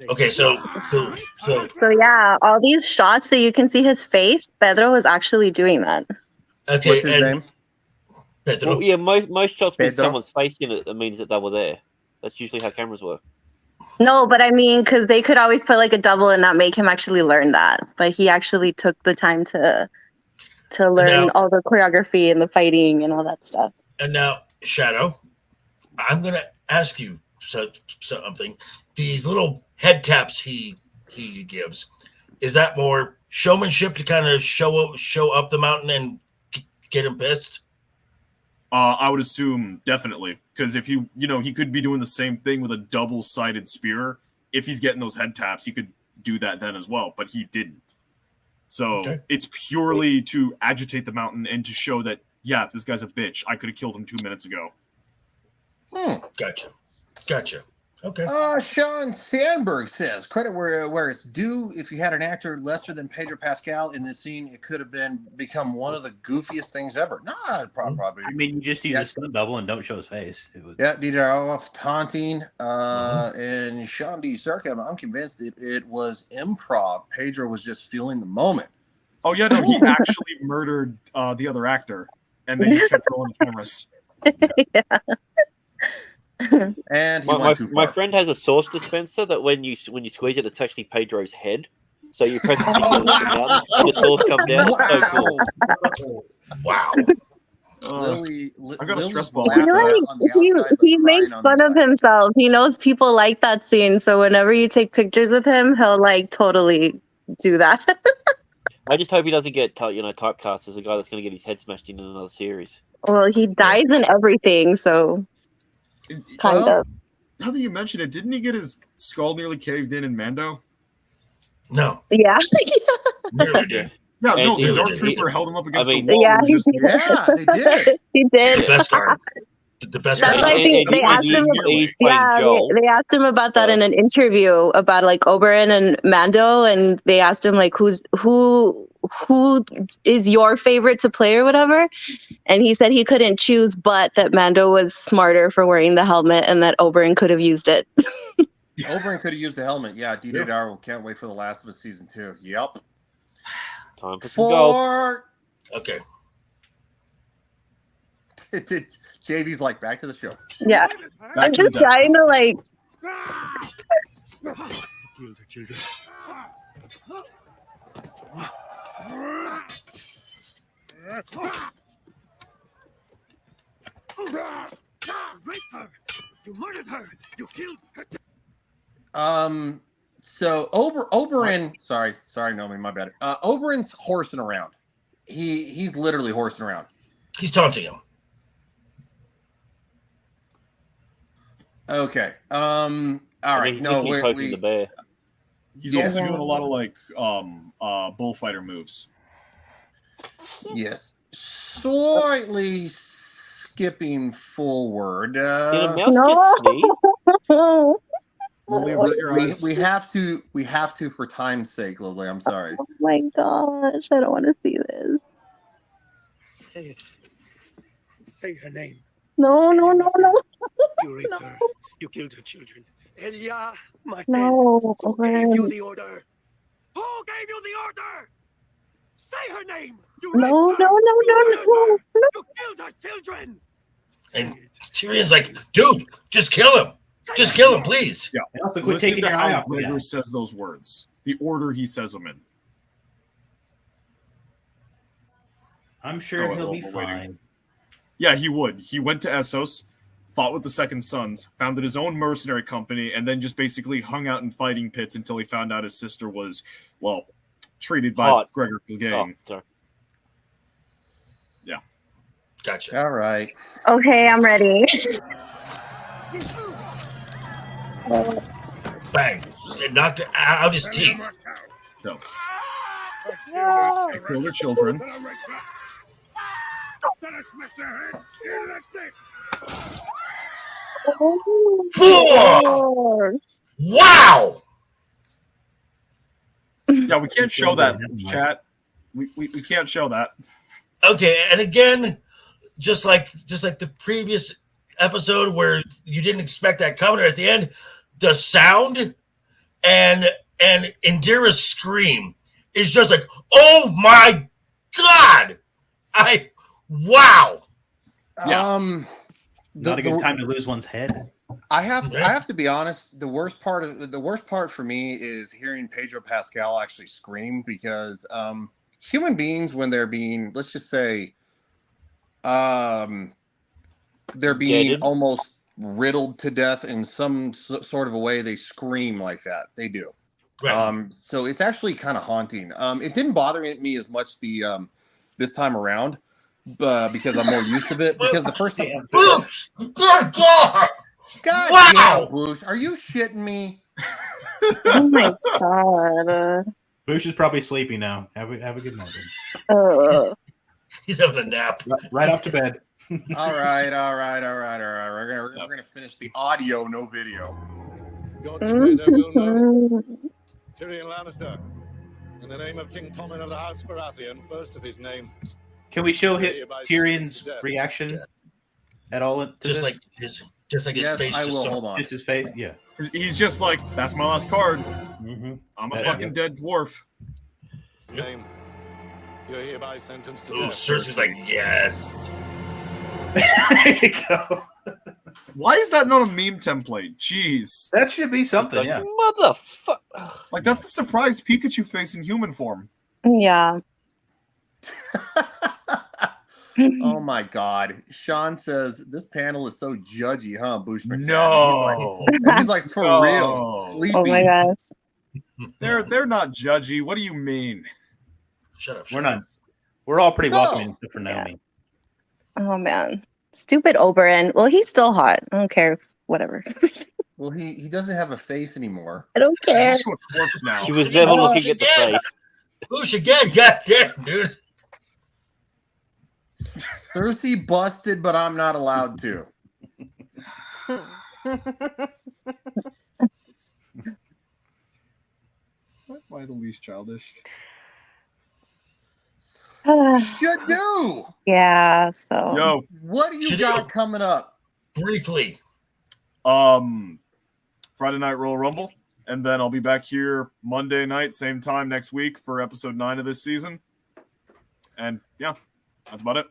Okay, so So yeah, all these shots that you can see his face, Pedro was actually doing that. okay, What's his name? Pedro. Well, yeah, most shots with Pedro? someone's face in it, that means that they were there. That's usually how cameras work. No, but I mean, because they could always put like a double and not make him actually learn that. But he actually took the time to learn Now- all the choreography and the fighting and all that stuff. And now, Shadow, I'm gonna ask you something. These little head taps he gives, is that more showmanship to kind of show up the mountain and get him pissed? I would assume definitely, because if he could be doing the same thing with a double-sided spear. If he's getting those head taps, he could do that then as well, but he didn't. So it's purely to agitate the mountain and to show that, yeah, this guy's a bitch. I could have killed him 2 minutes ago. Gotcha. Okay. Sean Sandberg says, credit where it's due. If you had an actor lesser than Pedro Pascal in this scene, it could have become one of the goofiest things ever. Nah, probably. I mean, you just use a stunt double and don't show his face. It was... Yeah, DJ off taunting. And Sean D. Sarkam, I'm convinced that it was improv. Pedro was just feeling the moment. Oh, yeah, no, he actually murdered the other actor, and they just kept rolling the cameras. And he my went too far. my friend has a sauce dispenser that when you squeeze it, it's actually Pedro's head. So you press it and the sauce comes out. It's so cool. Wow. I got a stress ball. He makes fun of himself. He knows people like that scene, so whenever you take pictures with him, he'll like totally do that. I just hope he doesn't get typecast as a guy that's going to get his head smashed in another series. Well, he dies in everything, so kind of. Now that you mention it, didn't he get his skull nearly caved in Mando? No. Yeah. Nearly did. Yeah, And no, he- the Dark he- Trooper held him up against I mean- the wall. Yeah, and he was just, did. They did. He did. The best guard. The best That's guard. why I think they asked him. Yeah, they asked him about that in an interview about like Oberyn and Mando, and they asked him like who is your favorite to play or whatever, and he said he couldn't choose, but that Mando was smarter for wearing the helmet, and that Oberyn could have used it. Oberyn could have used the helmet. Yeah, DJ Darrell can't wait for The Last of Us season 2. Yep. Time for some gold. Okay. JV's like, back to the show. Yeah, Back I'm to just the trying to like. Killed her children. Raped her. You murdered her. You killed her. So Oberyn, sorry, Nomi, my bad. Oberyn's horsing around. He's literally horsing around. He's taunting him. Okay. All right. He's No, literally poking the bear. He's also doing a lot of like bullfighter moves. Yes. Slightly skipping forward. Did a mouse just sneeze? We have to for time's sake, Lily. I'm sorry. Oh my gosh, I don't want to see this. Say it. Say her name. No. You raped her. You killed her children. Elia, my No, Who gave you Oberyn. the order? Who gave you the order? Say her name. You No. raped her. You killed her children. And Tyrion's like, dude, just kill him. Just kill him, please. Yeah. And also quit Listen taking to your eye how off the guy. Gregory says those words. The order he says them in. I'm sure Oh, he'll be we're fine. waiting. Yeah, he would. He went to Essos, fought with the Second Sons, founded his own mercenary company, and then just basically hung out in fighting pits until he found out his sister was, well, treated by Hot. Gregor Clegane. Oh, sorry. Yeah. Gotcha. All right. Okay, I'm ready. Bang. It knocked out his teeth. So. No. They kill their children. Wow! Yeah, we can't show that, chat. We can't show that. Okay, and again, just like the previous episode where you didn't expect that coming at the end, the sound and Indira's scream is just like, oh my god! Wow! Yeah. Not a good time to lose one's head. I have to be honest. The worst part for me is hearing Pedro Pascal actually scream, because human beings, when they're being, let's just say, they're being almost riddled to death in some sort of a way, they scream like that. They do. Right. So it's actually kind of haunting. It didn't bother me as much this time around, because I'm more used to it. Because the first time, good God! God Wow! damn, Boosh, are you shitting me? Oh my god. Boosh is probably sleepy now. Have a good night. He's having a nap. Right off to bed. All right. We're gonna finish the audio, no video. Gods have made their will known. Tyrion Lannister, in the name of King Tommen of the House Baratheon, first of his name. Can we show Tyrion's reaction at all to just this? like his face. I will. Hold on. Just his face. Yeah. He's just like, that's my last card. Mm-hmm. I'm a fucking dead dwarf. Name. You're hereby sentenced to Oh, death. Cersei's like, yes. There you go. Why is that not a meme template? Jeez. That should be something, Like, yeah. Motherfucker. Like, that's the surprised Pikachu face in human form. Yeah. Oh my God. Sean says this panel is so judgy, huh, Bushman? No. He's like, for real. Sleepy. Oh my gosh. They're not judgy. What do you mean? Shut up. We're not. We're all pretty welcoming except for Naomi. Oh man. Stupid Oberyn. Well, he's still hot. I don't care. Whatever. Well, he doesn't have a face anymore. I don't care. He's to a corpse now. She was never looking at the face. Who's again? Goddamn, dude. Cersei busted, but I'm not allowed to. Why the least childish? Should do. Yeah, so. Yo, what do you got coming up? Briefly. Friday night Royal Rumble, and then I'll be back here Monday night, same time next week for episode 9 of this season. And yeah, that's about it.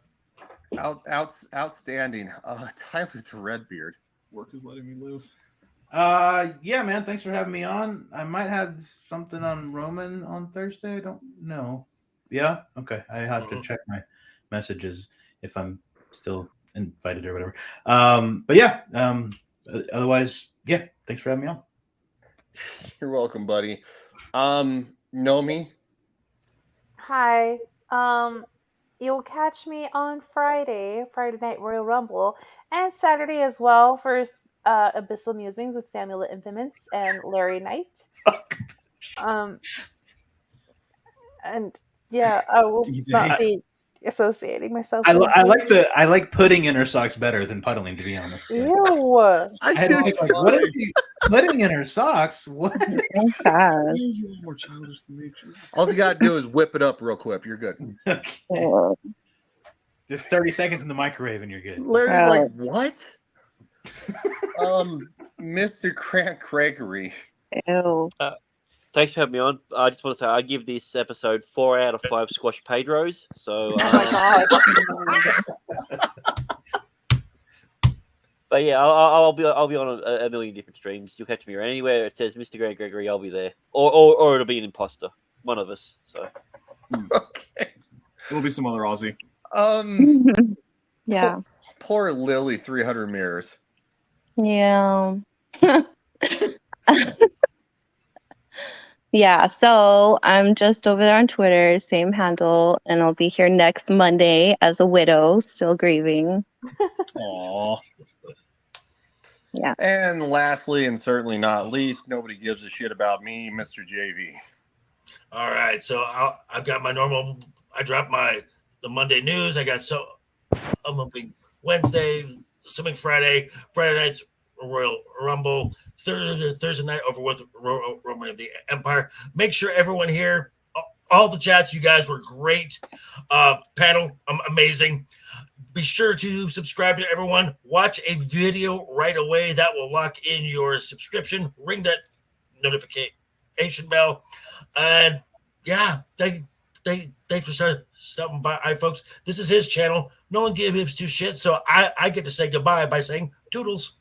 Outstanding. Tyler the Redbeard. Work is letting me live. Yeah, man. Thanks for having me on. I might have something on Roman on Thursday. I don't know. Yeah. Okay. I have to check my messages if I'm still invited or whatever. But yeah. Otherwise, yeah. Thanks for having me on. You're welcome, buddy. Nomi. Hi. You'll catch me on Friday Night Royal Rumble, and Saturday as well for Abyssal Musings with Samuel the Infamous and Larry Knight. And yeah, I will not be associating myself. I like putting in her socks better than puddling, to be honest. Ew. What is he putting in her socks? What? You're more childish than me. All you gotta do is whip it up real quick. You're good. Okay. Just 30 seconds in the microwave and you're good. Larry's like, what? Mr. Gregory. Ew. Thanks for having me on. I just want to say I give this episode 4 out of 5 squash Pedros. So, but yeah, I'll be on a million different streams. You'll catch me around anywhere it says Mr. Gregory. I'll be there, or it'll be an imposter, one of us. So, okay, it'll be some other Aussie. Yeah. Poor Lily, 300 mirrors. Yeah. Yeah, so I'm just over there on Twitter, same handle, and I'll be here next Monday as a widow, still grieving. Aww. Yeah. And lastly, and certainly not least, nobody gives a shit about me, Mr. JV. All right, so I've got my normal. I dropped the Monday news. I got a monthly Wednesday, something Friday nights Royal Rumble, Thursday night over with Roman of the Empire. Make sure everyone here, all the chats, you guys were great. Panel, amazing. Be sure to subscribe to everyone. Watch a video right away. That will lock in your subscription. Ring that notification bell. And yeah, thanks for stopping by, folks. This is his channel. No one gives two shits, so I get to say goodbye by saying toodles.